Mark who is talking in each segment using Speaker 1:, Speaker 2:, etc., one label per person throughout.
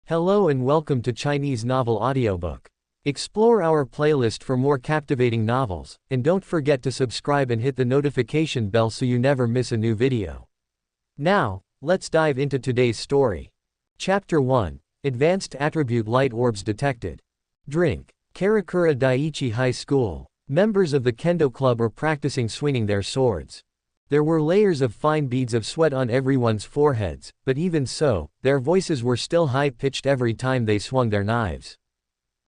Speaker 1: Hello and welcome to Chinese Novel Audiobook. Explore our playlist for more captivating novels, and don't forget to subscribe and hit the notification bell so you never miss a new video. Now, let's dive into today's story. Chapter 1, Advanced Attribute Light Orbs Detected. Drink. Karakura Daiichi High School. Members of the kendo club are practicing swinging their swords. There were layers of fine beads of sweat on everyone's foreheads, but even so, their voices were still high-pitched every time they swung their knives.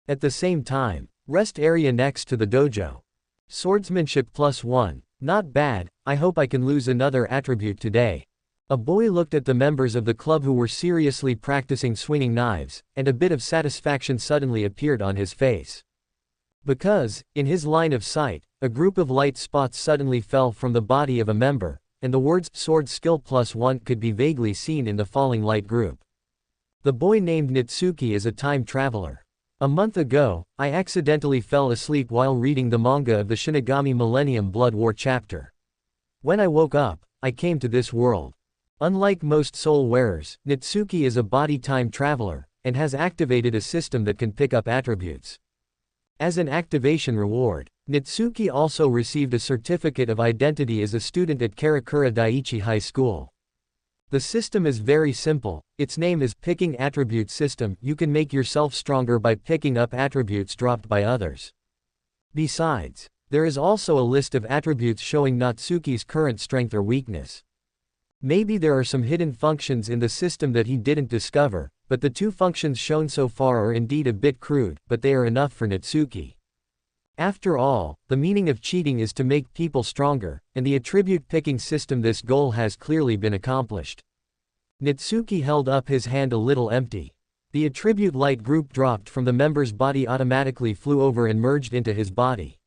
Speaker 1: At the same time, rest area next to the dojo. Swordsmanship +1. Not bad, I hope I can lose another attribute today. A boy looked at the members of the club who were seriously practicing swinging knives, and a bit of satisfaction suddenly appeared on his face. Because, in his line of sight, a group of light spots suddenly fell from the body of a member, and the words "Sword Skill +1" could be vaguely seen in the falling light group. The boy named Natsuki is a time traveler. A month ago, I accidentally fell asleep while reading the manga of the Shinigami Millennium Blood War chapter. When I woke up, I came to this world. Unlike most soul wearers, Natsuki is a body time traveler, and has activated a system that can pick up attributes. As an activation reward, Natsuki also received a certificate of identity as a student at Karakura Daiichi High School. The system is very simple, its name is Picking Attribute System. You can make yourself stronger by picking up attributes dropped by others. Besides, there is also a list of attributes showing Natsuki's current strength or weakness. Maybe there are some hidden functions in the system that he didn't discover, but the two functions shown so far are indeed a bit crude, but they are enough for Natsuki. After all, the meaning of cheating is to make people stronger, and the attribute picking system this goal has clearly been accomplished. Natsuki held up his hand a little empty. The attribute light group dropped from the member's body automatically flew over and merged into his body.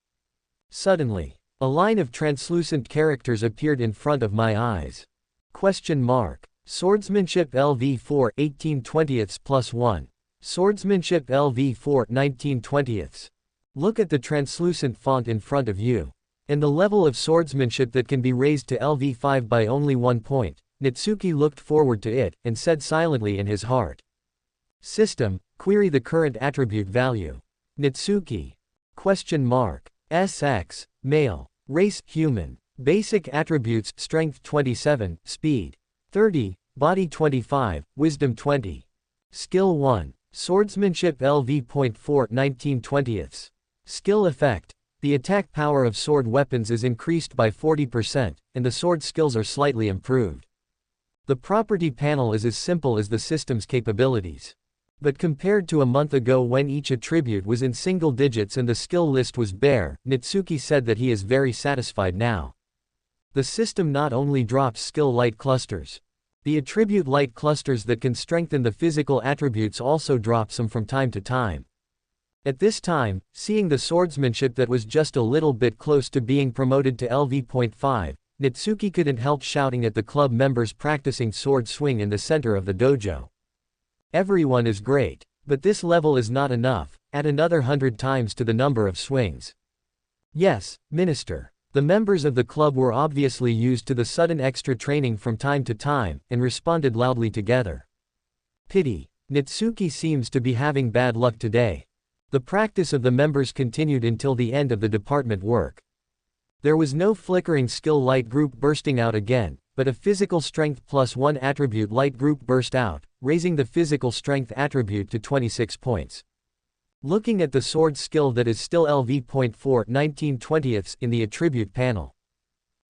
Speaker 1: Suddenly, a line of translucent characters appeared in front of my eyes. Question mark. Swordsmanship LV4 18/20ths +1. Swordsmanship LV4 19/20ths. Look at the translucent font in front of you. And the level of swordsmanship that can be raised to LV5 by only 1 point. Natsuki looked forward to it, and said silently in his heart. System, query the current attribute value. Natsuki. Question mark. SX, male. Race, human. Basic attributes, strength 27, speed 30, body 25, wisdom 20. Skill 1. Swordsmanship LV.4 19/20ths. Skill effect. The attack power of sword weapons is increased by 40%, and the sword skills are slightly improved. The property panel is as simple as the system's capabilities. But compared to a month ago when each attribute was in single digits and the skill list was bare, Natsuki said that he is very satisfied now. The system not only drops skill light clusters. The attribute light clusters that can strengthen the physical attributes also drop some from time to time. At this time, seeing the swordsmanship that was just a little bit close to being promoted to LV.5, Natsuki couldn't help shouting at the club members practicing sword swing in the center of the dojo. Everyone is great, but this level is not enough, add another 100 times to the number of swings. Yes, Minister. The members of the club were obviously used to the sudden extra training from time to time, and responded loudly together. Pity. Natsuki seems to be having bad luck today. The practice of the members continued until the end of the department work. There was no flickering skill light group bursting out again, but a physical strength +1 attribute light group burst out, raising the physical strength attribute to 26 points. Looking at the sword skill that is still LV.4 19/20ths in the attribute panel.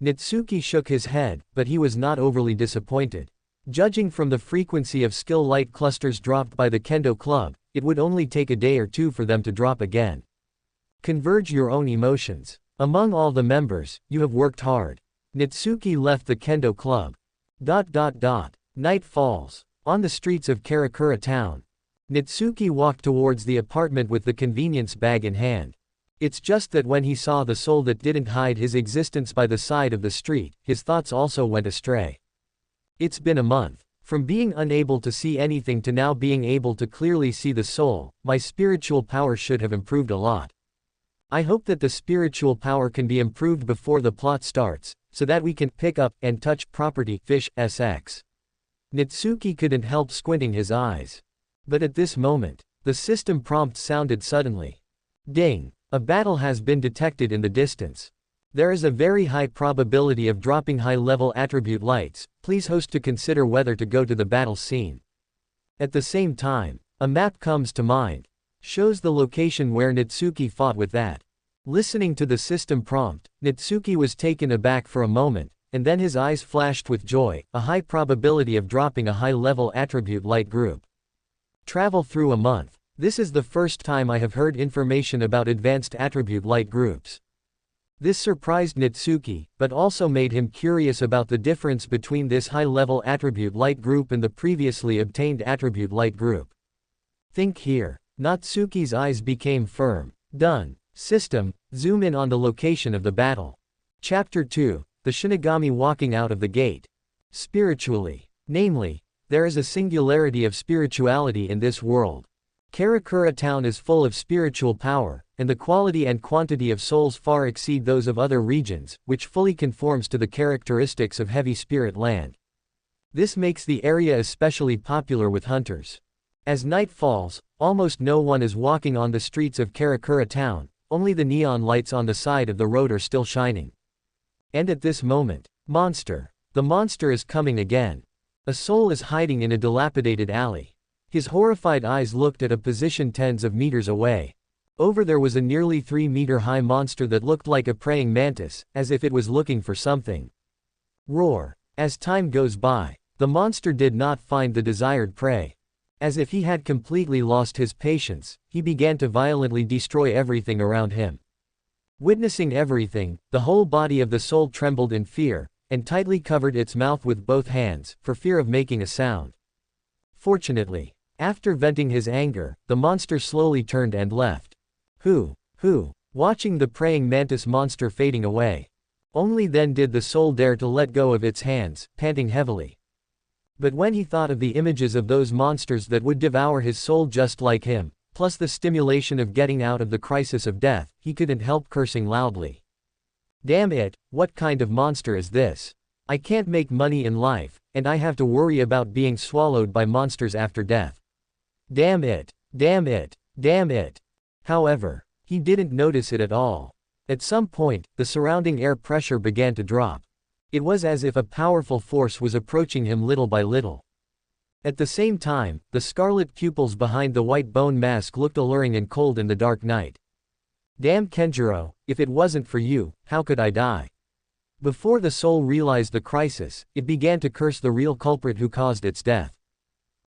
Speaker 1: Natsuki shook his head, but he was not overly disappointed. Judging from the frequency of skill light clusters dropped by the kendo club, it would only take a day or two for them to drop again. Converge your own emotions. Among all the members, you have worked hard. Natsuki left the kendo club. Night falls. On the streets of Karakura Town. Natsuki walked towards the apartment with the convenience bag in hand. It's just that when he saw the soul that didn't hide his existence by the side of the street, his thoughts also went astray. It's been a month. From being unable to see anything to now being able to clearly see the soul, my spiritual power should have improved a lot. I hope that the spiritual power can be improved before the plot starts, so that we can pick up and touch property fish SX. Natsuki couldn't help squinting his eyes. But at this moment, the system prompt sounded suddenly. Ding! A battle has been detected in the distance. There is a very high probability of dropping high-level attribute lights. Please host to consider whether to go to the battle scene. At the same time, a map comes to mind. Shows the location where Natsuki fought with that. Listening to the system prompt, Natsuki was taken aback for a moment, and then his eyes flashed with joy, a high probability of dropping a high-level attribute light group. Travel through a month. This is the first time I have heard information about advanced attribute light groups. This surprised Natsuki, but also made him curious about the difference between this high-level attribute light group and the previously obtained attribute light group. Think here. Natsuki's eyes became firm. Done. System, zoom in on the location of the battle. Chapter 2, the Shinigami walking out of the gate. Spiritually. Namely, there is a singularity of spirituality in this world. Karakura Town is full of spiritual power, and the quality and quantity of souls far exceed those of other regions, which fully conforms to the characteristics of heavy spirit land. This makes the area especially popular with hunters. As night falls, almost no one is walking on the streets of Karakura Town, only the neon lights on the side of the road are still shining. And at this moment, monster. The monster is coming again. A soul is hiding in a dilapidated alley. His horrified eyes looked at a position tens of meters away. Over there was a nearly 3-meter-high monster that looked like a praying mantis, as if it was looking for something. Roar. As time goes by, the monster did not find the desired prey. As if he had completely lost his patience, he began to violently destroy everything around him. Witnessing everything, the whole body of the soul trembled in fear, and tightly covered its mouth with both hands, for fear of making a sound. Fortunately, after venting his anger, the monster slowly turned and left. Watching the praying mantis monster fading away. Only then did the soul dare to let go of its hands, panting heavily. But when he thought of the images of those monsters that would devour his soul just like him, plus the stimulation of getting out of the crisis of death, he couldn't help cursing loudly. Damn it, what kind of monster is this? I can't make money in life, and I have to worry about being swallowed by monsters after death. Damn it, damn it, damn it. However, he didn't notice it at all. At some point, the surrounding air pressure began to drop. It was as if a powerful force was approaching him little by little. At the same time, the scarlet pupils behind the white bone mask looked alluring and cold in the dark night. Damn Kenjiro, if it wasn't for you, how could I die? Before the soul realized the crisis, it began to curse the real culprit who caused its death.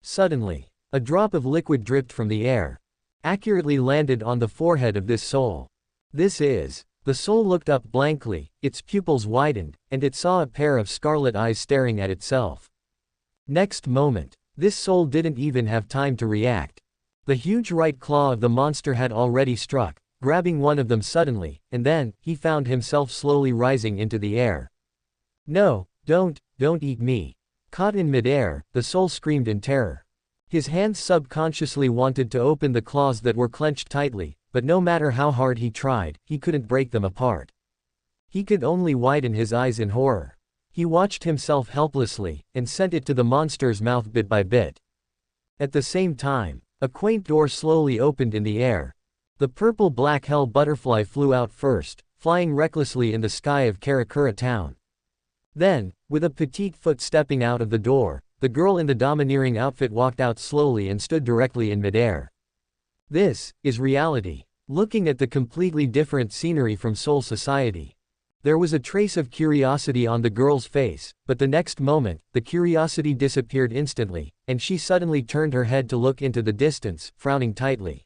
Speaker 1: Suddenly, a drop of liquid dripped from the air. Accurately landed on the forehead of this soul. The soul looked up blankly, its pupils widened, and it saw a pair of scarlet eyes staring at itself. Next moment, this soul didn't even have time to react. The huge right claw of the monster had already struck, grabbing one of them suddenly, and then, he found himself slowly rising into the air. No, don't eat me. Caught in midair, the soul screamed in terror. His hands subconsciously wanted to open the claws that were clenched tightly, but no matter how hard he tried, he couldn't break them apart. He could only widen his eyes in horror. He watched himself helplessly, and sent it to the monster's mouth bit by bit. At the same time, a quaint door slowly opened in the air. The purple-black hell butterfly flew out first, flying recklessly in the sky of Karakura Town. Then, with a petite foot stepping out of the door, the girl in the domineering outfit walked out slowly and stood directly in midair. This is reality. Looking at the completely different scenery from Soul Society. There was a trace of curiosity on the girl's face, but the next moment, the curiosity disappeared instantly, and she suddenly turned her head to look into the distance, frowning tightly.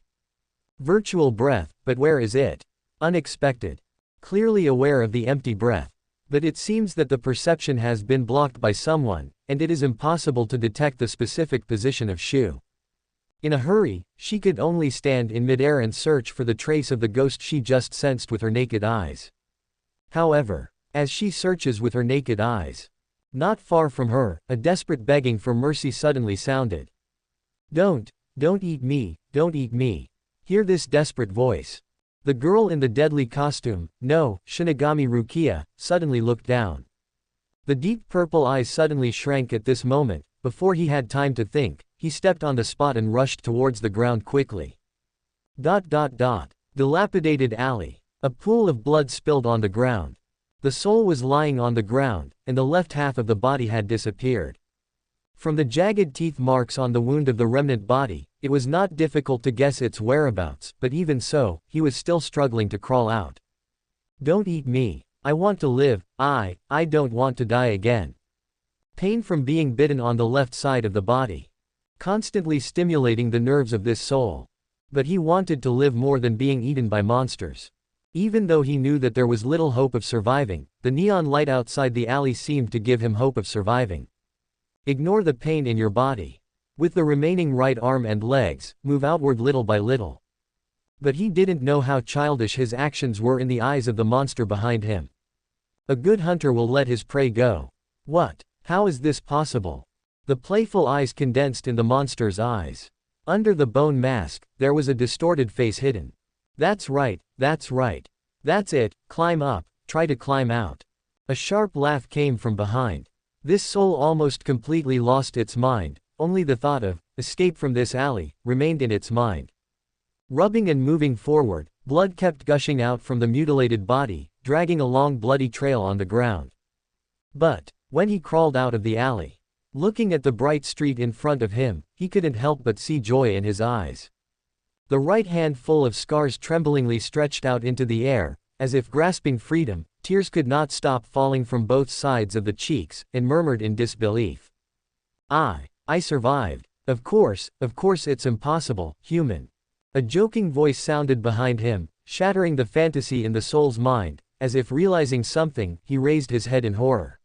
Speaker 1: Virtual breath, but where is it? Unexpected. Clearly aware of the empty breath. But it seems that the perception has been blocked by someone, and it is impossible to detect the specific position of Shu. In a hurry, she could only stand in midair and search for the trace of the ghost she just sensed with her naked eyes. However, as she searches with her naked eyes, not far from her, a desperate begging for mercy suddenly sounded. Don't eat me, don't eat me. Hear this desperate voice. The girl in the deadly costume, no, Shinigami Rukia, suddenly looked down. The deep purple eyes suddenly shrank at this moment. Before he had time to think, he stepped on the spot and rushed towards the ground quickly. Dilapidated alley. A pool of blood spilled on the ground. The soul was lying on the ground, and the left half of the body had disappeared. From the jagged teeth marks on the wound of the remnant body, it was not difficult to guess its whereabouts, but even so, he was still struggling to crawl out. Don't eat me. I want to live. I don't want to die again. Pain from being bitten on the left side of the body, constantly stimulating the nerves of this soul. But he wanted to live more than being eaten by monsters. Even though he knew that there was little hope of surviving, the neon light outside the alley seemed to give him hope of surviving. Ignore the pain in your body. With the remaining right arm and legs, move outward little by little. But he didn't know how childish his actions were in the eyes of the monster behind him. A good hunter will let his prey go. What? How is this possible? The playful eyes condensed in the monster's eyes. Under the bone mask, there was a distorted face hidden. That's right, that's right. That's it, climb up, try to climb out. A sharp laugh came from behind. This soul almost completely lost its mind, only the thought of escape from this alley remained in its mind. Rubbing and moving forward, blood kept gushing out from the mutilated body, dragging a long bloody trail on the ground. But when he crawled out of the alley, looking at the bright street in front of him, he couldn't help but see joy in his eyes. The right hand full of scars tremblingly stretched out into the air, as if grasping freedom. Tears could not stop falling from both sides of the cheeks, and murmured in disbelief. I survived. Of course it's impossible, human. A joking voice sounded behind him, shattering the fantasy in the soul's mind. As if realizing something, he raised his head in horror.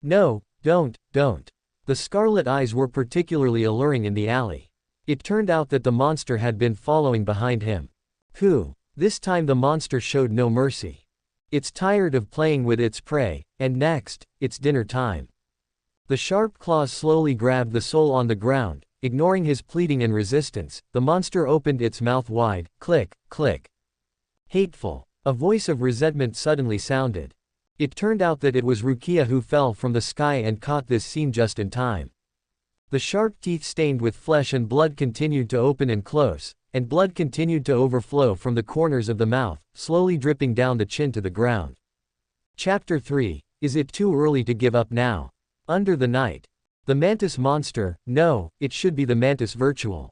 Speaker 1: No, don't. The scarlet eyes were particularly alluring in the alley. It turned out that the monster had been following behind him. Who? This time the monster showed no mercy. It's tired of playing with its prey, and next, it's dinner time. The sharp claws slowly grabbed the soul on the ground. Ignoring his pleading and resistance, the monster opened its mouth wide. Click, click. Hateful. A voice of resentment suddenly sounded. It turned out that it was Rukia who fell from the sky and caught this scene just in time. The sharp teeth stained with flesh and blood continued to open and close, and blood continued to overflow from the corners of the mouth, slowly dripping down the chin to the ground. Chapter 3. Is it too early to give up now? Under the night. The mantis monster, no, it should be the mantis virtual.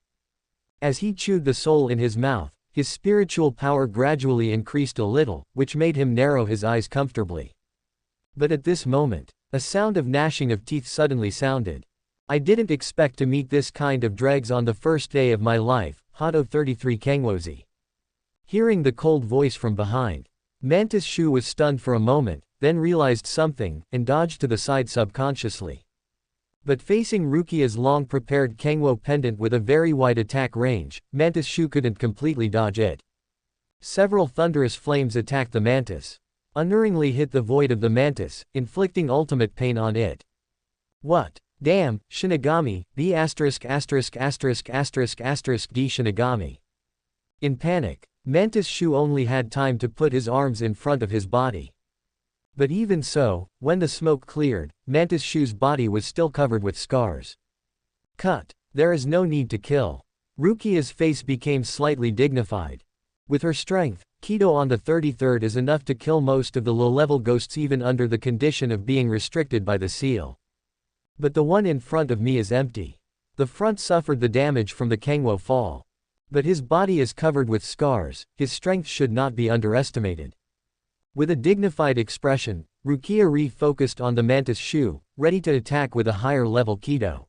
Speaker 1: As he chewed the soul in his mouth, his spiritual power gradually increased a little, which made him narrow his eyes comfortably. But at this moment, a sound of gnashing of teeth suddenly sounded. I didn't expect to meet this kind of dregs on the first day of my life, Hato 33 Kangwozi. Hearing the cold voice from behind, Mantis Shu was stunned for a moment, then realized something, and dodged to the side subconsciously. But facing Rukia's long-prepared Kangwo pendant with a very wide attack range, Mantis Shu couldn't completely dodge it. Several thunderous flames attacked the mantis, unerringly hit the void of the mantis, inflicting ultimate pain on it. What? Damn, Shinigami, D******************* D Shinigami. In panic, Mantis Shu only had time to put his arms in front of his body. But even so, when the smoke cleared, Mantis Shu's body was still covered with scars. Cut. There is no need to kill. Rukia's face became slightly dignified. With her strength, Kendo on the 33rd is enough to kill most of the low-level ghosts even under the condition of being restricted by the seal. But the one in front of me is empty. The front suffered the damage from the Kangwo fall. But his body is covered with scars, his strength should not be underestimated. With a dignified expression, Rukia refocused on the Mantis Shu, ready to attack with a higher-level Kendo.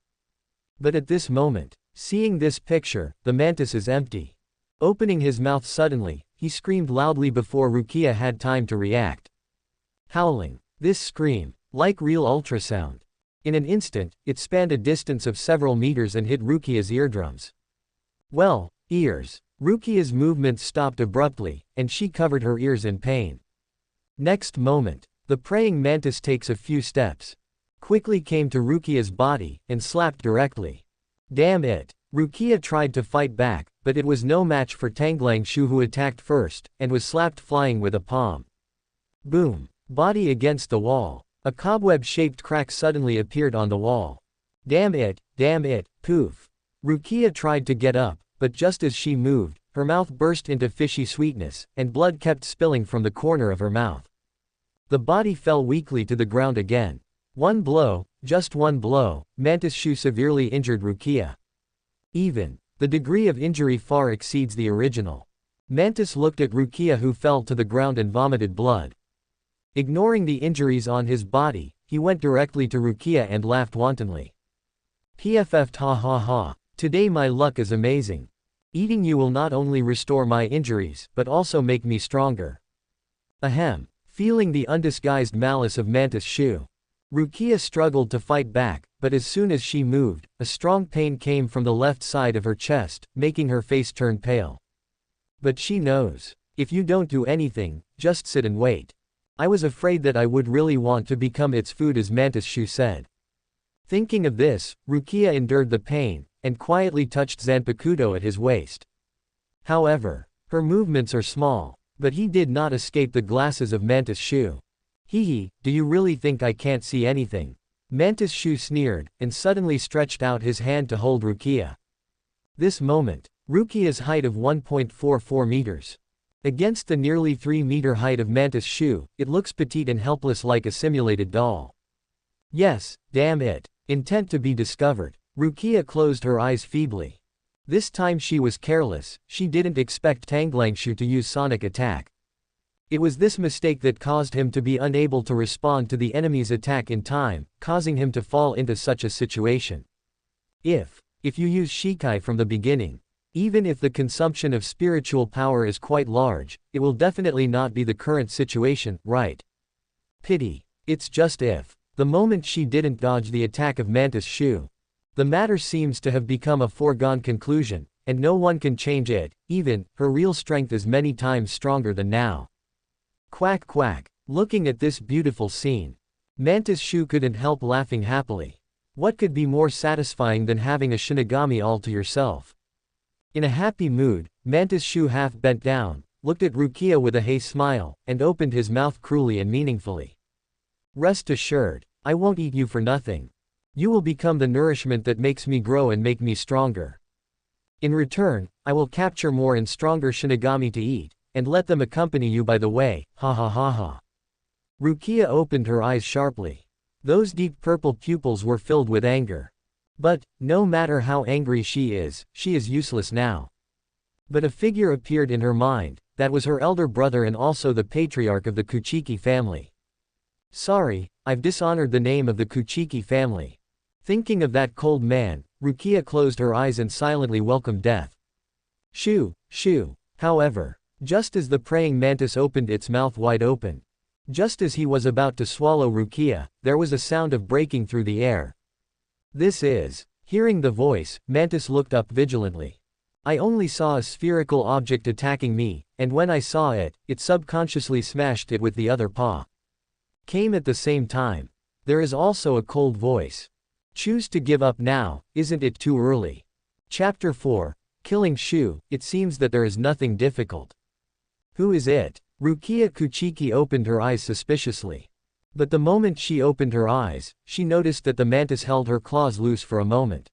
Speaker 1: But at this moment, seeing this picture, the mantis is empty. Opening his mouth suddenly, he screamed loudly before Rukia had time to react. Howling. This scream, like real ultrasound. In an instant, it spanned a distance of several meters and hit Rukia's eardrums. Well, ears. Rukia's movements stopped abruptly, and she covered her ears in pain. Next moment, the praying mantis takes a few steps. Quickly came to Rukia's body, and slapped directly. Damn it. Rukia tried to fight back, but it was no match for Tanglang Shu who attacked first, and was slapped flying with a palm. Boom. Body against the wall. A cobweb-shaped crack suddenly appeared on the wall. Damn it, poof. Rukia tried to get up, but just as she moved, her mouth burst into fishy sweetness, and blood kept spilling from the corner of her mouth. The body fell weakly to the ground again. One blow, just one blow, Mantis Shu severely injured Rukia. The degree of injury far exceeds the original. Mantis looked at Rukia, who fell to the ground and vomited blood. Ignoring the injuries on his body, he went directly to Rukia and laughed wantonly. PFF ha ha ha. Today my luck is amazing. Eating you will not only restore my injuries, but also make me stronger. Ahem. Feeling the undisguised malice of Mantis Shu, Rukia struggled to fight back, but as soon as she moved, a strong pain came from the left side of her chest, making her face turn pale. But she knows. If you don't do anything, just sit and wait. I was afraid that I would really want to become its food, as Mantis Shu said. Thinking of this, Rukia endured the pain, and quietly touched Zanpakuto at his waist. However, her movements are small, but he did not escape the glasses of Mantis Shu. Hee, do you really think I can't see anything? Mantis Shu sneered, and suddenly stretched out his hand to hold Rukia. This moment, Rukia's height of 1.44 meters. Against the nearly 3-meter height of Mantis Shu, it looks petite and helpless like a simulated doll. Yes, damn it. Intent to be discovered, Rukia closed her eyes feebly. This time she was careless, she didn't expect Tanglangshu to use sonic attack. It was this mistake that caused him to be unable to respond to the enemy's attack in time, causing him to fall into such a situation. If you use Shikai from the beginning, even if the consumption of spiritual power is quite large, it will definitely not be the current situation, right? Pity. It's just if. The moment she didn't dodge the attack of Mantis Shu, the matter seems to have become a foregone conclusion, and no one can change it, even, her real strength is many times stronger than now. Quack quack. Looking at this beautiful scene, Mantis Shu couldn't help laughing happily. What could be more satisfying than having a Shinigami all to yourself? In a happy mood, Mantis Shu half bent down, looked at Rukia with a hey smile, and opened his mouth cruelly and meaningfully. Rest assured, I won't eat you for nothing. You will become the nourishment that makes me grow and make me stronger. In return, I will capture more and stronger Shinigami to eat, and let them accompany you by the way, ha ha ha ha. Rukia opened her eyes sharply. Those deep purple pupils were filled with anger. But, no matter how angry she is useless now. But a figure appeared in her mind, that was her elder brother and also the patriarch of the Kuchiki family. Sorry, I've dishonored the name of the Kuchiki family. Thinking of that cold man, Rukia closed her eyes and silently welcomed death. Shoo. However, just as the praying mantis opened its mouth wide open, just as he was about to swallow Rukia, there was a sound of breaking through the air. This is. Hearing the voice, Mantis looked up vigilantly. I only saw a spherical object attacking me, and when I saw it, it subconsciously smashed it with the other paw. Came at the same time. There is also a cold voice. Choose to give up now, isn't it too early? Chapter 4. Killing Shu. It seems that there is nothing difficult. Who is it? Rukia Kuchiki opened her eyes suspiciously. But the moment she opened her eyes, she noticed that the mantis held her claws loose for a moment.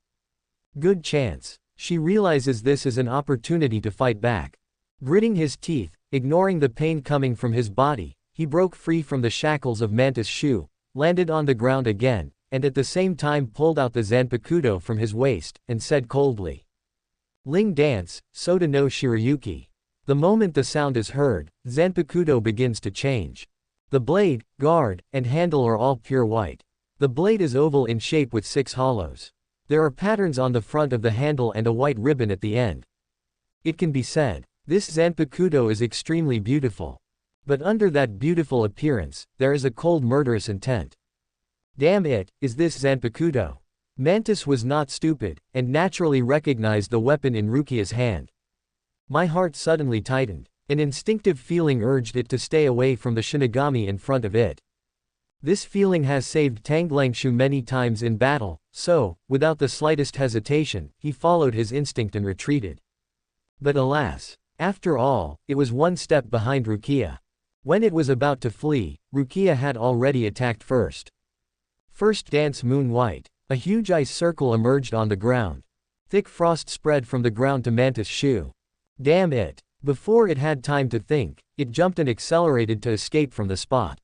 Speaker 1: Good chance. She realizes this is an opportunity to fight back. Gritting his teeth, ignoring the pain coming from his body, he broke free from the shackles of Mantis Shu, landed on the ground again, and at the same time pulled out the Zanpakuto from his waist, and said coldly. Ling dance, Soda no Shirayuki. The moment the sound is heard, Zanpakuto begins to change. The blade, guard, and handle are all pure white. The blade is oval in shape with 6 hollows. There are patterns on the front of the handle and a white ribbon at the end. It can be said, this Zanpakuto is extremely beautiful. But under that beautiful appearance, there is a cold murderous intent. Damn it, is this Zanpakuto? Mantis was not stupid, and naturally recognized the weapon in Rukia's hand. My heart suddenly tightened. An instinctive feeling urged it to stay away from the Shinigami in front of it. This feeling has saved Tanglangshu many times in battle, so, without the slightest hesitation, he followed his instinct and retreated. But alas, after all, it was one step behind Rukia. When it was about to flee, Rukia had already attacked first. First dance moon white. A huge ice circle emerged on the ground. Thick frost spread from the ground to Mantis' shoe. Damn it! Before it had time to think, it jumped and accelerated to escape from the spot.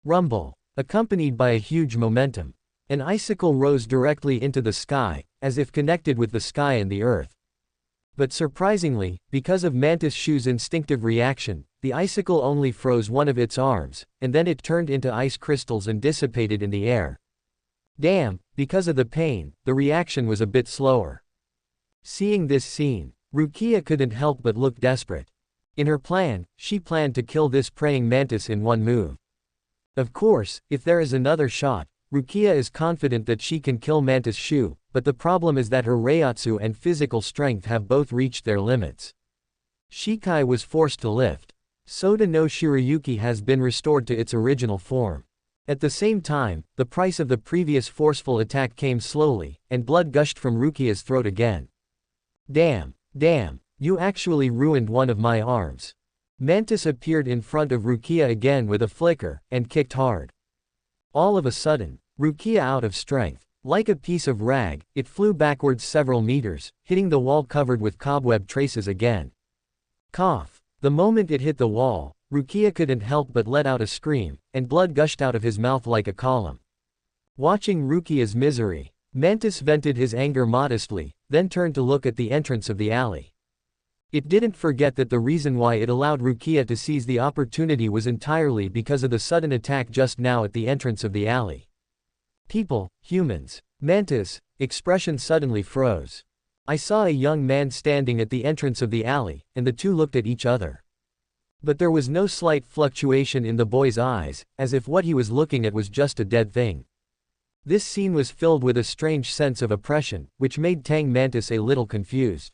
Speaker 1: Rumble, accompanied by a huge momentum. An icicle rose directly into the sky, as if connected with the sky and the earth. But surprisingly, because of Mantis' shoe's instinctive reaction, the icicle only froze one of its arms, and then it turned into ice crystals and dissipated in the air. Damn, because of the pain, the reaction was a bit slower. Seeing this scene, Rukia couldn't help but look desperate. In her plan, she planned to kill this praying mantis in one move. Of course, if there is another shot, Rukia is confident that she can kill Mantis' shoe, but the problem is that her Reiatsu and physical strength have both reached their limits. Shikai was forced to lift. Soda no Shirayuki has been restored to its original form. At the same time, the price of the previous forceful attack came slowly, and blood gushed from Rukia's throat again. Damn, you actually ruined one of my arms. Mantis appeared in front of Rukia again with a flicker, and kicked hard. All of a sudden, Rukia out of strength. Like a piece of rag, it flew backwards several meters, hitting the wall covered with cobweb traces again. Cough. The moment it hit the wall, Rukia couldn't help but let out a scream, and blood gushed out of his mouth like a column. Watching Rukia's misery, Mantis vented his anger modestly, then turned to look at the entrance of the alley. It didn't forget that the reason why it allowed Rukia to seize the opportunity was entirely because of the sudden attack just now at the entrance of the alley. People, humans. Mantis' expression suddenly froze. I saw a young man standing at the entrance of the alley, and the two looked at each other. But there was no slight fluctuation in the boy's eyes, as if what he was looking at was just a dead thing. This scene was filled with a strange sense of oppression, which made Tang Mantis a little confused.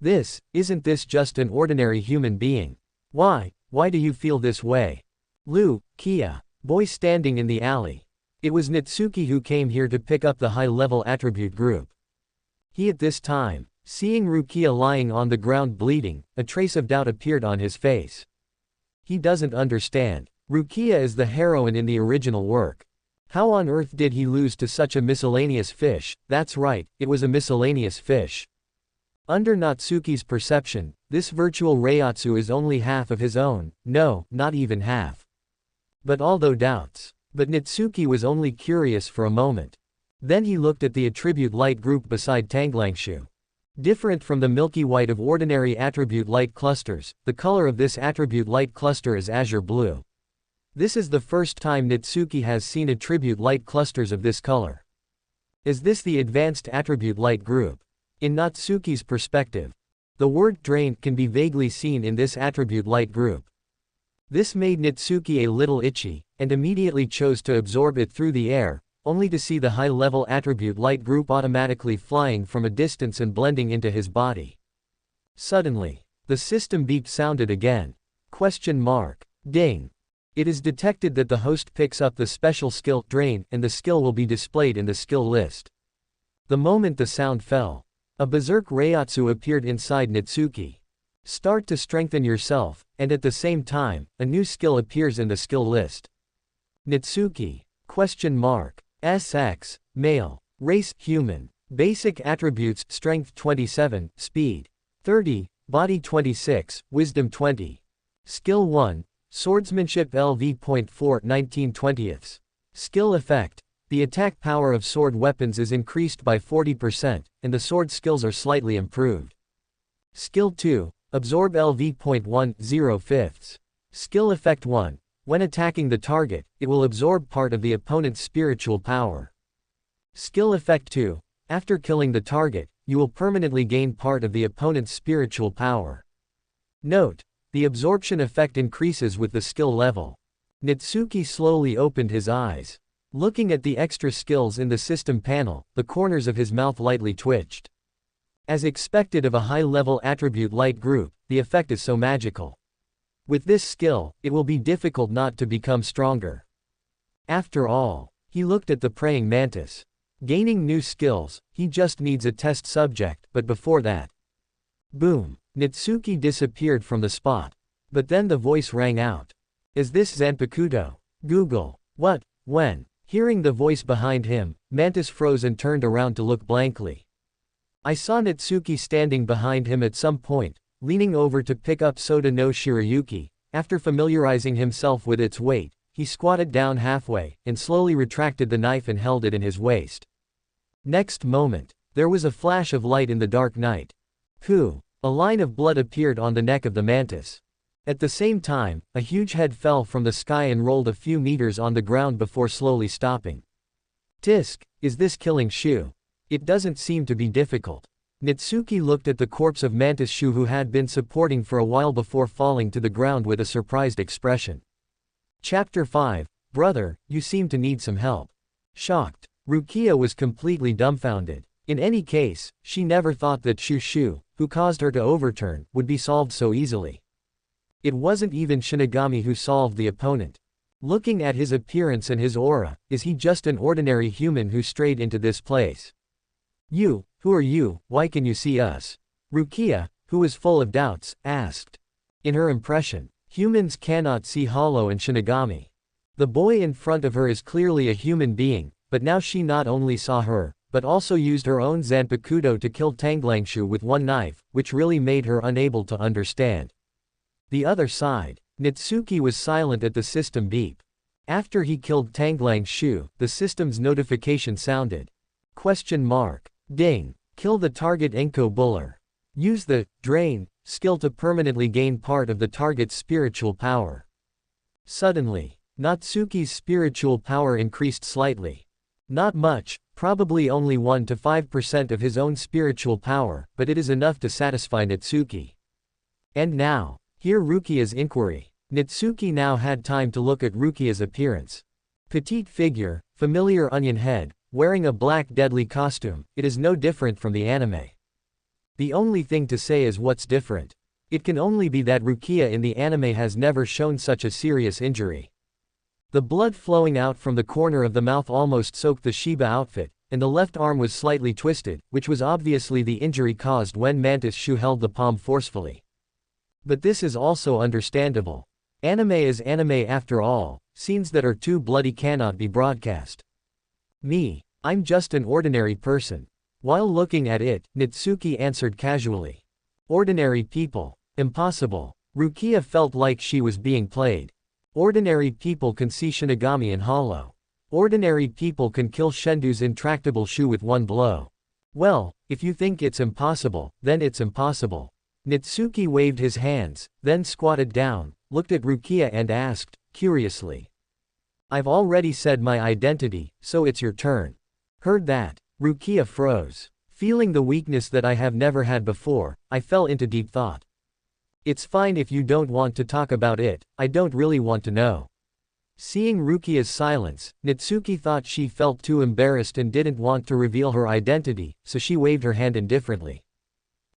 Speaker 1: Isn't this just an ordinary human being? Why do you feel this way? Kia. Boy standing in the alley. It was Natsuki who came here to pick up the high-level attribute group. He at this time, seeing Rukia lying on the ground bleeding, a trace of doubt appeared on his face. He doesn't understand. Rukia is the heroine in the original work. How on earth did he lose to such a miscellaneous fish? That's right, it was a miscellaneous fish. Under Natsuki's perception, this virtual Reiatsu is only half of his own, no, not even half. But Natsuki was only curious for a moment. Then he looked at the attribute light group beside Tanglangshu. Different from the milky white of ordinary attribute light clusters, the color of this attribute light cluster is azure blue. This is the first time Natsuki has seen attribute light clusters of this color. Is this the advanced attribute light group? In Natsuki's perspective, the word drain can be vaguely seen in this attribute light group. This made Natsuki a little itchy, and immediately chose to absorb it through the air, only to see the high-level attribute light group automatically flying from a distance and blending into his body. Suddenly, the system beep sounded again. Ding. It is detected that the host picks up the special skill, Drain, and the skill will be displayed in the skill list. The moment the sound fell, a berserk Reiatsu appeared inside Natsuki. Start to strengthen yourself, and at the same time, a new skill appears in the skill list. Natsuki. SX. Male. Race, human. Basic attributes, strength 27, speed 30, body 26, wisdom 20. Skill 1, swordsmanship LV.4 19/20. Skill effect. The attack power of sword weapons is increased by 40%, and the sword skills are slightly improved. Skill 2, absorb LV.1 0/5. Skill effect 1. When attacking the target, it will absorb part of the opponent's spiritual power. Skill effect 2. After killing the target, you will permanently gain part of the opponent's spiritual power. Note: the absorption effect increases with the skill level. Natsuki slowly opened his eyes. Looking at the extra skills in the system panel, the corners of his mouth lightly twitched. As expected of a high-level attribute light group, the effect is so magical. With this skill, it will be difficult not to become stronger. After all, he looked at the praying mantis. Gaining new skills, he just needs a test subject, but before that. Boom! Natsuki disappeared from the spot. But then the voice rang out. Is this Zanpakuto? Google. What? When? Hearing the voice behind him, Mantis froze and turned around to look blankly. I saw Natsuki standing behind him at some point, leaning over to pick up Soda no Shirayuki. After familiarizing himself with its weight, he squatted down halfway, and slowly retracted the knife and held it in his waist. Next moment, there was a flash of light in the dark night. Phew! A line of blood appeared on the neck of the mantis. At the same time, a huge head fell from the sky and rolled a few meters on the ground before slowly stopping. Tisk, is this killing Shu? It doesn't seem to be difficult. Natsuki looked at the corpse of Mantis Shu who had been supporting for a while before falling to the ground with a surprised expression. Chapter 5, Brother, you seem to need some help. Shocked, Rukia was completely dumbfounded. In any case, she never thought that Shu, who caused her to overturn, would be solved so easily. It wasn't even Shinigami who solved the opponent. Looking at his appearance and his aura, is he just an ordinary human who strayed into this place? You, who are you, why can you see us? Rukia, who was full of doubts, asked. In her impression, humans cannot see Hollow and Shinigami. The boy in front of her is clearly a human being, but now she not only saw her, but also used her own Zanpakuto to kill Tanglangshu with one knife, which really made her unable to understand. The other side, Natsuki was silent at the system beep. After he killed Tanglangshu, the system's notification sounded. Question mark. Ding. Kill the target Enko Buller. Use the Drain skill to permanently gain part of the target's spiritual power. Suddenly, Natsuki's spiritual power increased slightly. Not much, probably only 1 to 5% of his own spiritual power, but it is enough to satisfy Natsuki. And now, hear Rukia's inquiry. Natsuki now had time to look at Rukia's appearance. Petite figure, familiar onion head, wearing a black deadly costume, it is no different from the anime. The only thing to say is what's different. It can only be that Rukia in the anime has never shown such a serious injury. The blood flowing out from the corner of the mouth almost soaked the Shiba outfit, and the left arm was slightly twisted, which was obviously the injury caused when Mantis Shu held the palm forcefully. But this is also understandable. Anime is anime after all, scenes that are too bloody cannot be broadcast. Me, I'm just an ordinary person. While looking at it, Natsuki answered casually. Ordinary people. Impossible. Rukia felt like she was being played. Ordinary people can see Shinigami in Hollow. Ordinary people can kill Shendu's intractable Shu with one blow. Well, if you think it's impossible, then it's impossible. Natsuki waved his hands, then squatted down, looked at Rukia and asked, curiously. I've already said my identity, so it's your turn. Heard that. Rukia froze. Feeling the weakness that I have never had before, I fell into deep thought. It's fine if you don't want to talk about it, I don't really want to know. Seeing Rukia's silence, Natsuki thought she felt too embarrassed and didn't want to reveal her identity, so she waved her hand indifferently.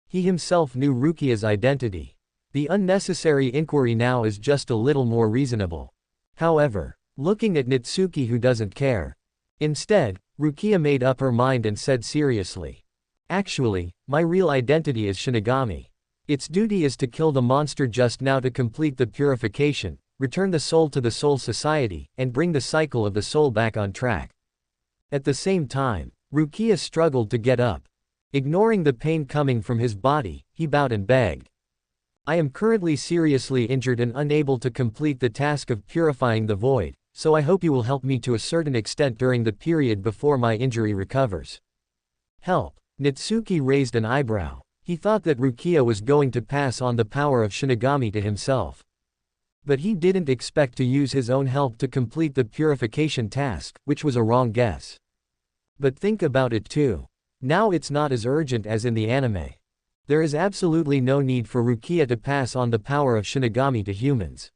Speaker 1: He himself knew Rukia's identity. The unnecessary inquiry now is just a little more reasonable. However, looking at Natsuki who doesn't care. Instead, Rukia made up her mind and said seriously. Actually, my real identity is Shinigami. Its duty is to kill the monster just now to complete the purification, return the soul to the Soul Society, and bring the cycle of the soul back on track. At the same time, Rukia struggled to get up. Ignoring the pain coming from his body, he bowed and begged. I am currently seriously injured and unable to complete the task of purifying the void, so I hope you will help me to a certain extent during the period before my injury recovers. Help. Natsuki raised an eyebrow. He thought that Rukia was going to pass on the power of Shinigami to himself. But he didn't expect to use his own help to complete the purification task, which was a wrong guess. But think about it too. Now it's not as urgent as in the anime. There is absolutely no need for Rukia to pass on the power of Shinigami to humans.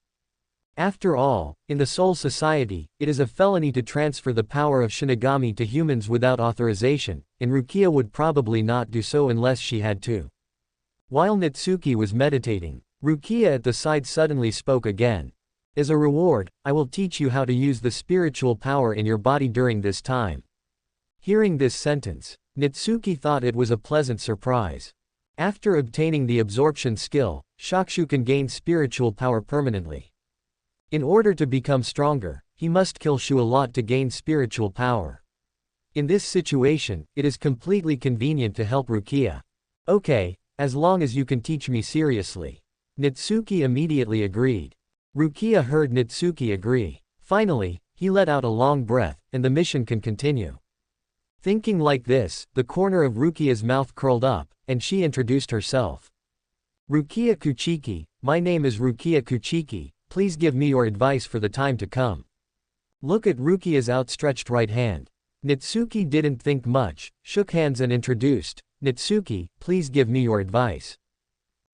Speaker 1: After all, in the Soul Society, it is a felony to transfer the power of Shinigami to humans without authorization, and Rukia would probably not do so unless she had to. While Natsuki was meditating, Rukia at the side suddenly spoke again. As a reward, I will teach you how to use the spiritual power in your body during this time. Hearing this sentence, Natsuki thought it was a pleasant surprise. After obtaining the absorption skill, Shakushu can gain spiritual power permanently. In order to become stronger, he must kill Shu a lot to gain spiritual power. In this situation, it is completely convenient to help Rukia. Okay, as long as you can teach me seriously. Natsuki immediately agreed. Rukia heard Natsuki agree. Finally, he let out a long breath, and the mission can continue. Thinking like this, the corner of Rukia's mouth curled up, and she introduced herself. Rukia Kuchiki, my name is Rukia Kuchiki, please give me your advice for the time to come. Look at Rukia's outstretched right hand. Natsuki didn't think much, shook hands and introduced, Natsuki, please give me your advice.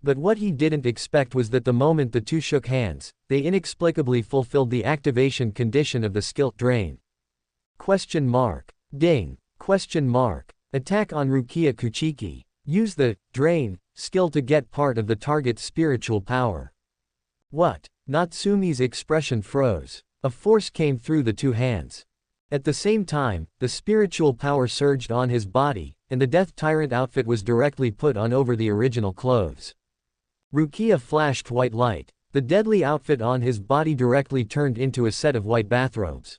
Speaker 1: But what he didn't expect was that the moment the two shook hands, they inexplicably fulfilled the activation condition of the skill drain. Question mark. Ding. Question mark. Attack on Rukia Kuchiki. Use the drain skill to get part of the target's spiritual power. What? Natsumi's expression froze. A force came through the two hands. At the same time, the spiritual power surged on his body, and the Death Tyrant outfit was directly put on over the original clothes. Rukia flashed white light. The deadly outfit on his body directly turned into a set of white bathrobes.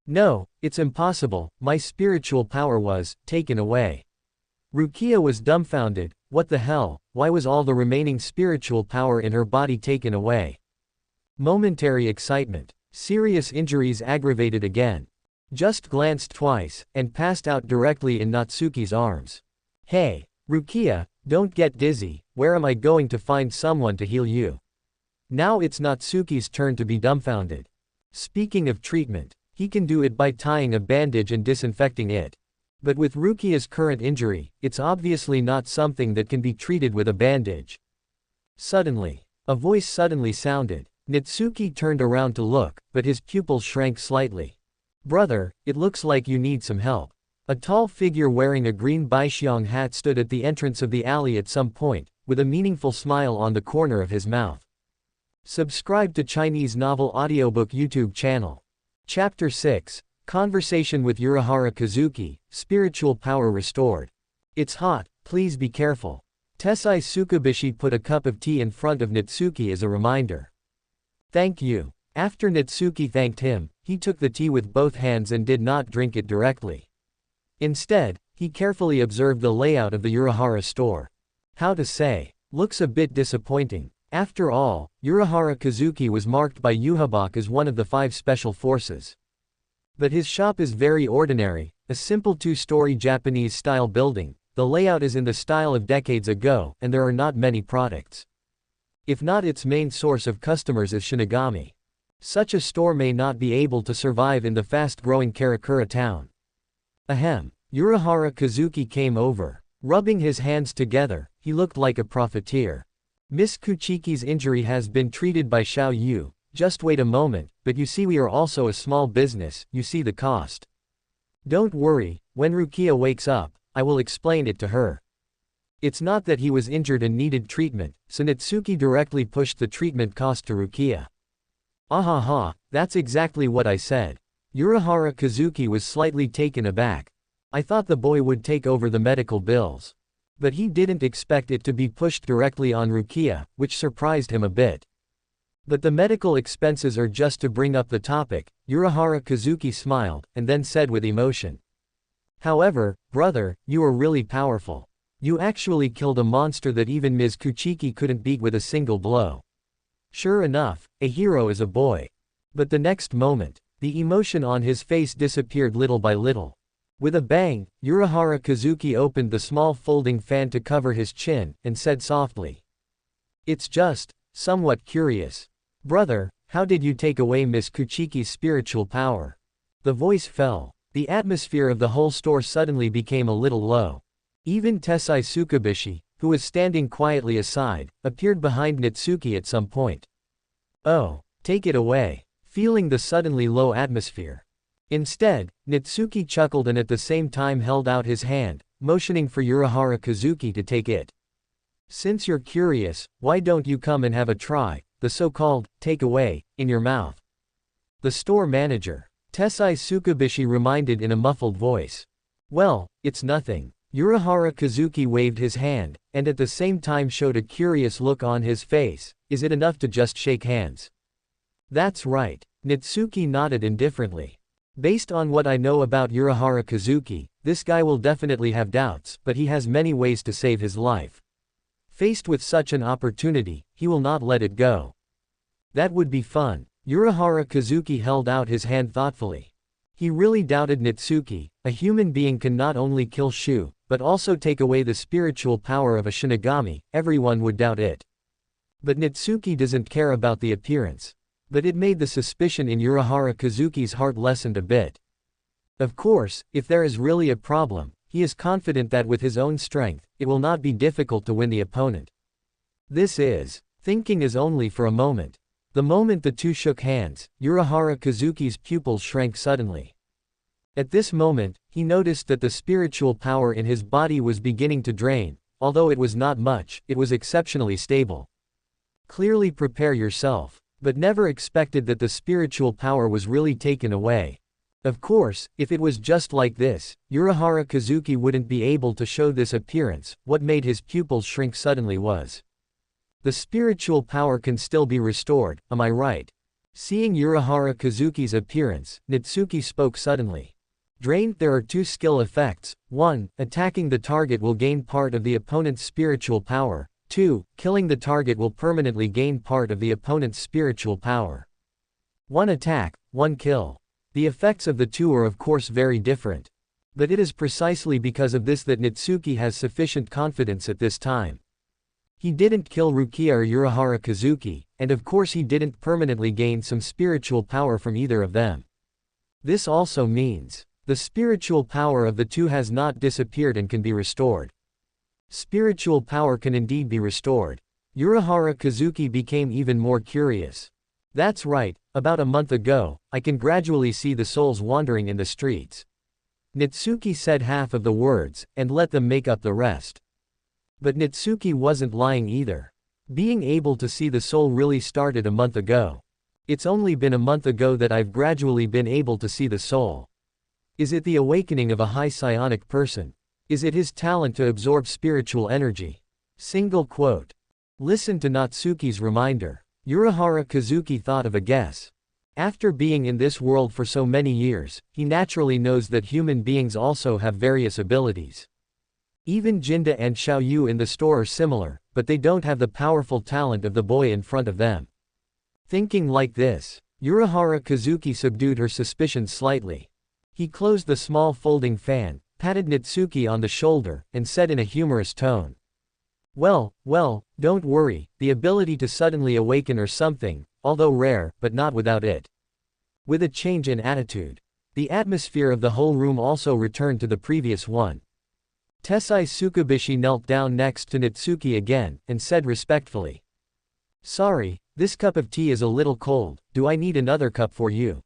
Speaker 1: No, it's impossible, my spiritual power was taken away. Rukia was dumbfounded. What the hell, why was all the remaining spiritual power in her body taken away? Momentary excitement. Serious injuries aggravated again. Just glanced twice, and passed out directly in Natsuki's arms. Hey, Rukia, don't get dizzy, where am I going to find someone to heal you? Now it's Natsuki's turn to be dumbfounded. Speaking of treatment, he can do it by tying a bandage and disinfecting it. But with Rukia's current injury, it's obviously not something that can be treated with a bandage. Suddenly, a voice suddenly sounded. Natsuki turned around to look, but his pupils shrank slightly. Brother, it looks like you need some help. A tall figure wearing a green baixiang hat stood at the entrance of the alley at some point, with a meaningful smile on the corner of his mouth. Subscribe to Chinese Novel Audiobook YouTube channel. Chapter 6, Conversation with Urahara Kazuki, Spiritual Power Restored. It's hot, please be careful. Tessai Tsukubishi put a cup of tea in front of Natsuki as a reminder. Thank you. After Natsuki thanked him, he took the tea with both hands and did not drink it directly. Instead, he carefully observed the layout of the Urahara store. How to say, looks a bit disappointing. After all, Urahara Kazuki was marked by Yuhabak as one of the 5 special forces. But his shop is very ordinary, a simple 2-story Japanese-style building. The layout is in the style of decades ago, and there are not many products. If not, its main source of customers is Shinigami. Such a store may not be able to survive in the fast-growing Karakura Town. Ahem. Urahara Kazuki came over. Rubbing his hands together, he looked like a profiteer. Miss Kuchiki's injury has been treated by Xiao Yu. Just wait a moment, but you see we are also a small business, you see the cost. Don't worry, when Rukia wakes up, I will explain it to her. It's not that he was injured and needed treatment, so Natsuki directly pushed the treatment cost to Rukia. Ahaha, that's exactly what I said. Urahara Kazuki was slightly taken aback. I thought the boy would take over the medical bills. But he didn't expect it to be pushed directly on Rukia, which surprised him a bit. But the medical expenses are just to bring up the topic, Urahara Kazuki smiled, and then said with emotion. However, brother, you are really powerful. You actually killed a monster that even Ms. Kuchiki couldn't beat with a single blow. Sure enough, a hero is a boy. But the next moment, the emotion on his face disappeared little by little. With a bang, Urahara Kazuki opened the small folding fan to cover his chin, and said softly. It's just, somewhat curious. Brother, how did you take away Miss Kuchiki's spiritual power? The voice fell. The atmosphere of the whole store suddenly became a little low. Even Tessai Tsukubishi, who was standing quietly aside, appeared behind Natsuki at some point. Oh, take it away. Feeling the suddenly low atmosphere. Instead, Natsuki chuckled and at the same time held out his hand, motioning for Urahara Kazuki to take it. Since you're curious, why don't you come and have a try, the so-called takeaway, in your mouth? The store manager, Tessai Tsukubishi, reminded in a muffled voice. Well, it's nothing. Urahara Kazuki waved his hand, and at the same time showed a curious look on his face. Is it enough to just shake hands? That's right. Natsuki nodded indifferently. Based on what I know about Urahara Kazuki, this guy will definitely have doubts, but he has many ways to save his life. Faced with such an opportunity, he will not let it go. That would be fun. Urahara Kazuki held out his hand thoughtfully. He really doubted Natsuki. A human being can not only kill Shu, but also take away the spiritual power of a Shinigami. Everyone would doubt it. But Natsuki doesn't care about the appearance. But it made the suspicion in Urahara Kazuki's heart lessened a bit. Of course, if there is really a problem, he is confident that with his own strength, it will not be difficult to win the opponent. Thinking is only for a moment. The moment the two shook hands, Urahara Kazuki's pupils shrank suddenly. At this moment, he noticed that the spiritual power in his body was beginning to drain. Although it was not much, it was exceptionally stable. Clearly prepare yourself. But never expected that the spiritual power was really taken away. Of course, if it was just like this, Urahara Kazuki wouldn't be able to show this appearance. What made his pupils shrink suddenly was the spiritual power can still be restored, am I right? Seeing Urahara Kazuki's appearance, Natsuki spoke suddenly. Drained. There are two skill effects. 1. Attacking the target will gain part of the opponent's spiritual power. 2. Killing the target will permanently gain part of the opponent's spiritual power. 1 attack, 1 kill. The effects of the two are of course very different. But it is precisely because of this that Natsuki has sufficient confidence at this time. He didn't kill Rukia or Urahara Kazuki, and of course he didn't permanently gain some spiritual power from either of them. This also means the spiritual power of the two has not disappeared and can be restored. Spiritual power can indeed be restored. Urahara Kazuki became even more curious. That's right, about a month ago, I can gradually see the souls wandering in the streets. Natsuki said half of the words, and let them make up the rest. But Natsuki wasn't lying either. Being able to see the soul really started a month ago. It's only been a month ago that I've gradually been able to see the soul. Is it the awakening of a high psionic person? Is it his talent to absorb spiritual energy? Single quote. Listen to Natsuki's reminder. Urahara Kazuki thought of a guess. After being in this world for so many years, he naturally knows that human beings also have various abilities. Even Jinda and Xiaoyu in the store are similar, but they don't have the powerful talent of the boy in front of them. Thinking like this, Urahara Kazuki subdued her suspicions slightly. He closed the small folding fan, patted Natsuki on the shoulder, and said in a humorous tone. Well, don't worry, the ability to suddenly awaken or something, although rare, but not without it. With a change in attitude, the atmosphere of the whole room also returned to the previous one. Tessai Tsukubishi knelt down next to Natsuki again, and said respectfully. Sorry, this cup of tea is a little cold, do I need another cup for you?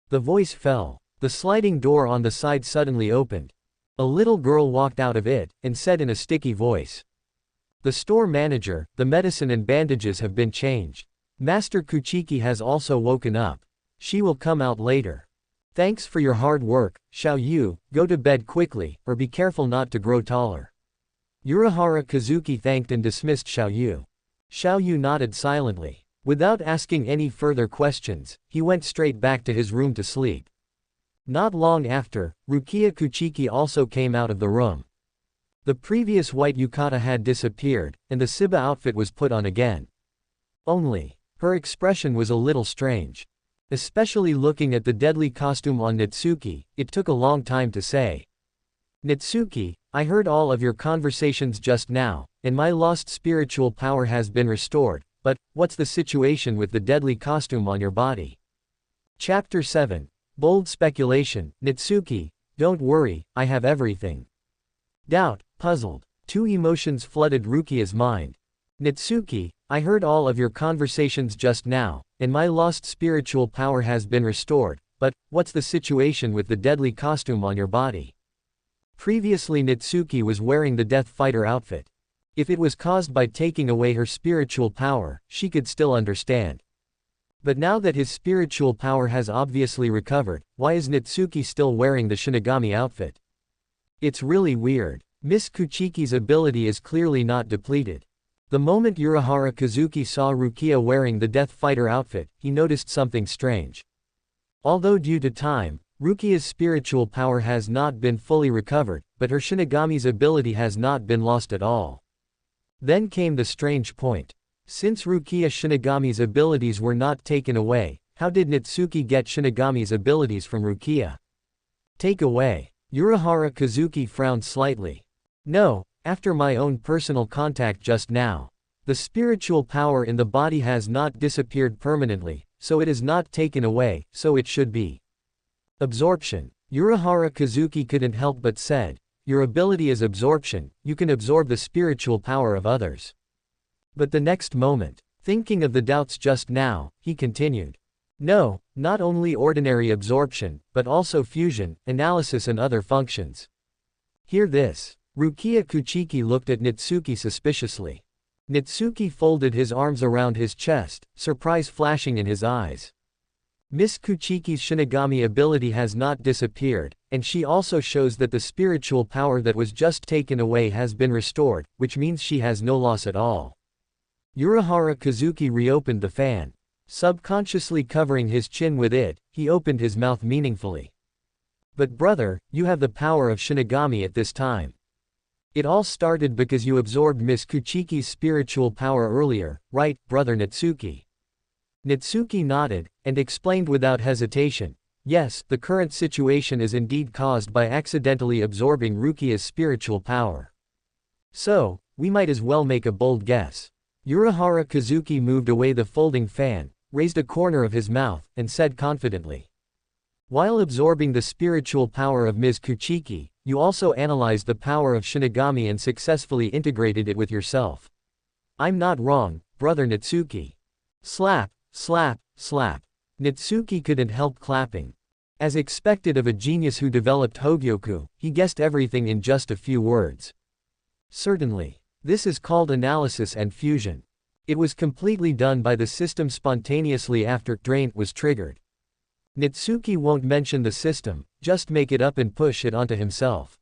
Speaker 1: The voice fell. The sliding door on the side suddenly opened. A little girl walked out of it, and said in a sticky voice. The store manager, the medicine and bandages have been changed. Master Kuchiki has also woken up. She will come out later. Thanks for your hard work, Xiaoyu, go to bed quickly, or be careful not to grow taller. Urahara Kazuki thanked and dismissed Xiaoyu. Xiaoyu nodded silently. Without asking any further questions, he went straight back to his room to sleep. Not long after, Rukia Kuchiki also came out of the room. The previous white yukata had disappeared, and the Siba outfit was put on again. Only, her expression was a little strange. Especially looking at the deadly costume on Natsuki, it took a long time to say. Natsuki, I heard all of your conversations just now, and my lost spiritual power has been restored, but, what's the situation with the deadly costume on your body? Chapter 7. Bold speculation. Natsuki, don't worry, I have everything. Doubt, puzzled. Two emotions flooded Rukia's mind. Natsuki, I heard all of your conversations just now, and my lost spiritual power has been restored, but, what's the situation with the deadly costume on your body? Previously Natsuki was wearing the Death Fighter outfit. If it was caused by taking away her spiritual power, she could still understand. But now that his spiritual power has obviously recovered, why is Natsuki still wearing the Shinigami outfit? It's really weird. Miss Kuchiki's ability is clearly not depleted. The moment Urahara Kazuki saw Rukia wearing the Death Fighter outfit, he noticed something strange. Although due to time, Rukia's spiritual power has not been fully recovered, but her Shinigami's ability has not been lost at all. Then came the strange point. Since Rukia Shinigami's abilities were not taken away, how did Natsuki get Shinigami's abilities from Rukia? Take away. Urahara Kazuki frowned slightly. No, after my own personal contact just now. The spiritual power in the body has not disappeared permanently, so it is not taken away, so it should be. Absorption. Urahara Kazuki couldn't help but said, your ability is absorption, you can absorb the spiritual power of others. But the next moment, thinking of the doubts just now, he continued. No, not only ordinary absorption, but also fusion, analysis and other functions. Hear this. Rukia Kuchiki looked at Natsuki suspiciously. Natsuki folded his arms around his chest, surprise flashing in his eyes. Miss Kuchiki's Shinigami ability has not disappeared, and she also shows that the spiritual power that was just taken away has been restored, which means she has no loss at all. Urahara Kazuki reopened the fan. Subconsciously covering his chin with it, he opened his mouth meaningfully. But brother, you have the power of Shinigami at this time. It all started because you absorbed Miss Kuchiki's spiritual power earlier, right, brother Natsuki? Natsuki nodded, and explained without hesitation, yes, the current situation is indeed caused by accidentally absorbing Rukia's spiritual power. So, we might as well make a bold guess. Urahara Kazuki moved away the folding fan, raised a corner of his mouth, and said confidently. While absorbing the spiritual power of Ms. Kuchiki, you also analyzed the power of Shinigami and successfully integrated it with yourself. I'm not wrong, brother Natsuki. Slap, slap, slap. Natsuki couldn't help clapping. As expected of a genius who developed Hogyoku, he guessed everything in just a few words. Certainly. This is called analysis and fusion. It was completely done by the system spontaneously after drain was triggered. Natsuki won't mention the system, just make it up and push it onto himself.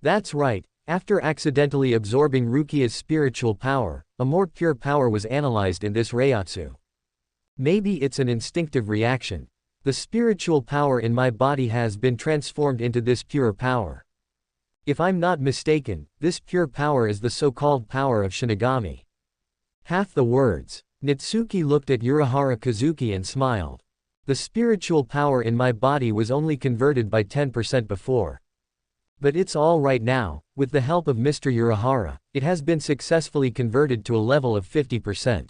Speaker 1: That's right, after accidentally absorbing Rukia's spiritual power, a more pure power was analyzed in this Reiatsu. Maybe it's an instinctive reaction. The spiritual power in my body has been transformed into this pure power. If I'm not mistaken, this pure power is the so-called power of Shinigami. Half the words. Natsuki looked at Urahara Kazuki and smiled. The spiritual power in my body was only converted by 10% before. But it's all right now, with the help of Mr. Urahara, it has been successfully converted to a level of 50%.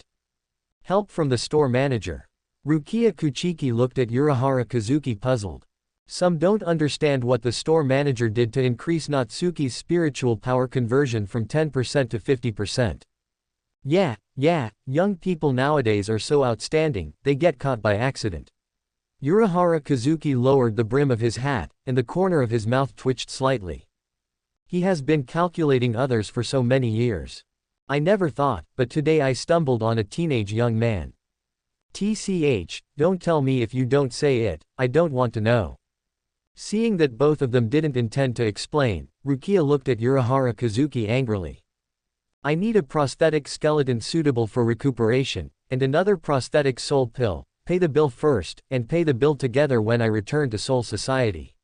Speaker 1: Help from the store manager. Rukia Kuchiki looked at Urahara Kazuki puzzled. Some don't understand what the store manager did to increase Natsuki's spiritual power conversion from 10% to 50%. Yeah, young people nowadays are so outstanding, they get caught by accident. Urahara Kazuki lowered the brim of his hat, and the corner of his mouth twitched slightly. He has been calculating others for so many years. I never thought, but today I stumbled on a teenage young man. TCH, don't tell me if you don't say it, I don't want to know. Seeing that both of them didn't intend to explain, Rukia looked at Urahara Kazuki angrily. I need a prosthetic skeleton suitable for recuperation, and another prosthetic soul pill. Pay the bill first, and pay the bill together when I return to Soul Society.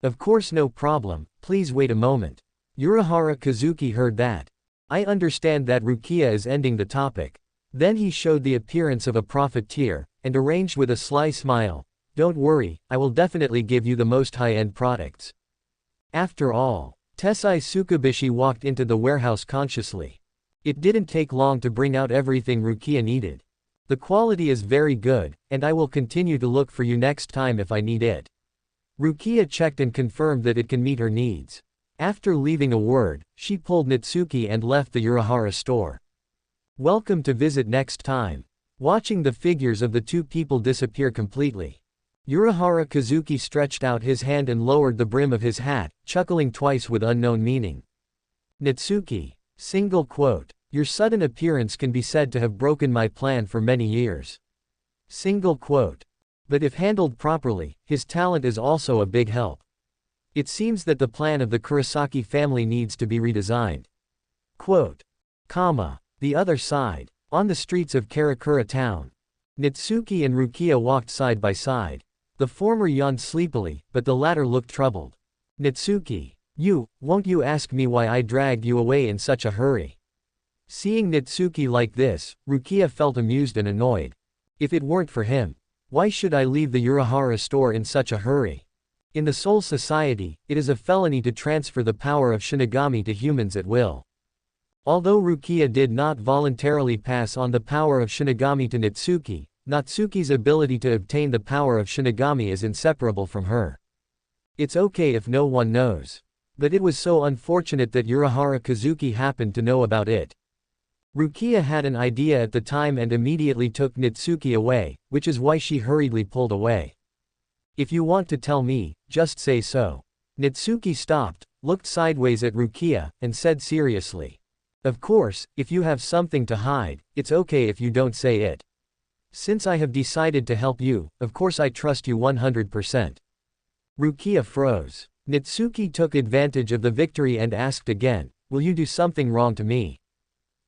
Speaker 1: Of course, no problem, please wait a moment. Urahara Kazuki heard that. I understand that Rukia is ending the topic. Then he showed the appearance of a profiteer, and arranged with a sly smile, don't worry, I will definitely give you the most high-end products. After all, Tessai Tsukubishi walked into the warehouse consciously. It didn't take long to bring out everything Rukia needed. The quality is very good, and I will continue to look for you next time if I need it. Rukia checked and confirmed that it can meet her needs. After leaving a word, she pulled Natsuki and left the Urahara store. Welcome to visit next time. Watching the figures of the two people disappear completely. Urahara Kazuki stretched out his hand and lowered the brim of his hat, chuckling twice with unknown meaning. Natsuki. Single quote. Your sudden appearance can be said to have broken my plan for many years. Single quote. But if handled properly, his talent is also a big help. It seems that the plan of the Kurosaki family needs to be redesigned. Quote. Comma. The other side. On the streets of Karakura Town. Natsuki and Rukia walked side by side. The former yawned sleepily, but the latter looked troubled. Natsuki. Won't you ask me why I dragged you away in such a hurry? Seeing Natsuki like this, Rukia felt amused and annoyed. If it weren't for him, why should I leave the Urahara store in such a hurry? In the Soul Society, it is a felony to transfer the power of Shinigami to humans at will. Although Rukia did not voluntarily pass on the power of Shinigami to Natsuki, Natsuki's ability to obtain the power of Shinigami is inseparable from her. It's okay if no one knows. But it was so unfortunate that Urahara Kazuki happened to know about it. Rukia had an idea at the time and immediately took Natsuki away, which is why she hurriedly pulled away. If you want to tell me, just say so. Natsuki stopped, looked sideways at Rukia, and said seriously. Of course, if you have something to hide, it's okay if you don't say it. Since I have decided to help you, of course I trust you 100%. Rukia froze. Natsuki took advantage of the victory and asked again, will you do something wrong to me?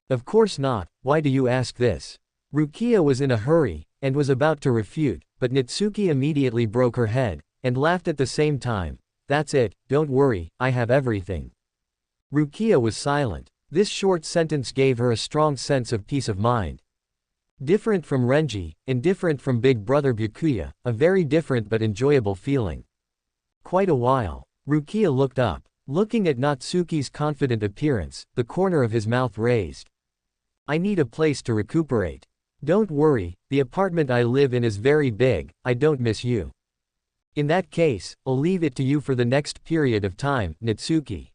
Speaker 1: Of course not, why do you ask this? Rukia was in a hurry, and was about to refute, but Natsuki immediately broke her head, and laughed at the same time. That's it, don't worry, I have everything. Rukia was silent. This short sentence gave her a strong sense of peace of mind. Different from Renji, and different from Big Brother Byakuya, a very different but enjoyable feeling. Quite a while. Rukia looked up. Looking at Natsuki's confident appearance, the corner of his mouth raised. I need a place to recuperate. Don't worry, the apartment I live in is very big, I don't miss you. In that case, I'll leave it to you for the next period of time, Natsuki.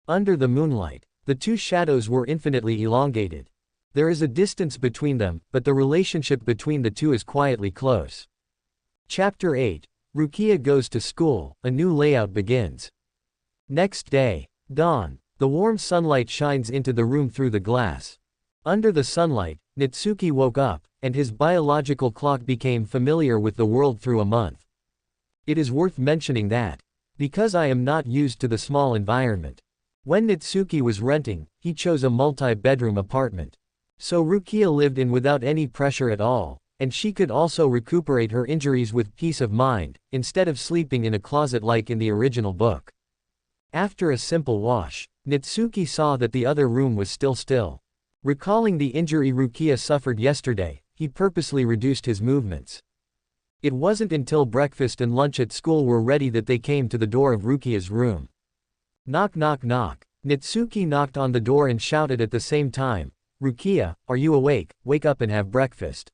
Speaker 1: Under the moonlight, the two shadows were infinitely elongated. There is a distance between them, but the relationship between the two is quietly close. Chapter 8. Rukia goes to school, a new layout begins. Next day. Dawn. The warm sunlight shines into the room through the glass. Under the sunlight, Natsuki woke up, and his biological clock became familiar with the world through a month. It is worth mentioning that, because I am not used to the small environment. When Natsuki was renting, he chose a multi-bedroom apartment. So Rukia lived in without any pressure at all, and she could also recuperate her injuries with peace of mind, instead of sleeping in a closet like in the original book. After a simple wash, Natsuki saw that the other room was still. Recalling the injury Rukia suffered yesterday, he purposely reduced his movements. It wasn't until breakfast and lunch at school were ready that they came to the door of Rukia's room. Knock knock knock. Natsuki knocked on the door and shouted at the same time, Rukia, are you awake? Wake up and have breakfast.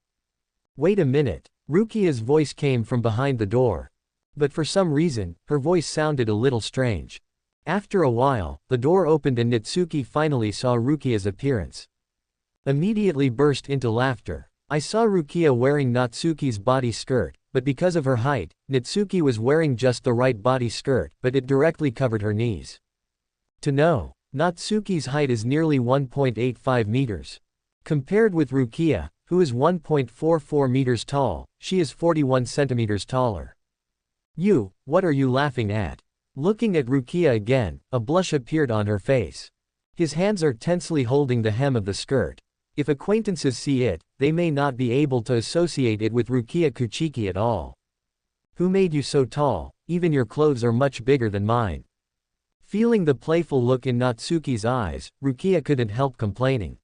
Speaker 1: Wait a minute. Rukia's voice came from behind the door. But for some reason, her voice sounded a little strange. After a while, the door opened and Natsuki finally saw Rukia's appearance. Immediately burst into laughter. I saw Rukia wearing Natsuki's body skirt, but because of her height, Natsuki was wearing just the right body skirt, but it directly covered her knees. To know, Natsuki's height is nearly 1.85 meters. Compared with Rukia, who is 1.44 meters tall, she is 41 centimeters taller. What are you laughing at? Looking at Rukia again, a blush appeared on her face. His hands are tensely holding the hem of the skirt. If acquaintances see it, they may not be able to associate it with Rukia Kuchiki at all. Who made you so tall? Even your clothes are much bigger than mine. Feeling the playful look in Natsuki's eyes, Rukia couldn't help complaining.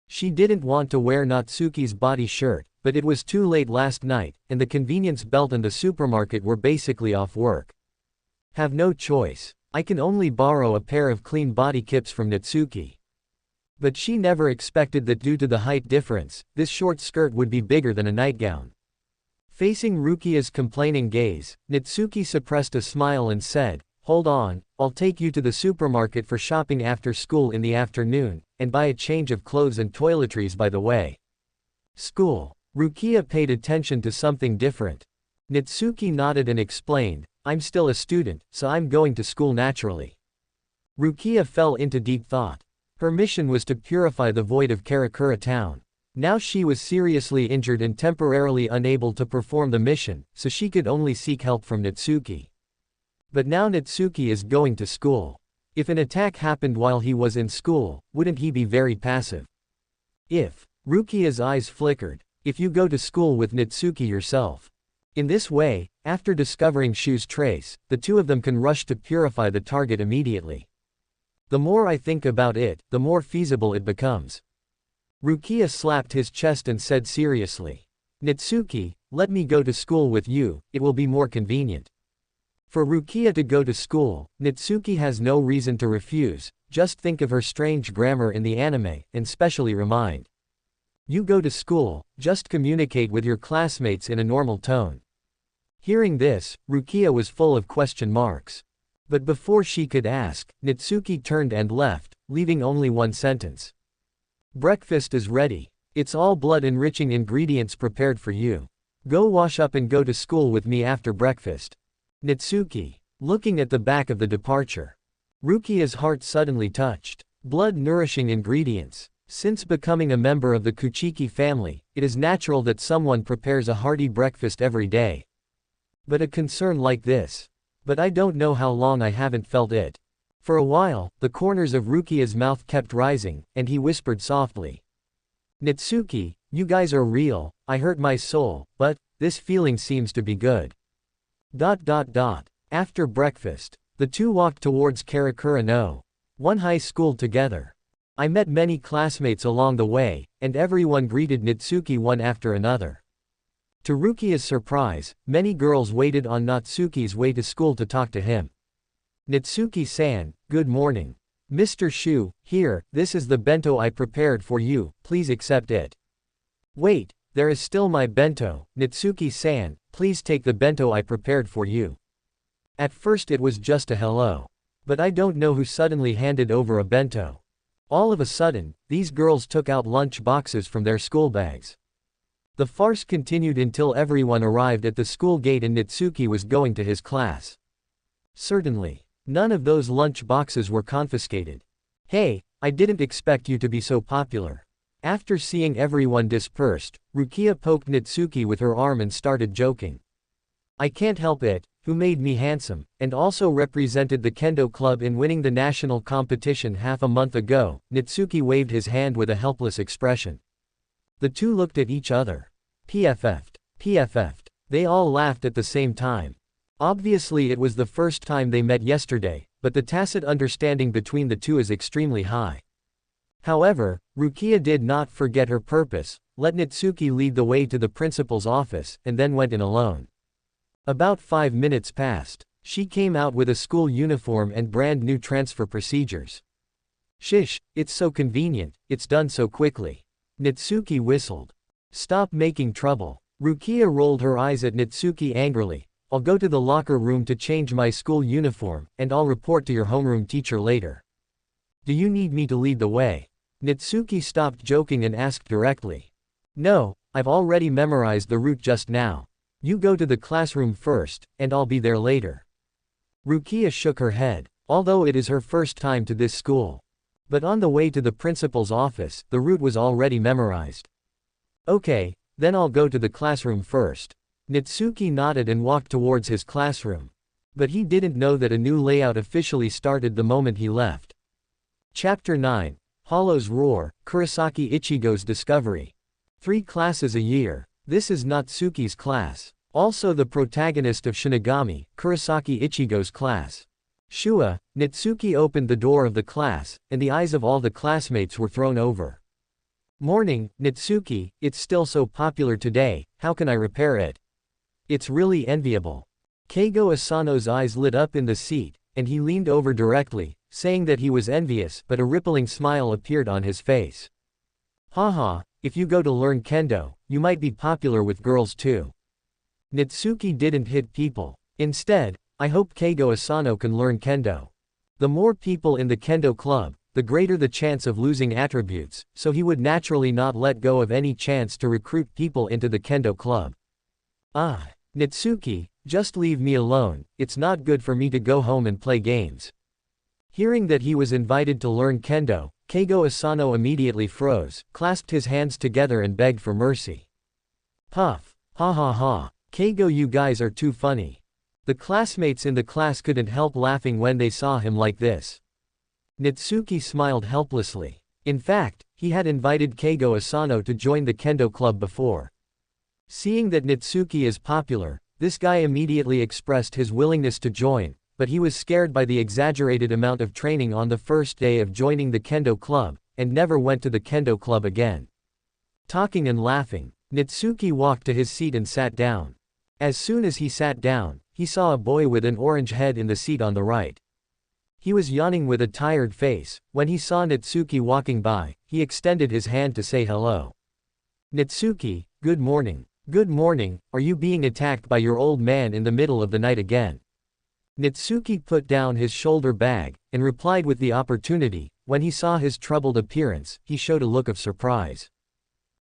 Speaker 1: She didn't want to wear Natsuki's body shirt, but it was too late last night, and the convenience belt and the supermarket were basically off work. Have no choice. I can only borrow a pair of clean body kits from Natsuki. But she never expected that due to the height difference, this short skirt would be bigger than a nightgown. Facing Rukia's complaining gaze, Natsuki suppressed a smile and said, Hold on, I'll take you to the supermarket for shopping after school in the afternoon, and buy a change of clothes and toiletries by the way. School. Rukia paid attention to something different. Natsuki nodded and explained, I'm still a student, so I'm going to school naturally. Rukia fell into deep thought. Her mission was to purify the void of Karakura Town. Now she was seriously injured and temporarily unable to perform the mission, so she could only seek help from Natsuki. But now Natsuki is going to school. If an attack happened while he was in school, wouldn't he be very passive? Rukia's eyes flickered. If you go to school with Natsuki yourself. In this way, After discovering Shu's trace, the two of them can rush to purify the target immediately. The more I think about it, the more feasible it becomes. Rukia slapped his chest and said seriously. Natsuki, let me go to school with you, it will be more convenient. For Rukia to go to school, Natsuki has no reason to refuse, just think of her strange grammar in the anime, and specially remind. You go to school, just communicate with your classmates in a normal tone. Hearing this, Rukia was full of question marks. But before she could ask, Natsuki turned and left, leaving only one sentence. Breakfast is ready. It's all blood-enriching ingredients prepared for you. Go wash up and go to school with me after breakfast. Natsuki, looking at the back of the departure. Rukia's heart suddenly touched. Blood-nourishing ingredients. Since becoming a member of the Kuchiki family, it is natural that someone prepares a hearty breakfast every day. But a concern like this. But I don't know how long I haven't felt it. For a while, the corners of Rukia's mouth kept rising, and he whispered softly. Natsuki, you guys are real, I hurt my soul, but, this feeling seems to be good. After breakfast, the two walked towards Karakura No. One high school together. I met many classmates along the way, and everyone greeted Natsuki one after another. To Rukia's surprise, many girls waited on Natsuki's way to school to talk to him. Natsuki-san, good morning. Mr. Shu, here, this is the bento I prepared for you, please accept it. Wait, there is still my bento, Natsuki-san, please take the bento I prepared for you. At first it was just a hello. But I don't know who suddenly handed over a bento. All of a sudden, these girls took out lunch boxes from their school bags. The farce continued until everyone arrived at the school gate and Natsuki was going to his class. Certainly, none of those lunch boxes were confiscated. Hey, I didn't expect you to be so popular. After seeing everyone dispersed, Rukia poked Natsuki with her arm and started joking. I can't help it, who made me handsome, and also represented the kendo club in winning the national competition half a month ago. Natsuki waved his hand with a helpless expression. The two looked at each other. PFF'd. They all laughed at the same time. Obviously it was the first time they met yesterday, but the tacit understanding between the two is extremely high. However, Rukia did not forget her purpose, let Natsuki lead the way to the principal's office, and then went in alone. About 5 minutes passed. She came out with a school uniform and brand new transfer procedures. Shish, it's so convenient, it's done so quickly. Natsuki whistled. Stop making trouble. Rukia rolled her eyes at Natsuki angrily. I'll go to the locker room to change my school uniform, and I'll report to your homeroom teacher later. Do you need me to lead the way? Natsuki stopped joking and asked directly. No, I've already memorized the route just now. You go to the classroom first, and I'll be there later. Rukia shook her head, although it is her first time to this school. But on the way to the principal's office, the route was already memorized. Okay, then I'll go to the classroom first. Natsuki nodded and walked towards his classroom. But he didn't know that a new layout officially started the moment he left. Chapter 9, Hollow's Roar, Kurosaki Ichigo's Discovery. 3 classes a year. This is Natsuki's class. Also the protagonist of Shinigami, Kurosaki Ichigo's class. Shua, Natsuki opened the door of the class, and the eyes of all the classmates were thrown over. Morning, Natsuki, it's still so popular today, how can I repair it? It's really enviable. Keigo Asano's eyes lit up in the seat, and he leaned over directly, saying that he was envious, but a rippling smile appeared on his face. Haha, if you go to learn kendo, you might be popular with girls too. Natsuki didn't hit people. Instead, I hope Keigo Asano can learn kendo. The more people in the kendo club, the greater the chance of losing attributes, so he would naturally not let go of any chance to recruit people into the kendo club. Ah, Natsuki, just leave me alone, it's not good for me to go home and play games. Hearing that he was invited to learn kendo, Keigo Asano immediately froze, clasped his hands together and begged for mercy. Puff. Ha ha ha. Keigo, you guys are too funny. The classmates in the class couldn't help laughing when they saw him like this. Natsuki smiled helplessly. In fact, he had invited Keigo Asano to join the kendo club before. Seeing that Natsuki is popular, This guy immediately expressed his willingness to join, but he was scared by the exaggerated amount of training on the first day of joining the kendo club, and never went to the kendo club again. Talking and laughing, Natsuki walked to his seat and sat down. As soon as he sat down, he saw a boy with an orange head in the seat on the right. He was yawning with a tired face. When he saw Natsuki walking by, he extended his hand to say hello. Natsuki, good morning. Good morning, are you being attacked by your old man in the middle of the night again? Natsuki put down his shoulder bag, and replied with the opportunity. When he saw his troubled appearance, he showed a look of surprise.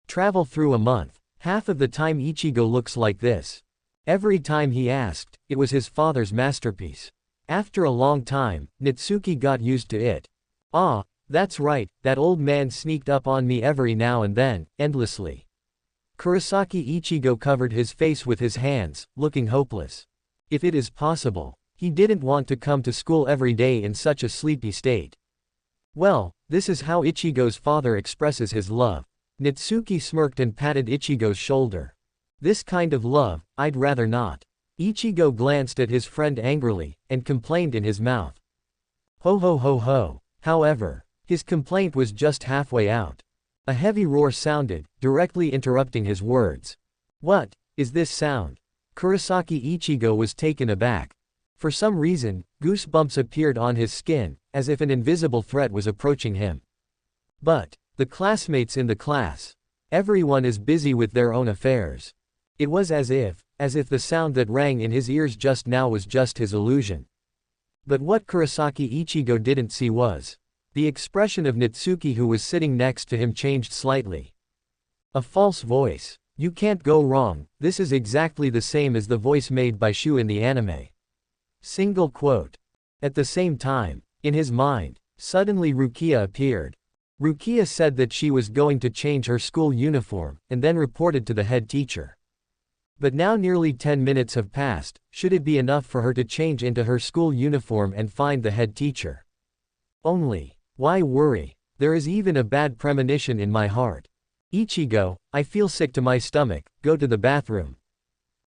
Speaker 1: Travel through a month. Half of the time Ichigo looks like this. Every time he asked, it was his father's masterpiece. After a long time, Natsuki got used to it. Ah, that's right, that old man sneaked up on me every now and then, endlessly. Kurosaki Ichigo covered his face with his hands, looking hopeless. If it is possible, he didn't want to come to school every day in such a sleepy state. Well, this is how Ichigo's father expresses his love. Natsuki smirked and patted Ichigo's shoulder. This kind of love, I'd rather not. Ichigo glanced at his friend angrily, and complained in his mouth. Ho ho ho ho. However, his complaint was just halfway out. A heavy roar sounded, directly interrupting his words. What is this sound? Kurosaki Ichigo was taken aback. For some reason, goosebumps appeared on his skin, as if an invisible threat was approaching him. But the classmates in the class. Everyone is busy with their own affairs. It was as if the sound that rang in his ears just now was just his illusion. But what Kurosaki Ichigo didn't see was the expression of Natsuki, who was sitting next to him, changed slightly. A false voice. You can't go wrong, this is exactly the same as the voice made by Shu in the anime. Single quote. At the same time, in his mind, suddenly Rukia appeared. Rukia said that she was going to change her school uniform, and then reported to the head teacher. But now nearly 10 minutes have passed. Should it be enough for her to change into her school uniform and find the head teacher? Only, why worry? There is even a bad premonition in my heart. Ichigo, I feel sick to my stomach, go to the bathroom.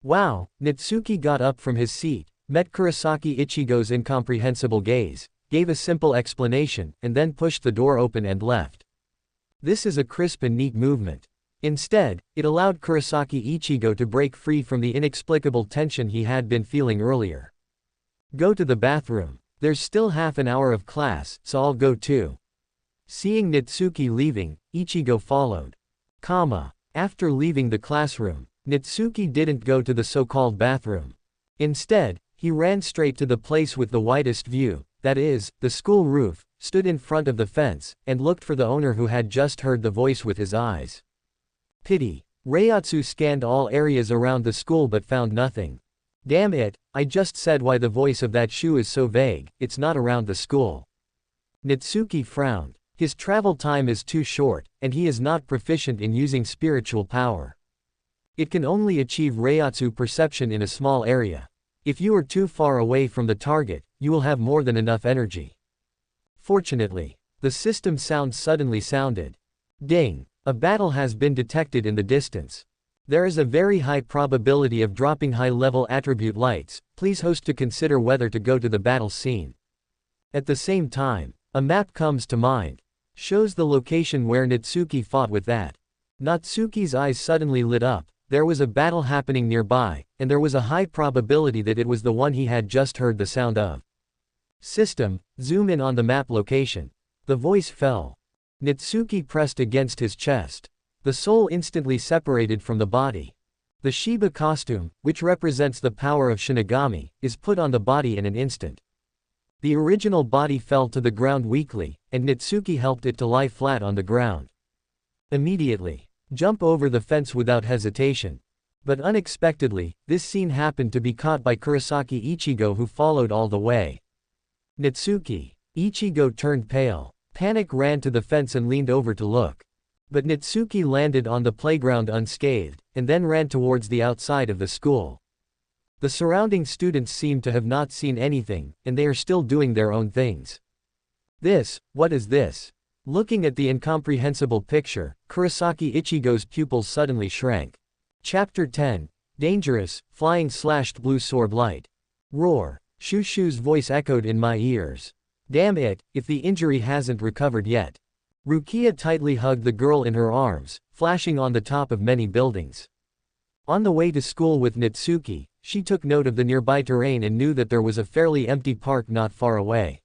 Speaker 1: Wow, Natsuki got up from his seat, met Kurosaki Ichigo's incomprehensible gaze, gave a simple explanation, and then pushed the door open and left. This is a crisp and neat movement. Instead, it allowed Kurosaki Ichigo to break free from the inexplicable tension he had been feeling earlier. Go to the bathroom. There's still half an hour of class, so I'll go too. Seeing Natsuki leaving, Ichigo followed. After leaving the classroom, Natsuki didn't go to the so-called bathroom. Instead, he ran straight to the place with the widest view, that is, the school roof, stood in front of the fence, and looked for the owner who had just heard the voice with his eyes. Pity. Reiatsu scanned all areas around the school but found nothing. Damn it, I just said why the voice of that Shu is so vague, it's not around the school. Natsuki frowned. His travel time is too short, and he is not proficient in using spiritual power. It can only achieve Reiatsu perception in a small area. If you are too far away from the target, you will have more than enough energy. Fortunately, the system sound suddenly sounded. Ding! A battle has been detected in the distance. There is a very high probability of dropping high-level attribute lights. Please host to consider whether to go to the battle scene. At the same time, a map comes to mind. Shows the location where Natsuki fought with that. Natsuki's eyes suddenly lit up. There was a battle happening nearby, and there was a high probability that it was the one he had just heard the sound of. System, zoom in on the map location. The voice fell. Natsuki pressed against his chest. The soul instantly separated from the body. The Shiba costume, which represents the power of Shinigami, is put on the body in an instant. The original body fell to the ground weakly, and Natsuki helped it to lie flat on the ground. Immediately, jump over the fence without hesitation. But unexpectedly, this scene happened to be caught by Kurosaki Ichigo, who followed all the way. Natsuki. Ichigo turned pale. Panic ran to the fence and leaned over to look. But Natsuki landed on the playground unscathed, and then ran towards the outside of the school. The surrounding students seem to have not seen anything, and they are still doing their own things. What is this? Looking at the incomprehensible picture, Kurosaki Ichigo's pupils suddenly shrank. Chapter 10. Dangerous, flying slashed blue sword light. Roar. Shushu's voice echoed in my ears. Damn it, if the injury hasn't recovered yet. Rukia tightly hugged the girl in her arms, flashing on the top of many buildings. On the way to school with Natsuki, she took note of the nearby terrain and knew that there was a fairly empty park not far away.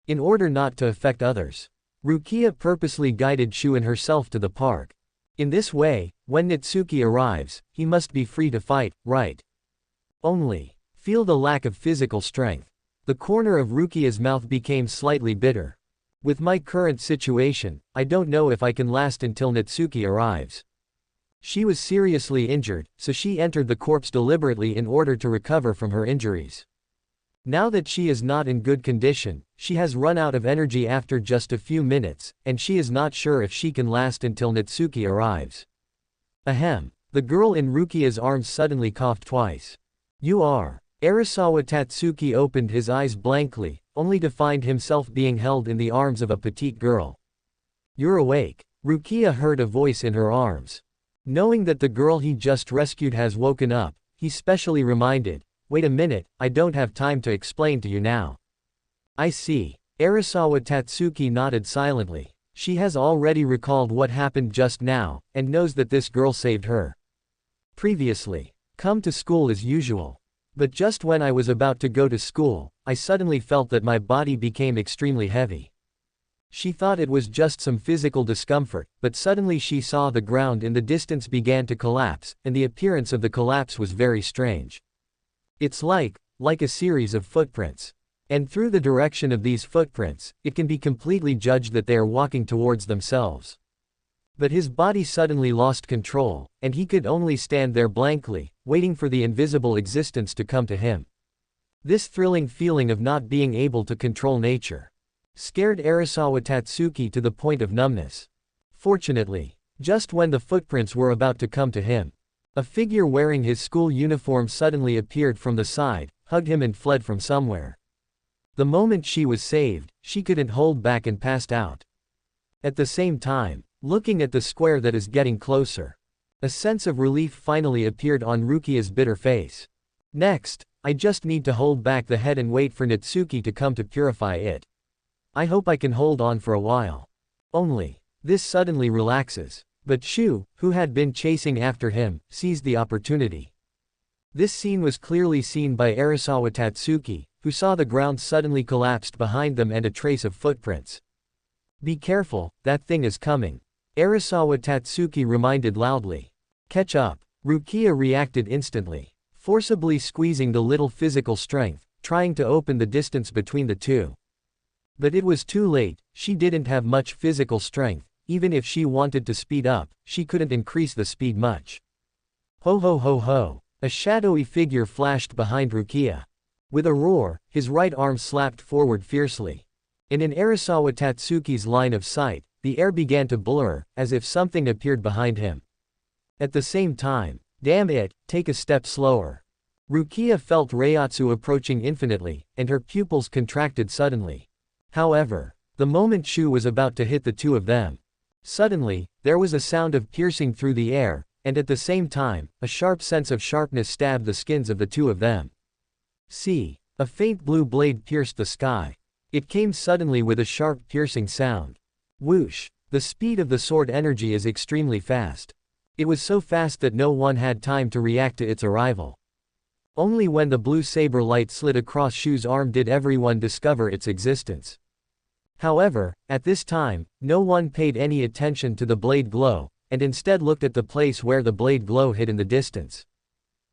Speaker 1: In order not to affect others, Rukia purposely guided Shu and herself to the park. In this way, when Natsuki arrives, he must be free to fight, right? Only. Feel the lack of physical strength. The corner of Rukia's mouth became slightly bitter. With my current situation, I don't know if I can last until Natsuki arrives. She was seriously injured, so she entered the corpse deliberately in order to recover from her injuries. Now that she is not in good condition, she has run out of energy after just a few minutes, and she is not sure if she can last until Natsuki arrives. Ahem. The girl in Rukia's arms suddenly coughed twice. You are. Arasawa Tatsuki opened his eyes blankly, only to find himself being held in the arms of a petite girl. You're awake. Rukia heard a voice in her arms. Knowing that the girl he just rescued has woken up, he specially reminded, wait a minute, I don't have time to explain to you now. I see. Arasawa Tatsuki nodded silently. She has already recalled what happened just now, and knows that this girl saved her. Previously. Come to school as usual. But just when I was about to go to school, I suddenly felt that my body became extremely heavy. She thought it was just some physical discomfort, but suddenly she saw the ground in the distance began to collapse, and the appearance of the collapse was very strange. It's like a series of footprints. And through the direction of these footprints, it can be completely judged that they are walking towards themselves. But his body suddenly lost control, and he could only stand there blankly, waiting for the invisible existence to come to him. This thrilling feeling of not being able to control nature scared Arasawa Tatsuki to the point of numbness. Fortunately, just when the footprints were about to come to him, a figure wearing his school uniform suddenly appeared from the side, hugged him and fled from somewhere. The moment she was saved, she couldn't hold back and passed out. At the same time, looking at the square that is getting closer, a sense of relief finally appeared on Rukia's bitter face. Next, I just need to hold back the head and wait for Natsuki to come to purify it. I hope I can hold on for a while. Only. This suddenly relaxes. But Shu, who had been chasing after him, seized the opportunity. This scene was clearly seen by Arasawa Tatsuki, who saw the ground suddenly collapsed behind them and a trace of footprints. Be careful, that thing is coming. Arasawa Tatsuki reminded loudly. Catch up. Rukia reacted instantly, forcibly squeezing the little physical strength, trying to open the distance between the two. But it was too late, she didn't have much physical strength, even if she wanted to speed up, she couldn't increase the speed much. Ho ho ho ho. A shadowy figure flashed behind Rukia. With a roar, his right arm slapped forward fiercely. And in Arasawa Tatsuki's line of sight, the air began to blur, as if something appeared behind him. At the same time, damn it, take a step slower. Rukia felt Reiatsu approaching infinitely, and her pupils contracted suddenly. However, the moment Shu was about to hit the two of them, suddenly, there was a sound of piercing through the air, and at the same time, a sharp sense of sharpness stabbed the skins of the two of them. See, a faint blue blade pierced the sky. It came suddenly with a sharp piercing sound. Whoosh! The speed of the sword energy is extremely fast. It was so fast that no one had time to react to its arrival. Only when the blue saber light slid across Shu's arm did everyone discover its existence. However, at this time, no one paid any attention to the blade glow, and instead looked at the place where the blade glow hid in the distance.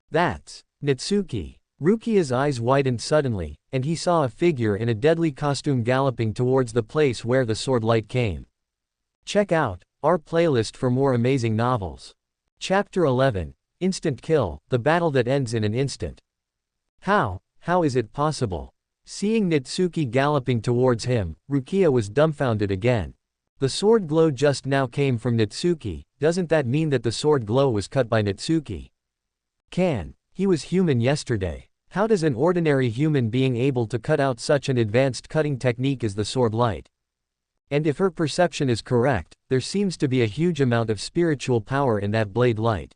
Speaker 1: That's Natsuki. Rukia's eyes widened suddenly, and he saw a figure in a deadly costume galloping towards the place where the sword light came. Check out our playlist for more amazing novels. Chapter 11, Instant Kill, the battle that ends in an instant. How is it possible? Seeing Natsuki galloping towards him, Rukia was dumbfounded again. The sword glow just now came from Natsuki, doesn't that mean that the sword glow was cut by Natsuki? He was human yesterday. How does an ordinary human being able to cut out such an advanced cutting technique as the sword light? And if her perception is correct, there seems to be a huge amount of spiritual power in that blade light.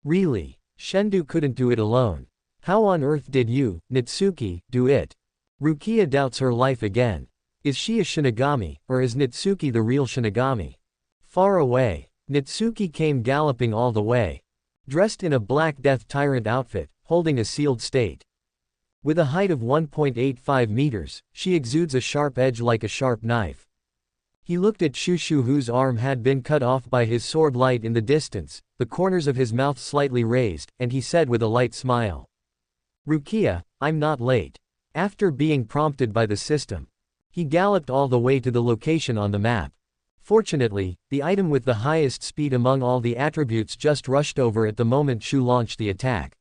Speaker 1: Really? Shendu couldn't do it alone. How on earth did you, Natsuki, do it? Rukia doubts her life again. Is she a Shinigami, or is Natsuki the real Shinigami? Far away, Natsuki came galloping all the way. Dressed in a Black Death Tyrant outfit, holding a sealed state. With a height of 1.85 meters, she exudes a sharp edge like a sharp knife. He looked at Shushu, whose arm had been cut off by his sword light in the distance, the corners of his mouth slightly raised, and he said with a light smile. Rukia, I'm not late. After being prompted by the system, he galloped all the way to the location on the map. Fortunately, the item with the highest speed among all the attributes just rushed over at the moment Shu launched the attack.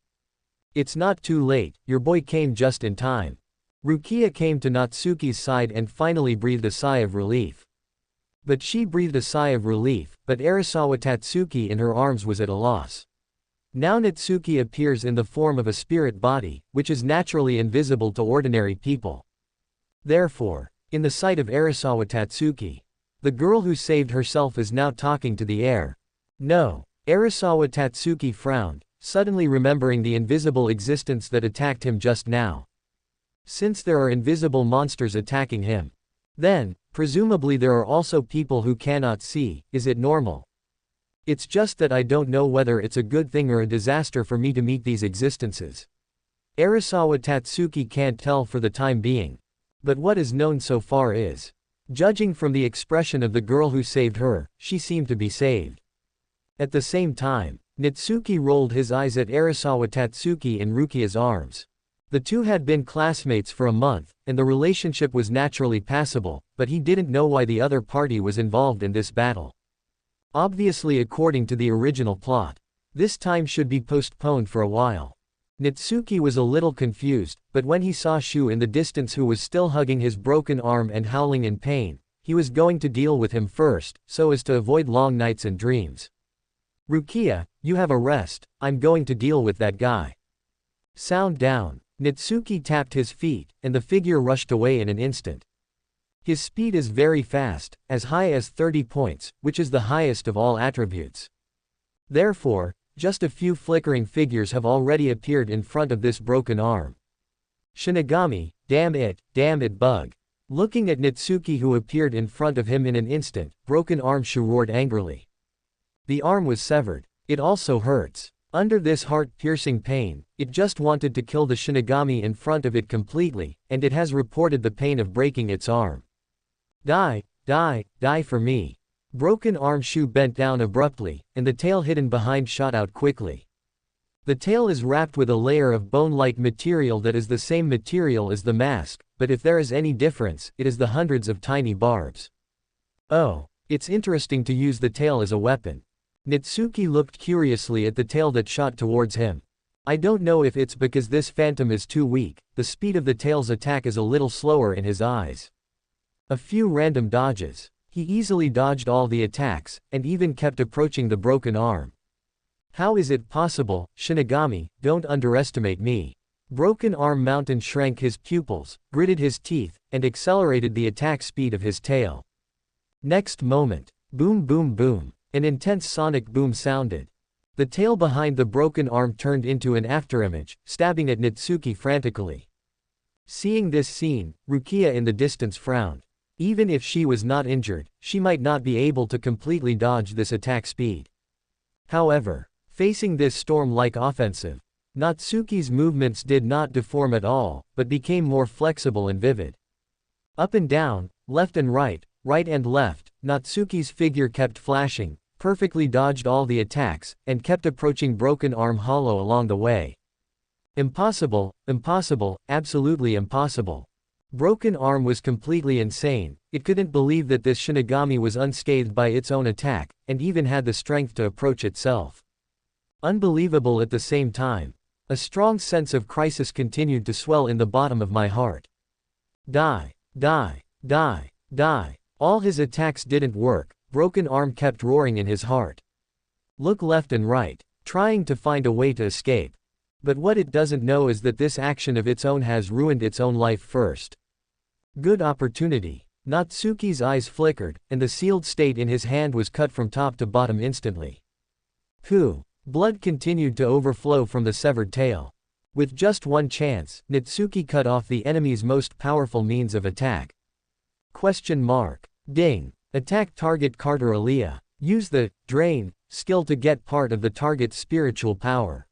Speaker 1: It's not too late, your boy came just in time. Rukia came to Natsuki's side and finally breathed a sigh of relief. But she breathed a sigh of relief, but Arasawa Tatsuki in her arms was at a loss. Now Natsuki appears in the form of a spirit body, which is naturally invisible to ordinary people. Therefore, in the sight of Arasawa Tatsuki, the girl who saved herself is now talking to the air. No. Arasawa Tatsuki frowned, suddenly remembering the invisible existence that attacked him just now. Since there are invisible monsters attacking him, then, presumably there are also people who cannot see. Is it normal? It's just that I don't know whether it's a good thing or a disaster for me to meet these existences. Arasawa Tatsuki can't tell for the time being. But what is known so far is, judging from the expression of the girl who saved her, she seemed to be saved. At the same time, Natsuki rolled his eyes at Arasawa Tatsuki in Rukia's arms. The two had been classmates for a month, and the relationship was naturally passable, but he didn't know why the other party was involved in this battle. Obviously, according to the original plot, this time should be postponed for a while. Natsuki was a little confused, but when he saw Shu in the distance, who was still hugging his broken arm and howling in pain, he was going to deal with him first, so as to avoid long nights and dreams. Rukia, you have a rest, I'm going to deal with that guy. Sound down. Natsuki tapped his feet, and the figure rushed away in an instant. His speed is very fast, as high as 30 points, which is the highest of all attributes. Therefore, just a few flickering figures have already appeared in front of this broken arm. Shinigami, damn it bug. Looking at Natsuki, who appeared in front of him in an instant, broken arm Shu roared angrily. The arm was severed. It also hurts. Under this heart-piercing pain, it just wanted to kill the Shinigami in front of it completely, and it has reported the pain of breaking its arm. Die for me. Broken arm Shu bent down abruptly, and the tail hidden behind shot out quickly. The tail is wrapped with a layer of bone-like material that is the same material as the mask, but if there is any difference, it is the hundreds of tiny barbs. Oh, it's interesting to use the tail as a weapon. Natsuki looked curiously at the tail that shot towards him. I don't know if it's because this phantom is too weak, the speed of the tail's attack is a little slower in his eyes. A few random dodges. He easily dodged all the attacks, and even kept approaching the broken arm. How is it possible, Shinigami, don't underestimate me. Broken Arm Mountain shrank his pupils, gritted his teeth, and accelerated the attack speed of his tail. Next moment, boom boom boom. An intense sonic boom sounded. The tail behind the broken arm turned into an afterimage, stabbing at Natsuki frantically. Seeing this scene, Rukia in the distance frowned. Even if she was not injured, she might not be able to completely dodge this attack speed. However, facing this storm-like offensive, Natsuki's movements did not deform at all, but became more flexible and vivid. Up and down, left and right and left, Natsuki's figure kept flashing, perfectly dodged all the attacks, and kept approaching Broken Arm Hollow along the way. Impossible, absolutely impossible. Broken Arm was completely insane. It couldn't believe that this Shinigami was unscathed by its own attack, and even had the strength to approach itself. Unbelievable at the same time. A strong sense of crisis continued to swell in the bottom of my heart. Die. All his attacks didn't work. Broken Arm kept roaring in his heart. Look left and right, trying to find a way to escape. But what it doesn't know is that this action of its own has ruined its own life first. Good opportunity. Natsuki's eyes flickered, and the sealed state in his hand was cut from top to bottom instantly. Blood continued to overflow from the severed tail. With just one chance, Natsuki cut off the enemy's most powerful means of attack. Question mark. Ding. Attack target Karakura. Use the drain skill to get part of the target's spiritual power.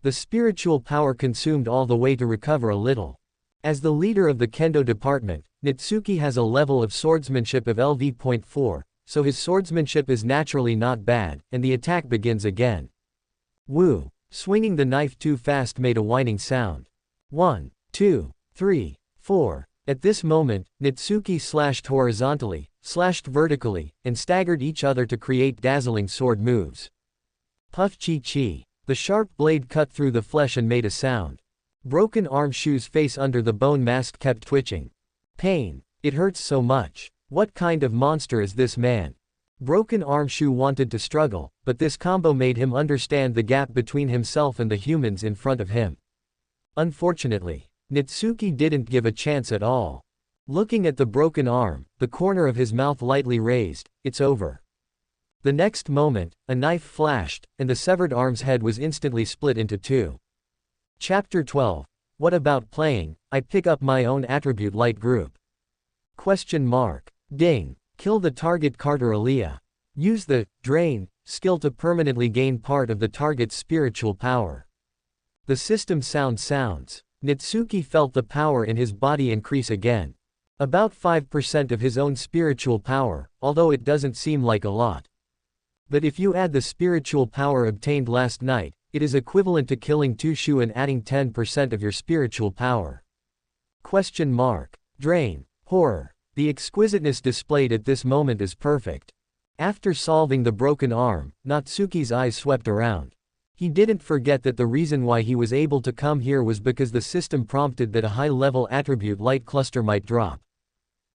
Speaker 1: The spiritual power consumed all the way to recover a little. As the leader of the kendo department, Natsuki has a level of swordsmanship of LV.4, so his swordsmanship is naturally not bad, and the attack begins again. Woo! Swinging the knife too fast made a whining sound. 1, 2, 3, 4. At this moment, Natsuki slashed horizontally, slashed vertically, and staggered each other to create dazzling sword moves. Puff chi chi. The sharp blade cut through the flesh and made a sound. Broken arm Shu's face under the bone mask kept twitching. Pain. It hurts so much. What kind of monster is this man? Broken arm Shu wanted to struggle, but this combo made him understand the gap between himself and the humans in front of him. Unfortunately, Natsuki didn't give a chance at all. Looking at the broken arm, the corner of his mouth lightly raised, it's over. The next moment, a knife flashed, and the severed arm's head was instantly split into two. Chapter 12. What about playing? I pick up my own attribute light group. Question mark. Ding. Kill the target Karakura. Use the drain skill to permanently gain part of the target's spiritual power. The system sounds. Natsuki felt the power in his body increase again. About 5% of his own spiritual power, although it doesn't seem like a lot. But if you add the spiritual power obtained last night, it is equivalent to killing 2 Shu and adding 10% of your spiritual power. Question mark. Drain. Horror. The exquisiteness displayed at this moment is perfect. After solving the broken arm, Natsuki's eyes swept around. He didn't forget that the reason why he was able to come here was because the system prompted that a high-level attribute light cluster might drop.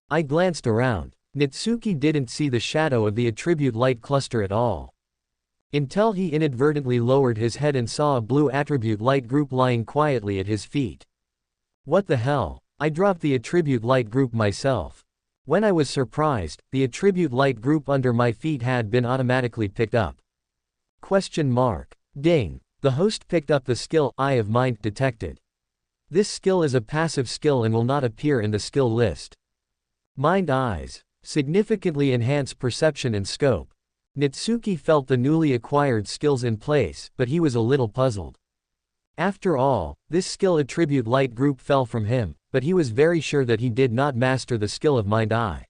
Speaker 1: I glanced around. Natsuki didn't see the shadow of the attribute light cluster at all. Until he inadvertently lowered his head and saw a blue attribute light group lying quietly at his feet. What the hell? I dropped the attribute light group myself. When I was surprised, the attribute light group under my feet had been automatically picked up. Question mark. Ding. The host picked up the skill Eye of Mind detected. This skill is a passive skill and will not appear in the skill list. Mind Eyes. Significantly enhance perception and scope. Natsuki felt the newly acquired skills in place, but he was a little puzzled. After all, this skill attribute light group fell from him, but he was very sure that he did not master the skill of Mind Eye.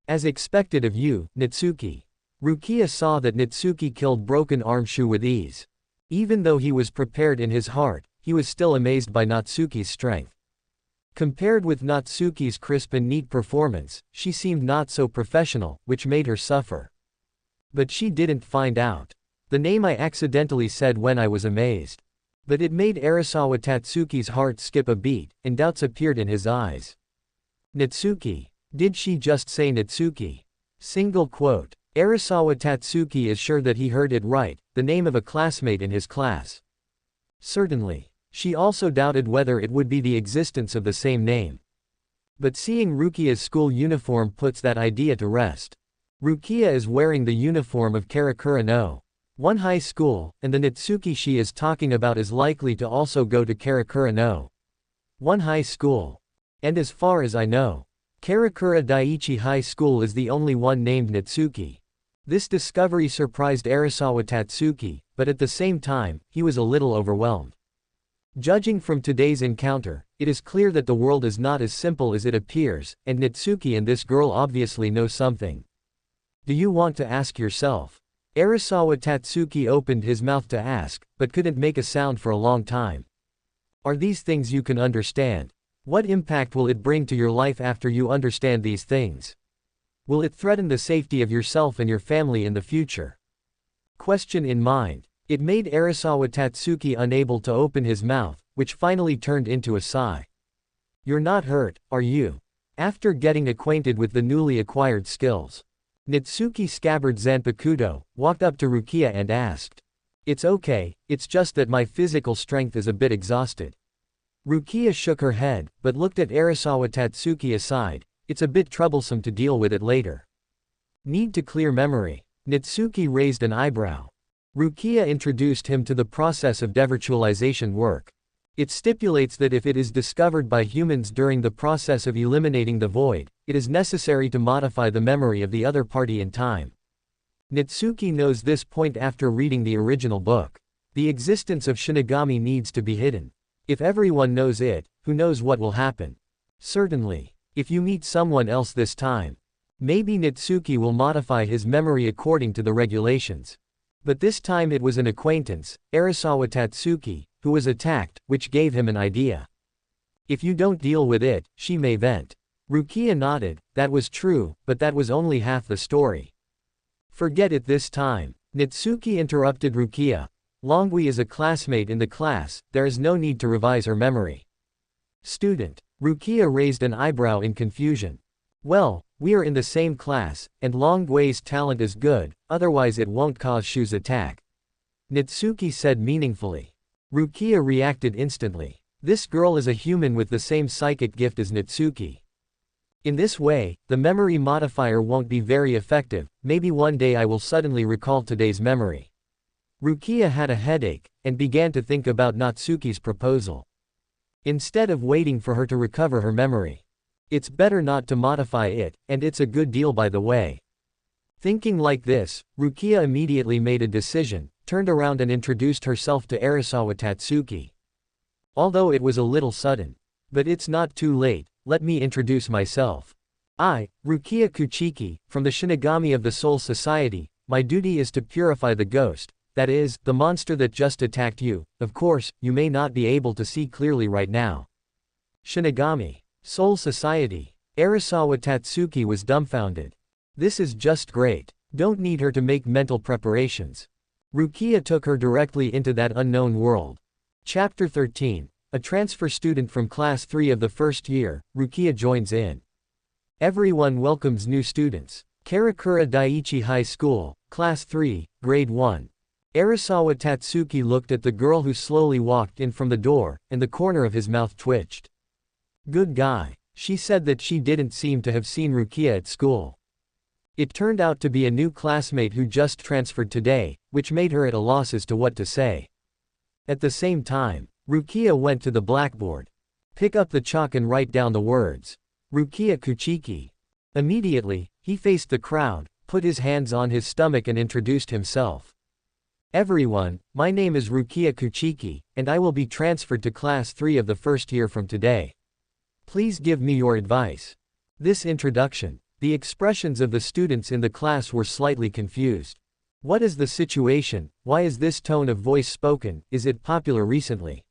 Speaker 1: As expected of you, Natsuki. Rukia saw that Natsuki killed Broken Arm Shu with ease. Even though he was prepared in his heart, he was still amazed by Natsuki's strength. Compared with Natsuki's crisp and neat performance, she seemed not so professional, which made her suffer. But she didn't find out. The name I accidentally said when I was amazed. But it made Arisawa Tatsuki's heart skip a beat, and doubts appeared in his eyes. Natsuki. Did she just say Natsuki? Single quote. Arisawa Tatsuki is sure that he heard it right, the name of a classmate in his class. Certainly. She also doubted whether it would be the existence of the same name. But seeing Rukia's school uniform puts that idea to rest. Rukia is wearing the uniform of Karakura No. One high school, and the Natsuki she is talking about is likely to also go to Karakura No. One high school. And as far as I know, Karakura Daiichi High School is the only one named Natsuki. This discovery surprised Arisawa Tatsuki, but at the same time, he was a little overwhelmed. Judging from today's encounter, it is clear that the world is not as simple as it appears, and Natsuki and this girl obviously know something. Do you want to ask yourself? Arisawa Tatsuki opened his mouth to ask, but couldn't make a sound for a long time. Are these things you can understand? What impact will it bring to your life after you understand these things? Will it threaten the safety of yourself and your family in the future? Question in mind. It made Arisawa Tatsuki unable to open his mouth, which finally turned into a sigh. You're not hurt, are you? After getting acquainted with the newly acquired skills, Natsuki scabbard Zanpakuto walked up to Rukia and asked. It's okay, it's just that my physical strength is a bit exhausted. Rukia shook her head, but looked at Arisawa Tatsuki aside. It's a bit troublesome to deal with it later. Need to clear memory. Natsuki raised an eyebrow. Rukia introduced him to the process of devirtualization work. It stipulates that if it is discovered by humans during the process of eliminating the void, it is necessary to modify the memory of the other party in time. Natsuki knows this point after reading the original book. The existence of Shinigami needs to be hidden. If everyone knows it, who knows what will happen? Certainly. If you meet someone else this time, maybe Natsuki will modify his memory according to the regulations. But this time it was an acquaintance, Arasawa Tatsuki, who was attacked, which gave him an idea. If you don't deal with it, she may vent. Rukia nodded, that was true, but that was only half the story. Forget it this time. Natsuki interrupted Rukia. Longui is a classmate in the class, there is no need to revise her memory. Student. Rukia raised an eyebrow in confusion. Well, we are in the same class, and Longui's talent is good, otherwise it won't cause Shu's attack. Natsuki said meaningfully. Rukia reacted instantly. This girl is a human with the same psychic gift as Natsuki. In this way, the memory modifier won't be very effective, maybe one day I will suddenly recall today's memory. Rukia had a headache, and began to think about Natsuki's proposal. Instead of waiting for her to recover her memory. It's better not to modify it, and it's a good deal by the way. Thinking like this, Rukia immediately made a decision, turned around and introduced herself to Arasawa Tatsuki. Although it was a little sudden. But it's not too late, let me introduce myself. I, Rukia Kuchiki, from the Shinigami of the Soul Society, my duty is to purify the ghost, that is, the monster that just attacked you. Of course, you may not be able to see clearly right now. Shinigami. Soul Society. Arasawa Tatsuki was dumbfounded. This is just great. Don't need her to make mental preparations. Rukia took her directly into that unknown world. Chapter 13. A transfer student from Class 3 of the first year, Rukia joins in. Everyone welcomes new students. Karakura Daiichi High School, Class 3, Grade 1. Arasawa Tatsuki looked at the girl who slowly walked in from the door, and the corner of his mouth twitched. Good guy. She said that she didn't seem to have seen Rukia at school. It turned out to be a new classmate who just transferred today, which made her at a loss as to what to say. At the same time, Rukia went to the blackboard. Pick up the chalk and write down the words. Rukia Kuchiki. Immediately, he faced the crowd, put his hands on his stomach and introduced himself. Everyone, my name is Rukia Kuchiki, and I will be transferred to Class 3 of the first year from today. Please give me your advice. This introduction. The expressions of the students in the class were slightly confused. What is the situation? Why is this tone of voice spoken? Is it popular recently?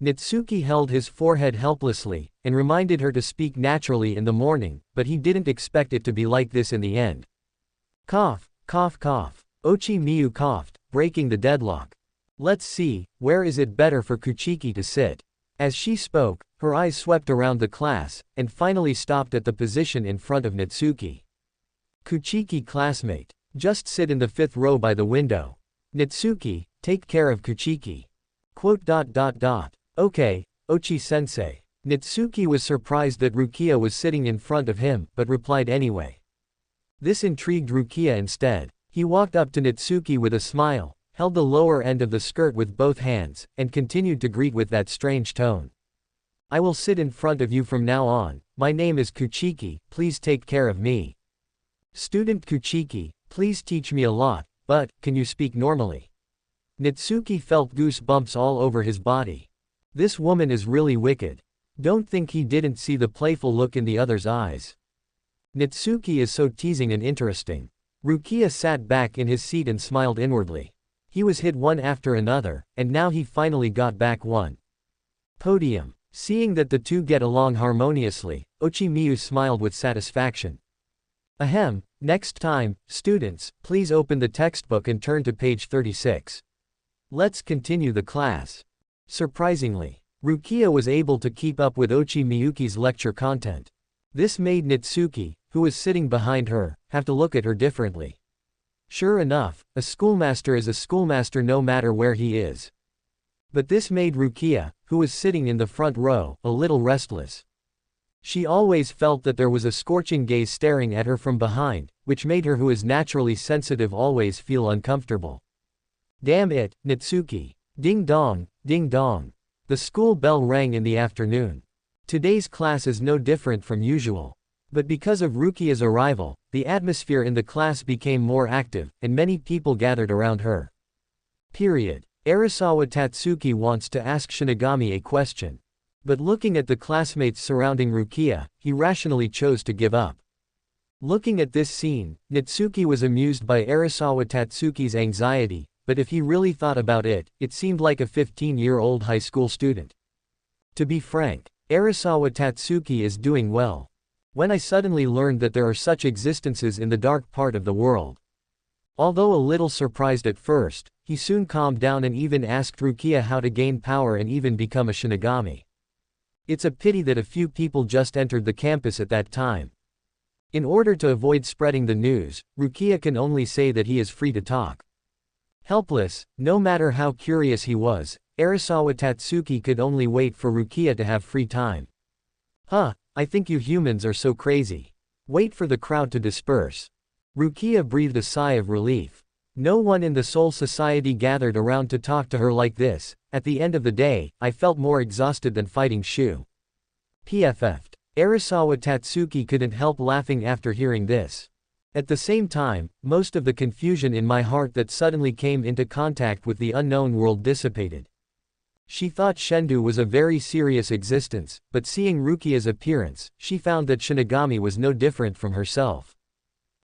Speaker 1: Natsuki held his forehead helplessly, and reminded her to speak naturally in the morning, but he didn't expect it to be like this in the end. Cough, cough, cough. Ochi Miyu coughed, breaking the deadlock. Let's see, where is it better for Kuchiki to sit? As she spoke, her eyes swept around the class, and finally stopped at the position in front of Natsuki. Kuchiki classmate. Just sit in the 5th row by the window. Natsuki, take care of Kuchiki. Okay, Ochi-sensei. Natsuki was surprised that Rukia was sitting in front of him, but replied anyway. This intrigued Rukia instead. He walked up to Natsuki with a smile, held the lower end of the skirt with both hands, and continued to greet with that strange tone. I will sit in front of you from now on. My name is Kuchiki, please take care of me. Student Kuchiki, please teach me a lot, but, can you speak normally? Natsuki felt goosebumps all over his body. This woman is really wicked. Don't think he didn't see the playful look in the other's eyes. Natsuki is so teasing and interesting. Rukia sat back in his seat and smiled inwardly. He was hit one after another, and now he finally got back one. Podium. Seeing that the two get along harmoniously, Ochi-miyu smiled with satisfaction. Ahem, next time, students, please open the textbook and turn to page 36. Let's continue the class. Surprisingly, Rukia was able to keep up with Ochi-miyuki's lecture content. This made Natsuki, who was sitting behind her, have to look at her differently. Sure enough, a schoolmaster is a schoolmaster no matter where he is. But this made Rukia, who was sitting in the front row, a little restless. She always felt that there was a scorching gaze staring at her from behind, which made her, who is naturally sensitive, always feel uncomfortable. Damn it, Natsuki. Ding dong, ding dong. The school bell rang in the afternoon. Today's class is no different from usual. But because of Rukia's arrival, the atmosphere in the class became more active, and many people gathered around her. Arasawa Tatsuki wants to ask Shinigami a question. But looking at the classmates surrounding Rukia, he rationally chose to give up. Looking at this scene, Natsuki was amused by Arasawa Tatsuki's anxiety, but if he really thought about it, it seemed like a 15-year-old high school student. To be frank, Arasawa Tatsuki is doing well. When I suddenly learned that there are such existences in the dark part of the world. Although a little surprised at first, he soon calmed down and even asked Rukia how to gain power and even become a Shinigami. It's a pity that a few people just entered the campus at that time. In order to avoid spreading the news, Rukia can only say that he is free to talk. Helpless, no matter how curious he was, Arasawa Tatsuki could only wait for Rukia to have free time. I think you humans are so crazy. Wait for the crowd to disperse. Rukia breathed a sigh of relief. No one in the Soul Society gathered around to talk to her like this. At the end of the day, I felt more exhausted than fighting Shu. PFF'd. Arasawa Tatsuki couldn't help laughing after hearing this. At the same time, most of the confusion in my heart that suddenly came into contact with the unknown world dissipated. She thought Shendu was a very serious existence, but seeing Rukia's appearance, she found that Shinigami was no different from herself.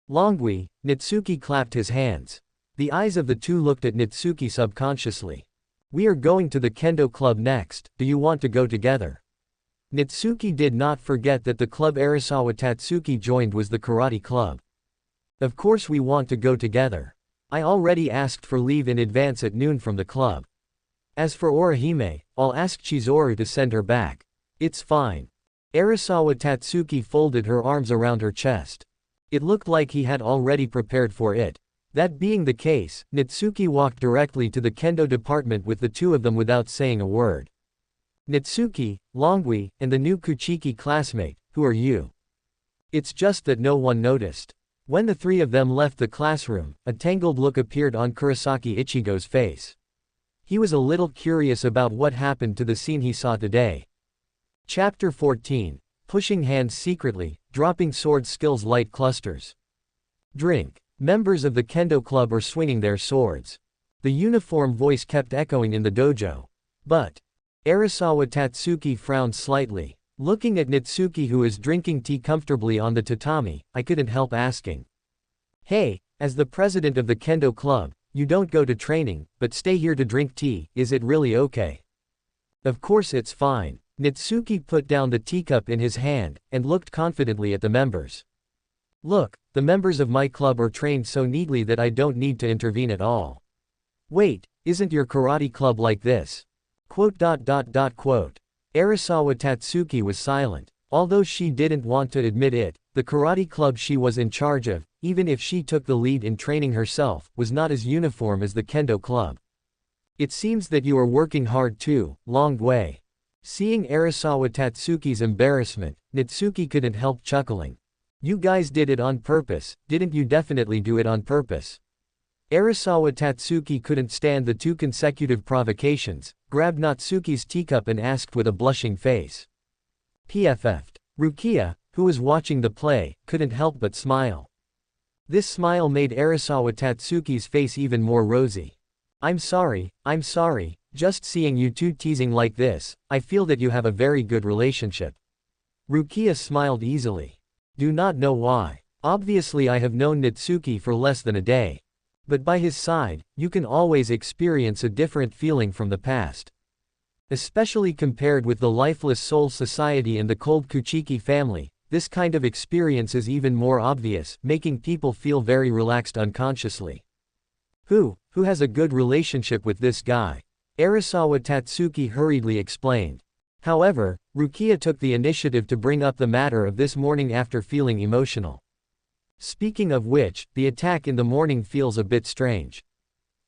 Speaker 1: Longui, Natsuki clapped his hands. The eyes of the two looked at Natsuki subconsciously. We are going to the kendo club next, do you want to go together? Natsuki did not forget that the club Arasawa Tatsuki joined was the karate club. Of course we want to go together. I already asked for leave in advance at noon from the club. As for Orihime, I'll ask Chizuru to send her back. It's fine. Arasawa Tatsuki folded her arms around her chest. It looked like he had already prepared for it. That being the case, Natsuki walked directly to the kendo department with the two of them without saying a word. Natsuki, Longui, and the new Kuchiki classmate, who are you? It's just that no one noticed. When the three of them left the classroom, a tangled look appeared on Kurosaki Ichigo's face. He was a little curious about what happened to the scene he saw today. Chapter 14. Pushing hands secretly, dropping sword skills light clusters. Drink. Members of the kendo club are swinging their swords. The uniform voice kept echoing in the dojo. But Arasawa Tatsuki frowned slightly. Looking at Natsuki who is drinking tea comfortably on the tatami, I couldn't help asking. Hey, as the president of the kendo club, you don't go to training, but stay here to drink tea, is it really okay? Of course it's fine. Natsuki put down the teacup in his hand, and looked confidently at the members. Look, the members of my club are trained so neatly that I don't need to intervene at all. Wait, isn't your karate club like this? Arasawa Tatsuki was silent. Although she didn't want to admit it, the karate club she was in charge of, even if she took the lead in training herself, was not as uniform as the kendo club. It seems that you are working hard too, Longwei. Seeing Arasawa Tatsuki's embarrassment, Natsuki couldn't help chuckling. You guys did it on purpose, didn't you? Definitely do it on purpose. Arasawa Tatsuki couldn't stand the two consecutive provocations, grabbed Natsuki's teacup and asked with a blushing face. PFF'd. Rukia, who was watching the play, couldn't help but smile. This smile made Arasawa Tatsuki's face even more rosy. I'm sorry, just seeing you two teasing like this, I feel that you have a very good relationship. Rukia smiled easily. Do not know why. Obviously I have known Natsuki for less than a day. But by his side, you can always experience a different feeling from the past. Especially compared with the lifeless Soul Society and the cold Kuchiki family, this kind of experience is even more obvious, making people feel very relaxed unconsciously. Who has a good relationship with this guy? Arasawa Tatsuki hurriedly explained. However, Rukia took the initiative to bring up the matter of this morning after feeling emotional. Speaking of which, the attack in the morning feels a bit strange.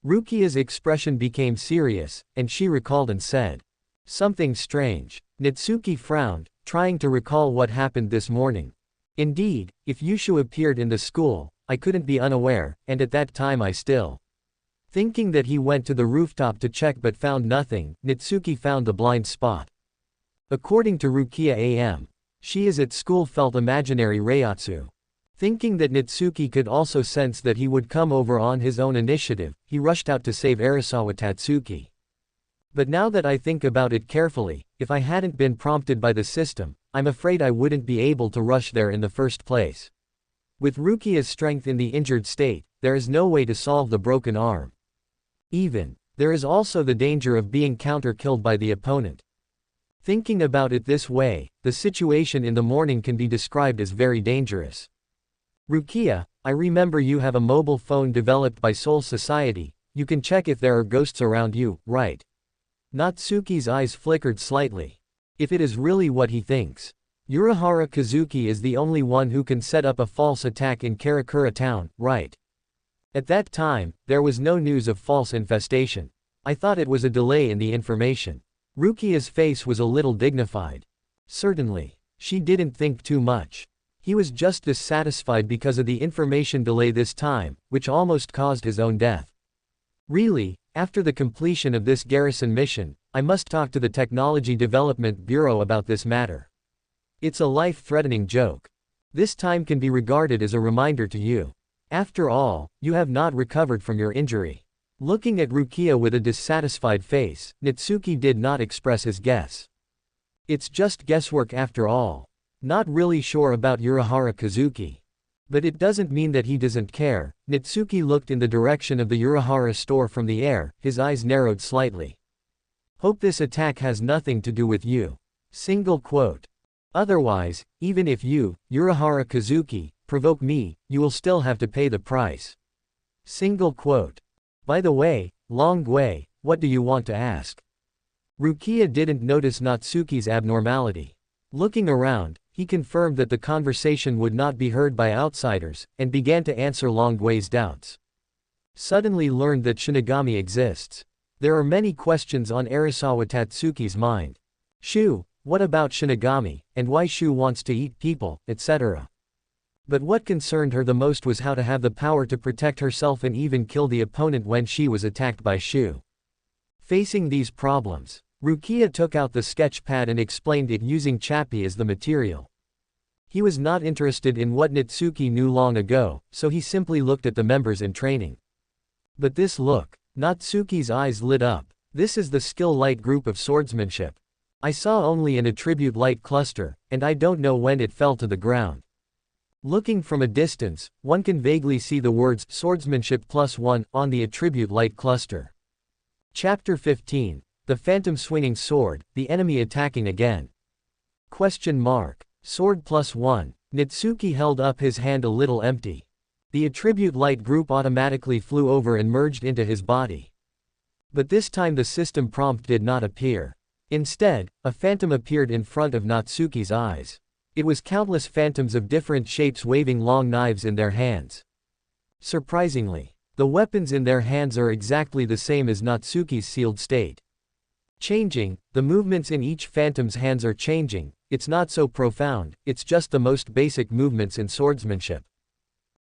Speaker 1: Rukia's expression became serious, and she recalled and said, something strange. Natsuki frowned, trying to recall what happened this morning. Indeed, if Yushu appeared in the school, I couldn't be unaware, and at that time I still Thinking that he went to the rooftop to check but found nothing, Natsuki found the blind spot. According to Rukia AM, she is at school felt imaginary Reiatsu. Thinking that Natsuki could also sense that he would come over on his own initiative, he rushed out to save Arisawa Tatsuki. But now that I think about it carefully, if I hadn't been prompted by the system, I'm afraid I wouldn't be able to rush there in the first place. With Rukia's strength in the injured state, there is no way to solve the broken arm. There is also the danger of being counter-killed by the opponent. Thinking about it this way, the situation in the morning can be described as very dangerous. Rukia, I remember you have a mobile phone developed by Soul Society, you can check if there are ghosts around you, right? Natsuki's eyes flickered slightly. If it is really what he thinks. Urahara Kazuki is the only one who can set up a false attack in Karakura Town, right? At that time, there was no news of false infestation. I thought it was a delay in the information. Rukia's face was a little dignified. Certainly. She didn't think too much. He was just dissatisfied because of the information delay this time, which almost caused his own death. Really, after the completion of this garrison mission, I must talk to the Technology Development Bureau about this matter. It's a life-threatening joke. This time can be regarded as a reminder to you. After all, you have not recovered from your injury. Looking at Rukia with a dissatisfied face, Natsuki did not express his guess. It's just guesswork after all. Not really sure about Urahara Kazuki. But it doesn't mean that he doesn't care. Natsuki looked in the direction of the Urahara store from the air, his eyes narrowed slightly. Hope this attack has nothing to do with you. Single quote. Otherwise, even if you, Urahara Kazuki, provoke me, you will still have to pay the price. Single quote. By the way, Long Gui, what do you want to ask? Rukia didn't notice Natsuki's abnormality. Looking around, he confirmed that the conversation would not be heard by outsiders, and began to answer Long Gui's doubts. Suddenly learned that Shinigami exists. There are many questions on Arisawa Tatsuki's mind. Shu, what about Shinigami, and why Shu wants to eat people, etc. But what concerned her the most was how to have the power to protect herself and even kill the opponent when she was attacked by Shu. Facing these problems, Rukia took out the sketch pad and explained it using Chappie as the material. He was not interested in what Natsuki knew long ago, so he simply looked at the members in training. But this look, Natsuki's eyes lit up. This is the skill light group of swordsmanship. I saw only an attribute light cluster, and I don't know when it fell to the ground. Looking from a distance, one can vaguely see the words swordsmanship +1 on the attribute light cluster. Chapter 15. The Phantom swinging sword, the enemy attacking again. Question mark. Sword +1. Natsuki held up his hand a little empty. The attribute light group automatically flew over and merged into his body. But this time the system prompt did not appear. Instead, a phantom appeared in front of Natsuki's eyes. It was countless phantoms of different shapes waving long knives in their hands. Surprisingly, the weapons in their hands are exactly the same as Natsuki's sealed state. Changing, the movements in each phantom's hands are changing, it's not so profound, it's just the most basic movements in swordsmanship.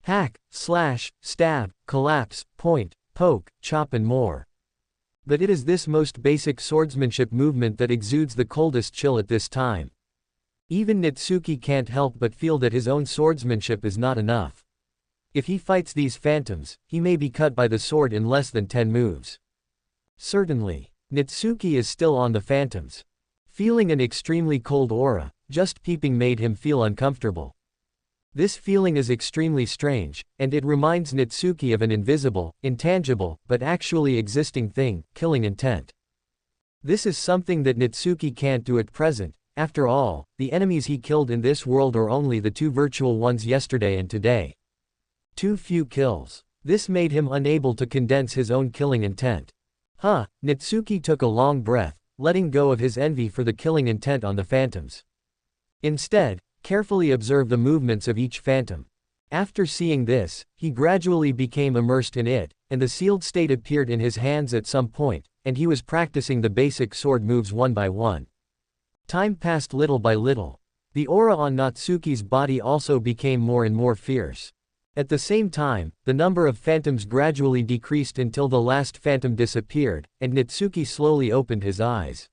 Speaker 1: Hack, slash, stab, collapse, point, poke, chop and more. But it is this most basic swordsmanship movement that exudes the coldest chill at this time. Even Natsuki can't help but feel that his own swordsmanship is not enough. If he fights these phantoms, he may be cut by the sword in less than 10 moves. Certainly, Natsuki is still on the phantoms. Feeling an extremely cold aura, just peeping made him feel uncomfortable. This feeling is extremely strange, and it reminds Natsuki of an invisible, intangible, but actually existing thing, killing intent. This is something that Natsuki can't do at present. After all, the enemies he killed in this world are only the two virtual ones yesterday and today. Too few kills. This made him unable to condense his own killing intent. Natsuki took a long breath, letting go of his envy for the killing intent on the phantoms. Instead, carefully observe the movements of each phantom. After seeing this, he gradually became immersed in it, and the sealed state appeared in his hands at some point, and he was practicing the basic sword moves one by one. Time passed little by little. The aura on Natsuki's body also became more and more fierce. At the same time, the number of phantoms gradually decreased until the last phantom disappeared, and Natsuki slowly opened his eyes.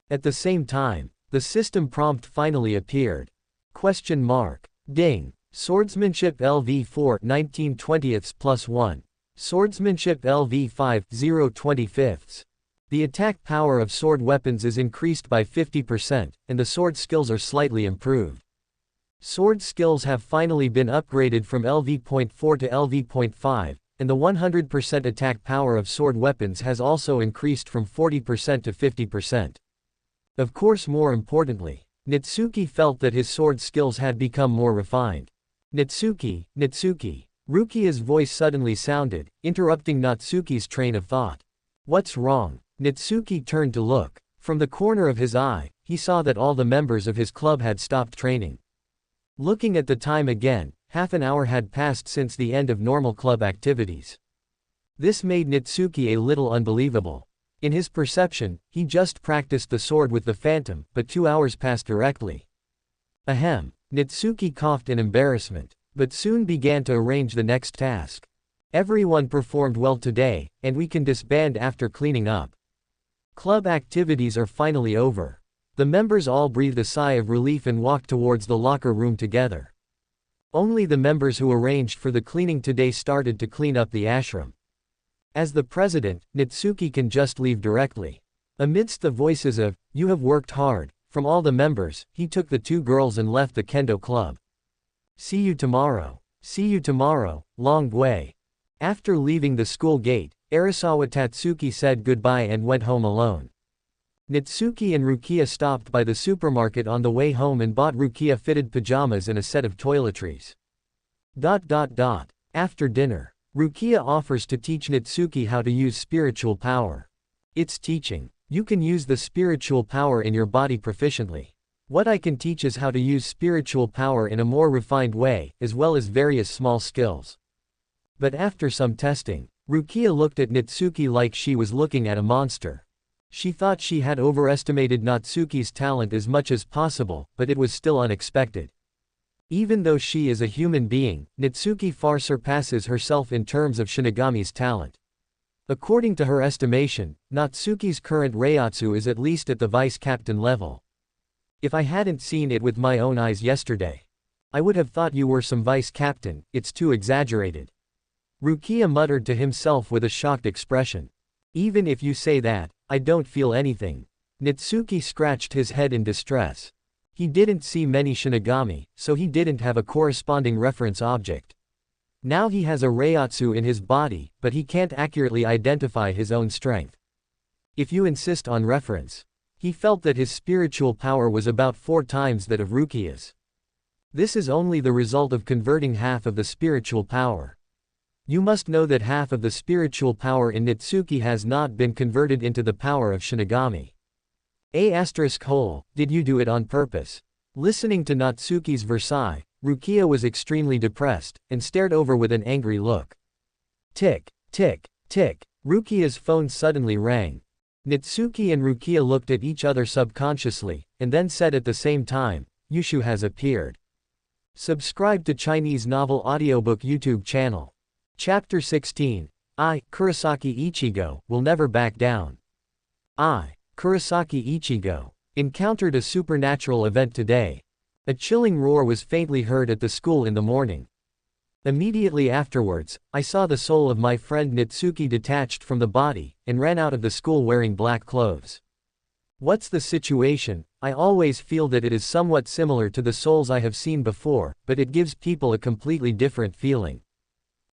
Speaker 1: At the same time, the system prompt finally appeared. Question mark. Ding. Swordsmanship LV4 19/20ths +1. Swordsmanship LV5 0/25ths. The attack power of sword weapons is increased by 50%, and the sword skills are slightly improved. Sword skills have finally been upgraded from LV.4 to LV.5, and the 100% attack power of sword weapons has also increased from 40% to 50%. Of course, more importantly, Natsuki felt that his sword skills had become more refined. Natsuki, Natsuki. Rukia's voice suddenly sounded, interrupting Natsuki's train of thought. What's wrong? Natsuki turned to look. From the corner of his eye, he saw that all the members of his club had stopped training. Looking at the time again, half an hour had passed since the end of normal club activities. This made Natsuki a little unbelievable. In his perception, he just practiced the sword with the phantom, but 2 hours passed directly. Ahem. Natsuki coughed in embarrassment, but soon began to arrange the next task. Everyone performed well today, and we can disband after cleaning up. Club activities are finally over. The members all breathed a sigh of relief and walked towards the locker room together. Only the members who arranged for the cleaning today started to clean up the ashram. As the president, Natsuki can just leave directly. Amidst the voices of, "You have worked hard," from all the members, he took the 2 girls and left the kendo club. See you tomorrow. See you tomorrow, Long Wei. After leaving the school gate, Arisawa Tatsuki said goodbye and went home alone. Natsuki and Rukia stopped by the supermarket on the way home and bought Rukia fitted pajamas and a set of toiletries. After dinner, Rukia offers to teach Natsuki how to use spiritual power. It's teaching. You can use the spiritual power in your body proficiently. What I can teach is how to use spiritual power in a more refined way, as well as various small skills. But after some testing, Rukia looked at Natsuki like she was looking at a monster. She thought she had overestimated Natsuki's talent as much as possible, but it was still unexpected. Even though she is a human being, Natsuki far surpasses herself in terms of Shinigami's talent. According to her estimation, Natsuki's current Reiatsu is at least at the vice-captain level. If I hadn't seen it with my own eyes yesterday, I would have thought you were some vice-captain. It's too exaggerated. Rukia muttered to himself with a shocked expression. Even if you say that, I don't feel anything. Natsuki scratched his head in distress. He didn't see many Shinigami, so he didn't have a corresponding reference object. Now he has a Reiatsu in his body, but he can't accurately identify his own strength. If you insist on reference. He felt that his spiritual power was about 4 times that of Rukia's. This is only the result of converting half of the spiritual power. You must know that half of the spiritual power in Natsuki has not been converted into the power of Shinigami. Did you do it on purpose? Listening to Natsuki's Versailles, Rukia was extremely depressed, and stared over with an angry look. Tick, tick, tick. Rukia's phone suddenly rang. Natsuki and Rukia looked at each other subconsciously, and then said at the same time, Yushu has appeared. Subscribe to Chinese Novel Audiobook YouTube channel. Chapter 16. I, Kurosaki Ichigo, will never back down. I, Kurosaki Ichigo, encountered a supernatural event today. A chilling roar was faintly heard at the school in the morning. Immediately afterwards, I saw the soul of my friend Natsuki detached from the body, and ran out of the school wearing black clothes. What's the situation? I always feel that it is somewhat similar to the souls I have seen before, but it gives people a completely different feeling.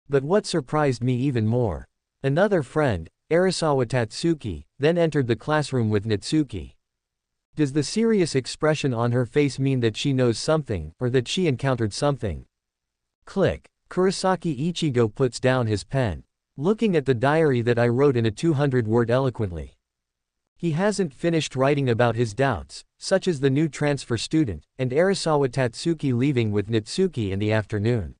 Speaker 1: But what surprised me even more? Another friend, Arisawa Tatsuki, then entered the classroom with Natsuki. Does the serious expression on her face mean that she knows something, or that she encountered something? Click. Kurosaki Ichigo puts down his pen. Looking at the diary that I wrote in a 200-word eloquently. He hasn't finished writing about his doubts, such as the new transfer student, and Arisawa Tatsuki leaving with Natsuki in the afternoon.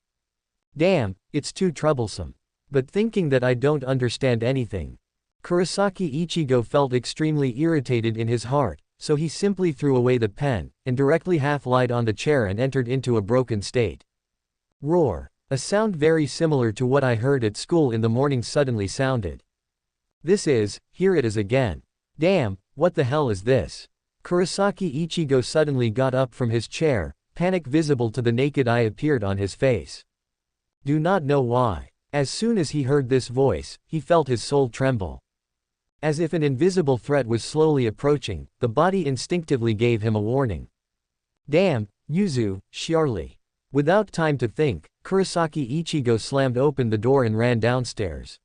Speaker 1: Damn, it's too troublesome. But thinking that I don't understand anything. Kurosaki Ichigo felt extremely irritated in his heart, so he simply threw away the pen, and directly half lied on the chair and entered into a broken state. Roar. A sound very similar to what I heard at school in the morning suddenly sounded. Here it is again. Damn, what the hell is this? Kurosaki Ichigo suddenly got up from his chair, panic visible to the naked eye appeared on his face. Do not know why. As soon as he heard this voice, he felt his soul tremble. As if an invisible threat was slowly approaching, the body instinctively gave him a warning. Damn, Yuzu, surely. Without time to think, Kurosaki Ichigo slammed open the door and ran downstairs.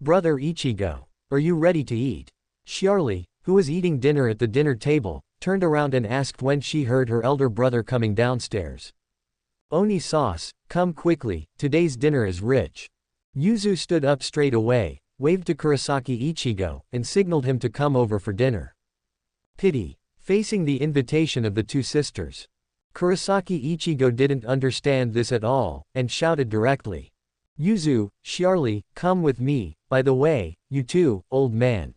Speaker 1: Brother Ichigo, are you ready to eat? Shiarly, who was eating dinner at the dinner table, turned around and asked when she heard her elder brother coming downstairs. Oni sauce, come quickly, today's dinner is rich. Yuzu stood up straight away, waved to Kurosaki Ichigo, and signaled him to come over for dinner. Pity. Facing the invitation of the two sisters. Kurosaki Ichigo didn't understand this at all, and shouted directly. Yuzu, Shiarly, come with me, by the way, you too, old man.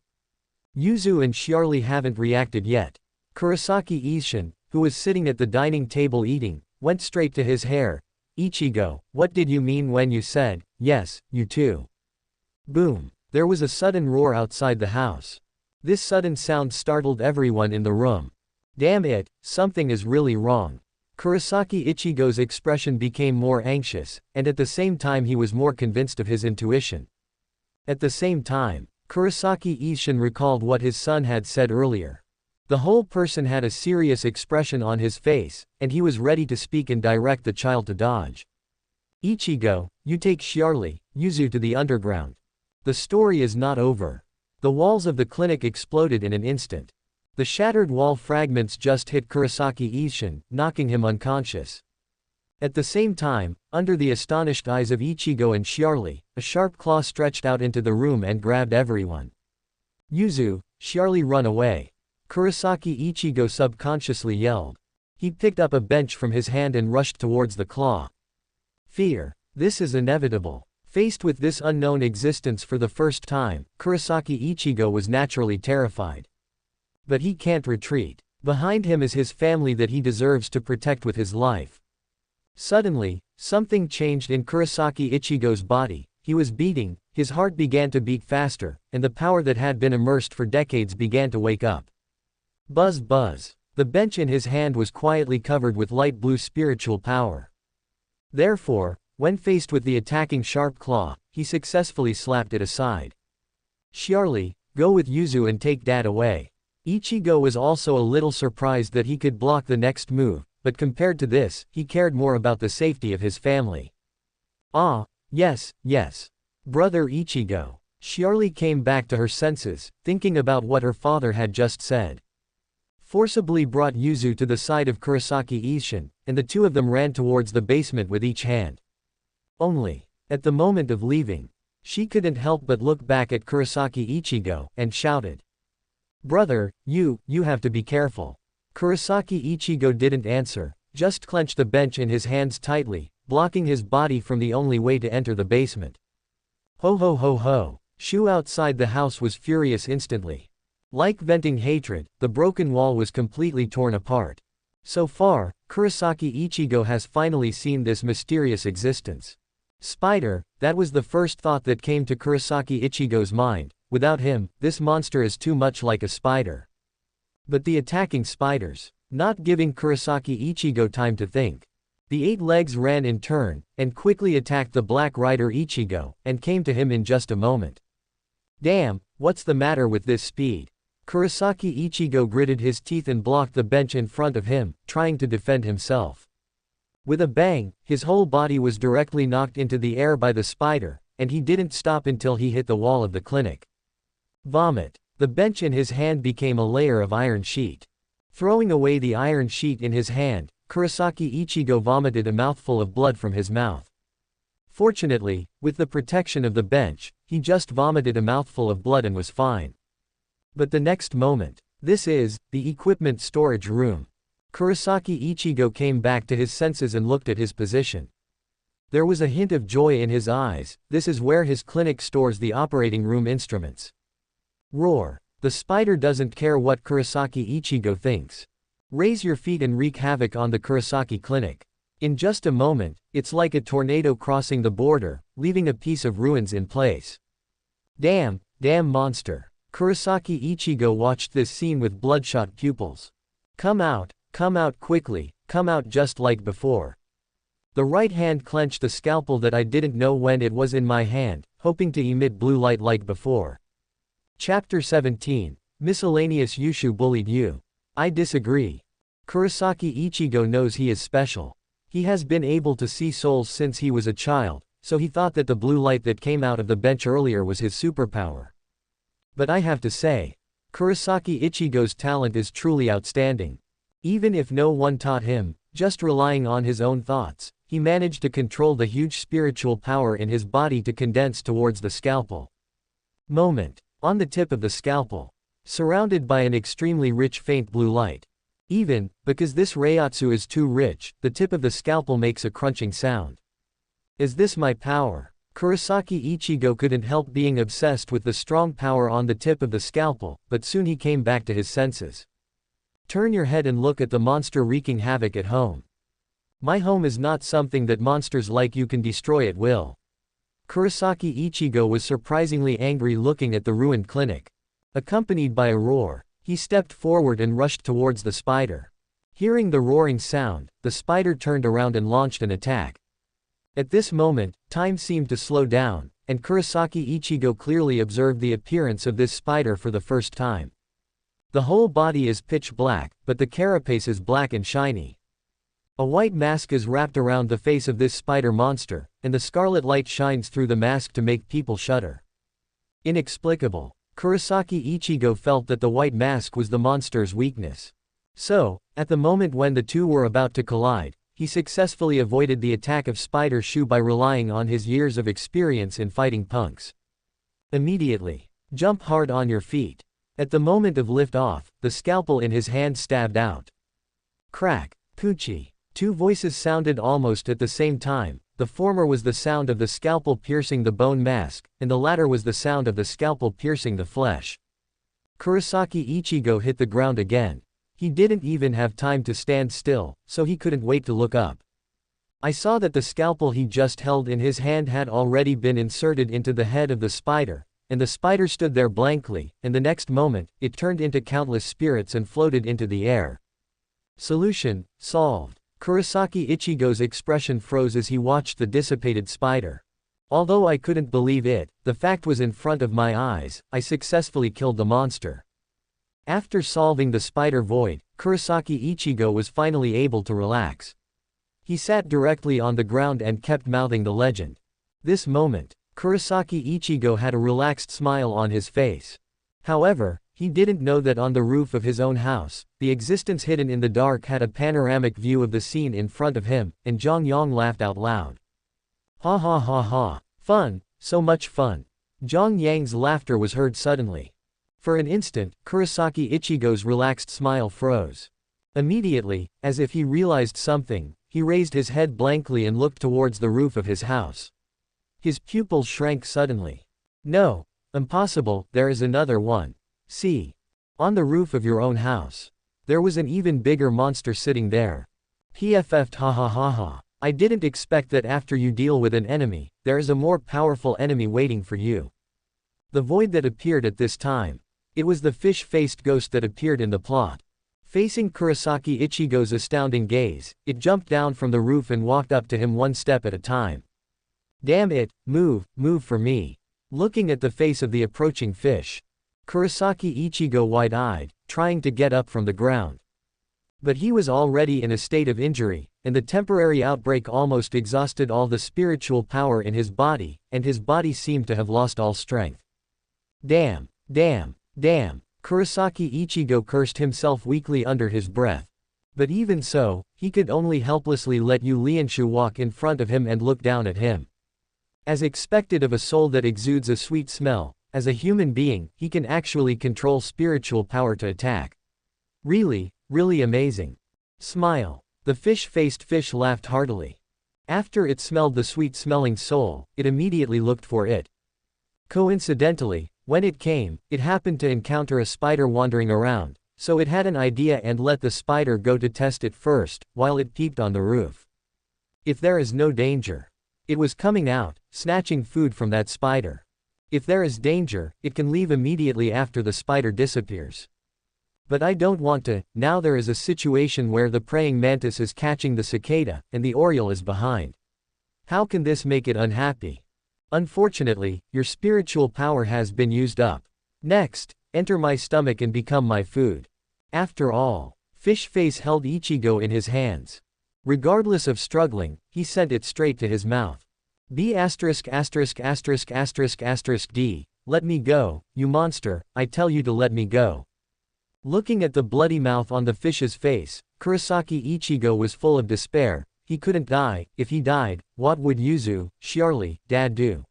Speaker 1: Yuzu and Shiarly haven't reacted yet. Kurosaki Ishin, who was sitting at the dining table eating, went straight to his hair. Ichigo, what did you mean when you said, yes, you too? Boom. There was a sudden roar outside the house. This sudden sound startled everyone in the room. Damn it, something is really wrong. Kurosaki Ichigo's expression became more anxious, and at the same time he was more convinced of his intuition. At the same time, Kurosaki Ishin recalled what his son had said earlier. The whole person had a serious expression on his face, and he was ready to speak and direct the child to dodge. Ichigo, you take Shiarly, Yuzu to the underground. The story is not over. The walls of the clinic exploded in an instant. The shattered wall fragments just hit Kurosaki Ishin, knocking him unconscious. At the same time, under the astonished eyes of Ichigo and Shiarly, a sharp claw stretched out into the room and grabbed everyone. Yuzu, Shiarly, run away. Kurosaki Ichigo subconsciously yelled. He picked up a bench from his hand and rushed towards the claw. Fear. This is inevitable. Faced with this unknown existence for the first time, Kurosaki Ichigo was naturally terrified. But he can't retreat. Behind him is his family that he deserves to protect with his life. Suddenly, something changed in Kurosaki Ichigo's body. He was beating, his heart began to beat faster, and the power that had been immersed for decades began to wake up. Buzz buzz. The bench in his hand was quietly covered with light blue spiritual power. Therefore, when faced with the attacking sharp claw, he successfully slapped it aside. Shiarly, go with Yuzu and take Dad away. Ichigo was also a little surprised that he could block the next move, but compared to this, he cared more about the safety of his family. Ah, yes, yes. Brother Ichigo. Shiarly came back to her senses, thinking about what her father had just said. Forcibly brought Yuzu to the side of Kurosaki Ishin, and the two of them ran towards the basement with each hand. Only, at the moment of leaving, she couldn't help but look back at Kurosaki Ichigo, and shouted. Brother, you have to be careful. Kurosaki Ichigo didn't answer, just clenched the bench in his hands tightly, blocking his body from the only way to enter the basement. Ho ho ho ho. Shu outside the house was furious instantly. Like venting hatred, the broken wall was completely torn apart. So far, Kurosaki Ichigo has finally seen this mysterious existence. Spider, that was the first thought that came to Kurosaki Ichigo's mind. Without him, this monster is too much like a spider. But the attacking spiders, not giving Kurosaki Ichigo time to think. The 8 legs ran in turn, and quickly attacked the Black Rider Ichigo, and came to him in just a moment. Damn, what's the matter with this speed? Kurosaki Ichigo gritted his teeth and blocked the bench in front of him, trying to defend himself. With a bang, his whole body was directly knocked into the air by the spider, and he didn't stop until he hit the wall of the clinic. Vomit. The bench in his hand became a layer of iron sheet. Throwing away the iron sheet in his hand, Kurosaki Ichigo vomited a mouthful of blood from his mouth. Fortunately, with the protection of the bench, he just vomited a mouthful of blood and was fine. But the next moment, the equipment storage room. Kurosaki Ichigo came back to his senses and looked at his position. There was a hint of joy in his eyes. This is where his clinic stores the operating room instruments. Roar. The spider doesn't care what Kurosaki Ichigo thinks. Raise your feet and wreak havoc on the Kurosaki clinic. In just a moment, it's like a tornado crossing the border, leaving a piece of ruins in place. Damn monster. Kurosaki Ichigo watched this scene with bloodshot pupils. Come out quickly, come out just like before. The right hand clenched the scalpel that I didn't know when it was in my hand, hoping to emit blue light like before. Chapter 17. Miscellaneous Yushu bullied you. I disagree. Kurosaki Ichigo knows he is special. He has been able to see souls since he was a child, so he thought that the blue light that came out of the bench earlier was his superpower. But I have to say, Kurosaki Ichigo's talent is truly outstanding. Even if no one taught him, just relying on his own thoughts, he managed to control the huge spiritual power in his body to condense towards the scalpel. Moment. On the tip of the scalpel. Surrounded by an extremely rich faint blue light. Even, because this Reiatsu is too rich, the tip of the scalpel makes a crunching sound. Is this my power? Kurosaki Ichigo couldn't help being obsessed with the strong power on the tip of the scalpel, but soon he came back to his senses. Turn your head and look at the monster wreaking havoc at home. My home is not something that monsters like you can destroy at will. Kurosaki Ichigo was surprisingly angry looking at the ruined clinic. Accompanied by a roar, he stepped forward and rushed towards the spider. Hearing the roaring sound, the spider turned around and launched an attack. At this moment, time seemed to slow down, and Kurosaki Ichigo clearly observed the appearance of this spider for the first time. The whole body is pitch black, but the carapace is black and shiny. A white mask is wrapped around the face of this spider monster, and the scarlet light shines through the mask to make people shudder. Inexplicable. Kurosaki Ichigo felt that the white mask was the monster's weakness. So, at the moment when the two were about to collide, he successfully avoided the attack of Spider Shoe by relying on his years of experience in fighting punks. Immediately. Jump hard on your feet. At the moment of lift-off, the scalpel in his hand stabbed out. Crack. Poochie. Two voices sounded almost at the same time. The former was the sound of the scalpel piercing the bone mask, and the latter was the sound of the scalpel piercing the flesh. Kurosaki Ichigo hit the ground again. He didn't even have time to stand still, so he couldn't wait to look up. I saw that the scalpel he just held in his hand had already been inserted into the head of the spider, and the spider stood there blankly, and the next moment, it turned into countless spirits and floated into the air. Solution, solved. Kurosaki Ichigo's expression froze as he watched the dissipated spider. Although I couldn't believe it, the fact was in front of my eyes. I successfully killed the monster. After solving the spider void, Kurosaki Ichigo was finally able to relax. He sat directly on the ground and kept mouthing the legend. This moment, Kurosaki Ichigo had a relaxed smile on his face. However, he didn't know that on the roof of his own house, the existence hidden in the dark had a panoramic view of the scene in front of him, and Zhang Yang laughed out loud. Ha ha ha ha. Fun, so much fun. Zhang Yang's laughter was heard suddenly. For an instant, Kurosaki Ichigo's relaxed smile froze. Immediately, as if he realized something, he raised his head blankly and looked towards the roof of his house. His pupils shrank suddenly. No. Impossible, there is another one. See. On the roof of your own house. There was an even bigger monster sitting there. PFF'd ha ha ha ha. I didn't expect that after you deal with an enemy, there is a more powerful enemy waiting for you. The void that appeared at this time. It was the fish-faced ghost that appeared in the plot. Facing Kurosaki Ichigo's astounding gaze, it jumped down from the roof and walked up to him one step at a time. Damn it, move for me. Looking at the face of the approaching fish. Kurosaki Ichigo wide-eyed, trying to get up from the ground. But he was already in a state of injury, and the temporary outbreak almost exhausted all the spiritual power in his body, and his body seemed to have lost all strength. Damn. Kurosaki Ichigo cursed himself weakly under his breath. But even so, he could only helplessly let Yu Lianshu walk in front of him and look down at him. As expected of a soul that exudes a sweet smell, as a human being, he can actually control spiritual power to attack. Really amazing. Smile. The fish-faced fish laughed heartily. After it smelled the sweet-smelling soul, it immediately looked for it. Coincidentally, when it came, it happened to encounter a spider wandering around, so it had an idea and let the spider go to test it first, while it peeped on the roof. If there is no danger. It was coming out, snatching food from that spider. If there is danger, it can leave immediately after the spider disappears. But I don't want to. Now there is a situation where the praying mantis is catching the cicada, and the oriole is behind. How can this make it unhappy? Unfortunately, your spiritual power has been used up. Next, enter my stomach and become my food. After all, Fish Face held Ichigo in his hands. Regardless of struggling, he sent it straight to his mouth. D, let me go, you monster, I tell you to let me go. Looking at the bloody mouth on the fish's face, Kurosaki Ichigo was full of despair. He couldn't die. If he died, what would Yuzu, Charlie, Dad do?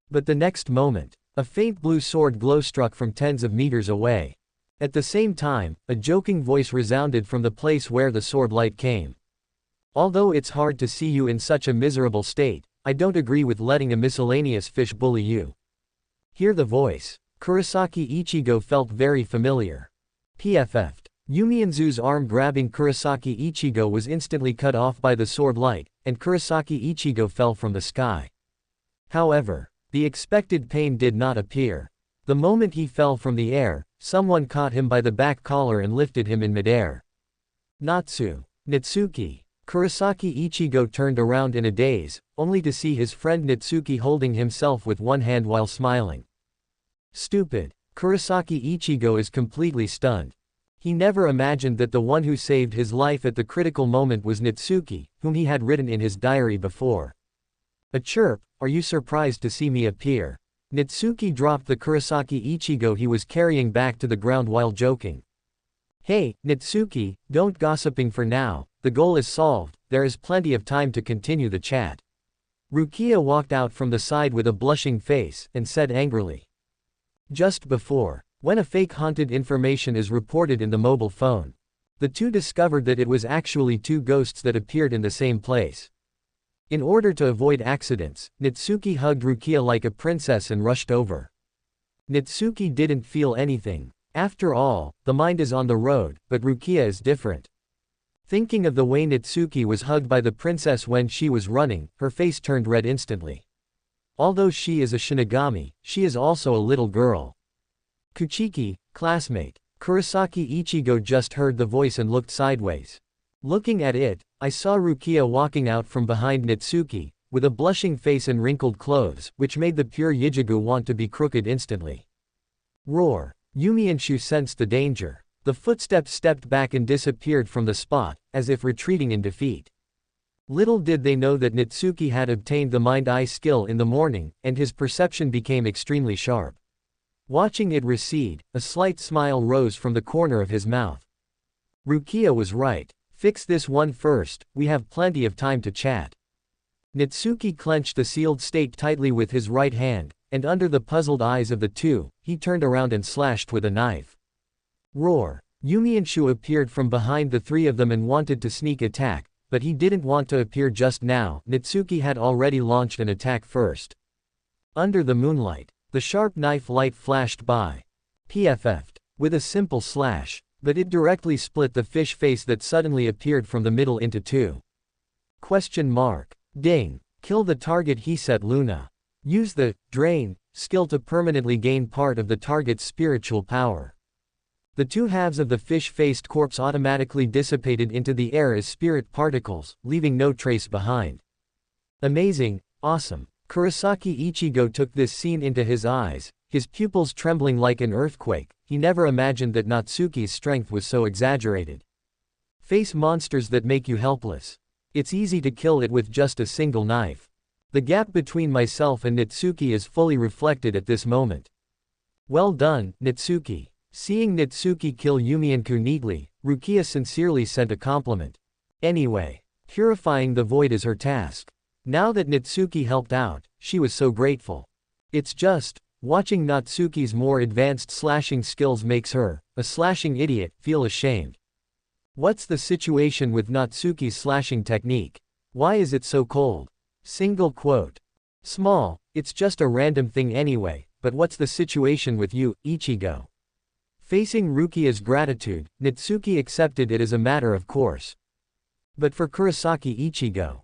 Speaker 1: But the next moment, a faint blue sword glow struck from tens of meters away. At the same time, a joking voice resounded from the place where the sword light came. Although it's hard to see you in such a miserable state, I don't agree with letting a miscellaneous fish bully you. Hear the voice. Kurosaki Ichigo felt very familiar. PFF'd. Yumianzu's arm grabbing Kurosaki Ichigo was instantly cut off by the sword light, and Kurosaki Ichigo fell from the sky. However, the expected pain did not appear. The moment he fell from the air, someone caught him by the back collar and lifted him in midair. Natsuki. Kurosaki Ichigo turned around in a daze, only to see his friend Natsuki holding himself with one hand while smiling. Stupid. Kurosaki Ichigo is completely stunned. He never imagined that the one who saved his life at the critical moment was Natsuki, whom he had written in his diary before. A chirp, are you surprised to see me appear? Natsuki dropped the Kurosaki Ichigo he was carrying back to the ground while joking. Hey, Natsuki, don't gossiping for now, the goal is solved, there is plenty of time to continue the chat. Rukia walked out from the side with a blushing face, and said angrily. Just before, when a fake haunted information is reported in the mobile phone, the two discovered that it was actually two ghosts that appeared in the same place. In order to avoid accidents, Natsuki hugged Rukia like a princess and rushed over. Natsuki didn't feel anything. After all, the mind is on the road, but Rukia is different. Thinking of the way Natsuki was hugged by the princess when she was running, her face turned red instantly. Although she is a Shinigami, she is also a little girl. Kuchiki, classmate. Kurosaki Ichigo just heard the voice and looked sideways. Looking at it, I saw Rukia walking out from behind Natsuki, with a blushing face and wrinkled clothes, which made the pure Yijigu want to be crooked instantly. Roar. Yumianshu sensed the danger. The footsteps stepped back and disappeared from the spot, as if retreating in defeat. Little did they know that Natsuki had obtained the mind-eye skill in the morning, and his perception became extremely sharp. Watching it recede, a slight smile rose from the corner of his mouth. Rukia was right. Fix this one first, we have plenty of time to chat. Natsuki clenched the sealed stake tightly with his right hand, and under the puzzled eyes of the two, he turned around and slashed with a knife. Roar. Yumianshu appeared from behind the three of them and wanted to sneak attack, but he didn't want to appear just now. Natsuki had already launched an attack first. Under the moonlight, the sharp knife light flashed by. PFF'd. With a simple slash, but it directly split the fish face that suddenly appeared from the middle into two. Question mark. Ding. Kill the target, he said. Luna. Use the drain skill to permanently gain part of the target's spiritual power. The two halves of the fish-faced corpse automatically dissipated into the air as spirit particles, leaving no trace behind. Amazing, awesome. Kurosaki Ichigo took this scene into his eyes, his pupils trembling like an earthquake. He never imagined that Natsuki's strength was so exaggerated. Face monsters that make you helpless. It's easy to kill it with just a single knife. The gap between myself and Natsuki is fully reflected at this moment. Well done, Natsuki. Seeing Natsuki kill Yumianku neatly, Rukia sincerely sent a compliment. Anyway, purifying the void is her task. Now that Natsuki helped out, she was so grateful. It's just, watching Natsuki's more advanced slashing skills makes her, a slashing idiot, feel ashamed. What's the situation with Natsuki's slashing technique? Why is it so cold? Single quote. Small, it's just a random thing anyway, but what's the situation with you, Ichigo? Facing Rukia's gratitude, Natsuki accepted it as a matter of course. But for Kurosaki Ichigo,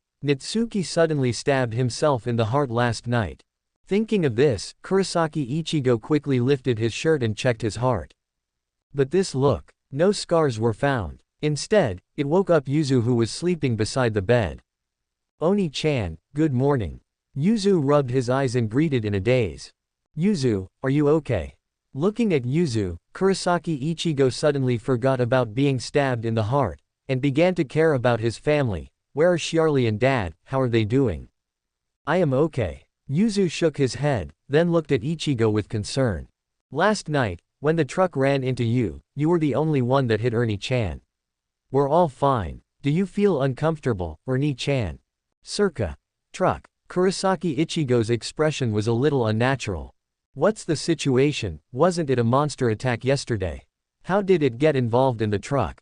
Speaker 1: Natsuki suddenly stabbed himself in the heart last night. Thinking of this, Kurosaki Ichigo quickly lifted his shirt and checked his heart. But this look. No scars were found. Instead, it woke up Yuzu, who was sleeping beside the bed. Oni-chan, good morning. Yuzu rubbed his eyes and greeted in a daze. Yuzu, are you okay? Looking at Yuzu, Kurosaki Ichigo suddenly forgot about being stabbed in the heart, and began to care about his family. Where are Shiarly and Dad, how are they doing? I am okay. Yuzu shook his head, then looked at Ichigo with concern. Last night, when the truck ran into you, you were the only one that hit Ernie-chan. We're all fine. Do you feel uncomfortable, Ernie-chan? Circa. Truck. Kurosaki Ichigo's expression was a little unnatural. What's the situation? Wasn't it a monster attack yesterday? How did it get involved in the truck?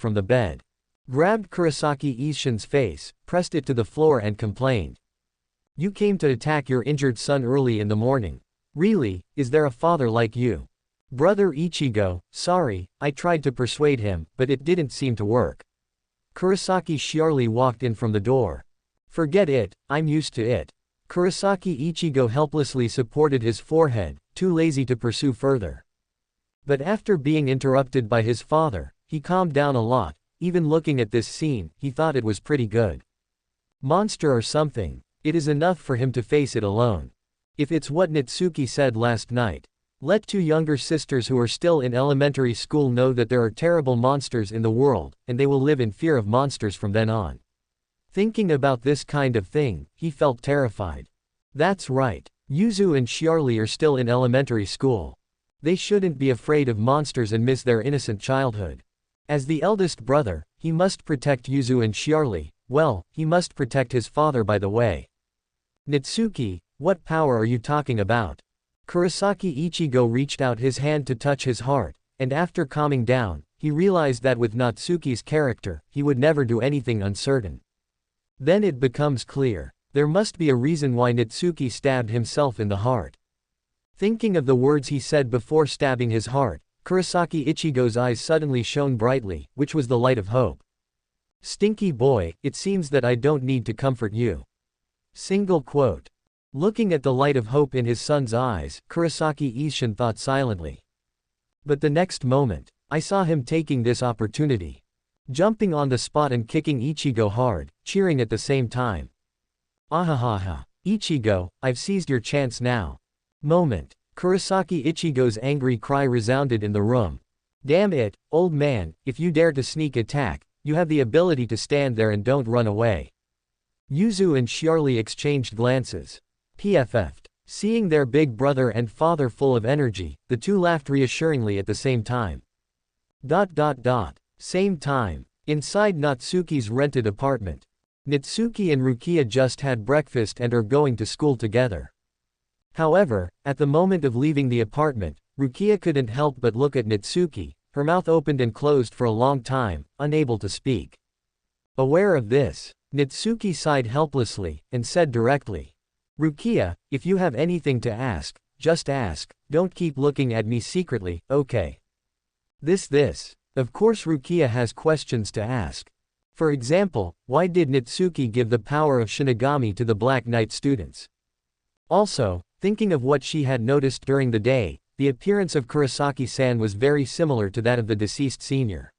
Speaker 1: from the bed. Grabbed Kurosaki Ishin's face, pressed it to the floor and complained. You came to attack your injured son early in the morning. Really, is there a father like you? Brother Ichigo, sorry, I tried to persuade him, but it didn't seem to work. Kurosaki surely walked in from the door. Forget it, I'm used to it. Kurosaki Ichigo helplessly supported his forehead, too lazy to pursue further. But after being interrupted by his father, he calmed down a lot. Even looking at this scene, he thought it was pretty good. Monster or something. It is enough for him to face it alone. If it's what Natsuki said last night. Let two younger sisters who are still in elementary school know that there are terrible monsters in the world, and they will live in fear of monsters from then on. Thinking about this kind of thing, he felt terrified. That's right. Yuzu and Shiarli are still in elementary school. They shouldn't be afraid of monsters and miss their innocent childhood. As the eldest brother, he must protect Yuzu and Shiarli. Well, he must protect his father by the way. Natsuki, what power are you talking about? Kurosaki Ichigo reached out his hand to touch his heart, and after calming down, he realized that with Natsuki's character, he would never do anything uncertain. Then it becomes clear. There must be a reason why Natsuki stabbed himself in the heart. Thinking of the words he said before stabbing his heart, Kurosaki Ichigo's eyes suddenly shone brightly, which was the light of hope. Stinky boy, it seems that I don't need to comfort you. Single quote. Looking at the light of hope in his son's eyes, Kurosaki Ishin thought silently. But the next moment, I saw him taking this opportunity. Jumping on the spot and kicking Ichigo hard, cheering at the same time. Ahahaha. Ichigo, I've seized your chance now. Moment. Kurosaki Ichigo's angry cry resounded in the room. Damn it, old man, if you dare to sneak attack, you have the ability to stand there and don't run away. Yuzu and Shiarli exchanged glances. PFF'd. Seeing their big brother and father full of energy, the two laughed reassuringly at the same time. Same time. Inside Natsuki's rented apartment. Natsuki and Rukia just had breakfast and are going to school together. However, at the moment of leaving the apartment, Rukia couldn't help but look at Natsuki, her mouth opened and closed for a long time, unable to speak. Aware of this, Natsuki sighed helplessly, and said directly. Rukia, if you have anything to ask, just ask, don't keep looking at me secretly, okay? This. Of course Rukia has questions to ask. For example, why did Natsuki give the power of Shinigami to the Black Knight students? Also, thinking of what she had noticed during the day, the appearance of Kurosaki-san was very similar to that of the deceased senior.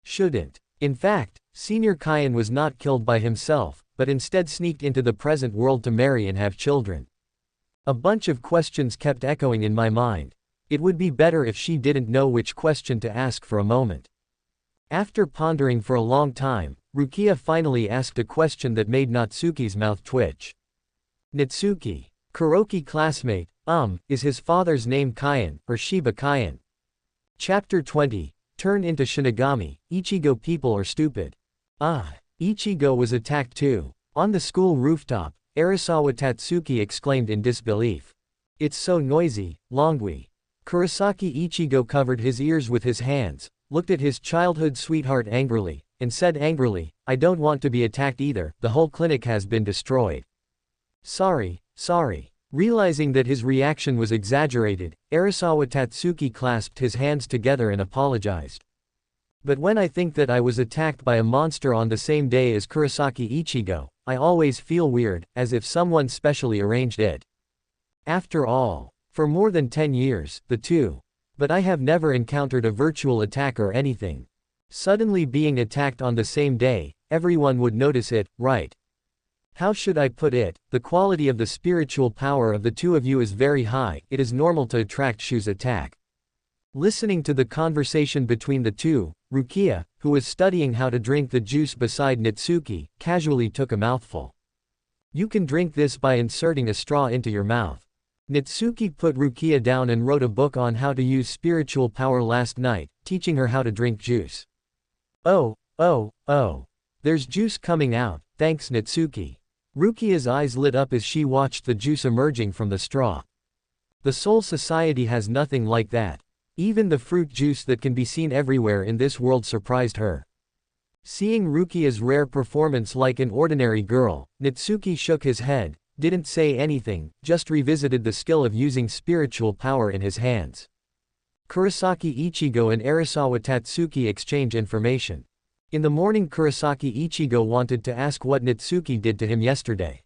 Speaker 1: Shouldn't. In fact, Senior Kyan was not killed by himself, but instead sneaked into the present world to marry and have children. A bunch of questions kept echoing in my mind. It would be better if she didn't know which question to ask for a moment. After pondering for a long time, Rukia finally asked a question that made Natsuki's mouth twitch. Natsuki. Kuroki classmate, is his father's name Kyan, or Shiba Kyan? Chapter 20. Turn into Shinigami, Ichigo people are stupid. Ichigo was attacked too. On the school rooftop, Arisawa Tatsuki exclaimed in disbelief. It's so noisy, Longui. Kurosaki Ichigo covered his ears with his hands, looked at his childhood sweetheart angrily, and said angrily, I don't want to be attacked either, the whole clinic has been destroyed. Sorry. Realizing that his reaction was exaggerated, Arisawa Tatsuki clasped his hands together and apologized. But when I think that I was attacked by a monster on the same day as Kurosaki Ichigo, I always feel weird, as if someone specially arranged it. After all, for more than 10 years, the two. But I have never encountered a virtual attack or anything. Suddenly being attacked on the same day, everyone would notice it, right? How should I put it, the quality of the spiritual power of the two of you is very high, it is normal to attract Shu's attack. Listening to the conversation between the two, Rukia, who was studying how to drink the juice beside Natsuki, casually took a mouthful. You can drink this by inserting a straw into your mouth. Natsuki put Rukia down and wrote a book on how to use spiritual power last night, teaching her how to drink juice. Oh, there's juice coming out, thanks Natsuki. Rukia's eyes lit up as she watched the juice emerging from the straw. The Soul Society has nothing like that. Even the fruit juice that can be seen everywhere in this world surprised her. Seeing Rukia's rare performance like an ordinary girl, Natsuki shook his head, didn't say anything, just revisited the skill of using spiritual power in his hands. Kurosaki Ichigo and Arisawa Tatsuki exchange information. In the morning, Kurosaki Ichigo wanted to ask what Natsuki did to him yesterday.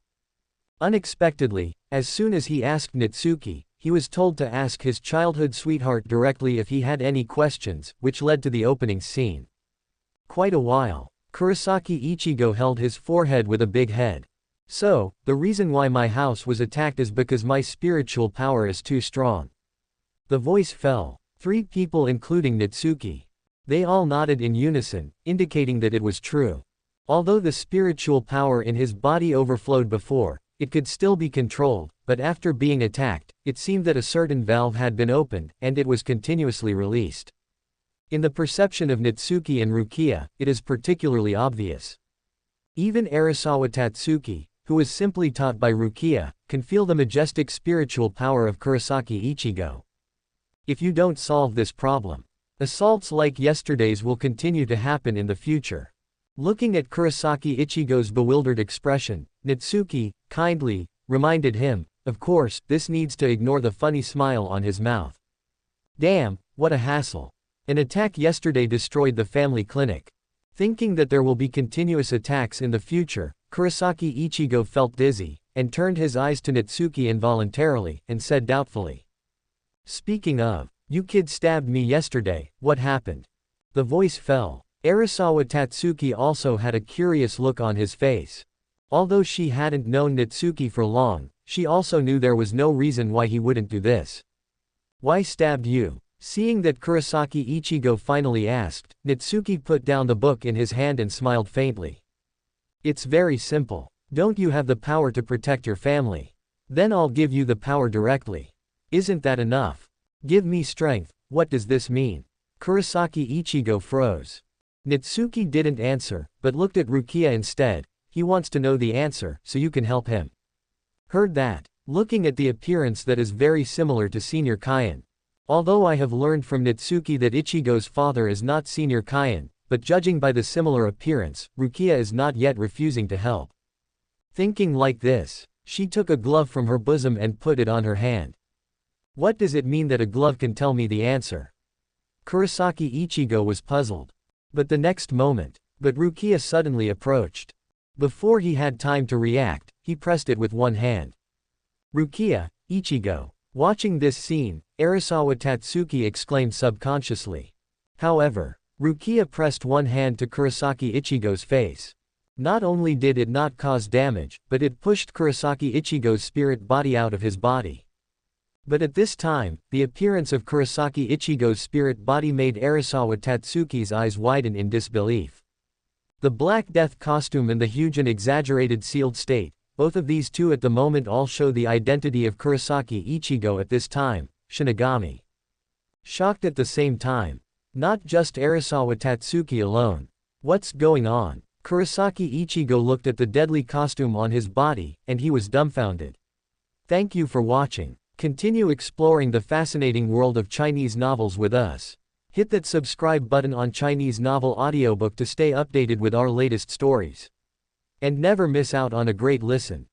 Speaker 1: Unexpectedly, as soon as he asked Natsuki, he was told to ask his childhood sweetheart directly if he had any questions, which led to the opening scene. Quite a while. Kurosaki Ichigo held his forehead with a big head. So, the reason why my house was attacked is because my spiritual power is too strong. The voice fell. 3 people including Natsuki. They all nodded in unison, indicating that it was true. Although the spiritual power in his body overflowed before, it could still be controlled, but after being attacked, it seemed that a certain valve had been opened, and it was continuously released. In the perception of Natsuki and Rukia, it is particularly obvious. Even Arisawa Tatsuki, who was simply taught by Rukia, can feel the majestic spiritual power of Kurosaki Ichigo. If you don't solve this problem, assaults like yesterday's will continue to happen in the future. Looking at Kurosaki Ichigo's bewildered expression, Natsuki, kindly, reminded him, of course, this needs to ignore the funny smile on his mouth. Damn, what a hassle. An attack yesterday destroyed the family clinic. Thinking that there will be continuous attacks in the future, Kurosaki Ichigo felt dizzy, and turned his eyes to Natsuki involuntarily, and said doubtfully. Speaking of, you kid stabbed me yesterday, what happened? The voice fell. Arisawa Tatsuki also had a curious look on his face. Although she hadn't known Natsuki for long, she also knew there was no reason why he wouldn't do this. Why stabbed you? Seeing that Kurosaki Ichigo finally asked, Natsuki put down the book in his hand and smiled faintly. It's very simple. Don't you have the power to protect your family? Then I'll give you the power directly. Isn't that enough? Give me strength, what does this mean? Kurosaki Ichigo froze. Natsuki didn't answer, but looked at Rukia instead. He wants to know the answer, so you can help him. Heard that. Looking at the appearance that is very similar to Senior Kaian. Although I have learned from Natsuki that Ichigo's father is not Senior Kaian, but judging by the similar appearance, Rukia is not yet refusing to help. Thinking like this, she took a glove from her bosom and put it on her hand. What does it mean that a glove can tell me the answer? Kurosaki Ichigo was puzzled. But the next moment, Rukia suddenly approached. Before he had time to react, he pressed it with one hand. Rukia, Ichigo. Watching this scene, Arisawa Tatsuki exclaimed subconsciously. However, Rukia pressed one hand to Kurosaki Ichigo's face. Not only did it not cause damage, but it pushed Kurosaki Ichigo's spirit body out of his body. But at this time, the appearance of Kurosaki Ichigo's spirit body made Arisawa Tatsuki's eyes widen in disbelief. The Black Death costume and the huge and exaggerated sealed state, both of these two at the moment all show the identity of Kurosaki Ichigo at this time, Shinigami. Shocked at the same time. Not just Arisawa Tatsuki alone. What's going on? Kurosaki Ichigo looked at the deadly costume on his body, and he was dumbfounded. Thank you for watching. Continue exploring the fascinating world of Chinese novels with us. Hit that subscribe button on Chinese Novel Audiobook to stay updated with our latest stories. And never miss out on a great listen.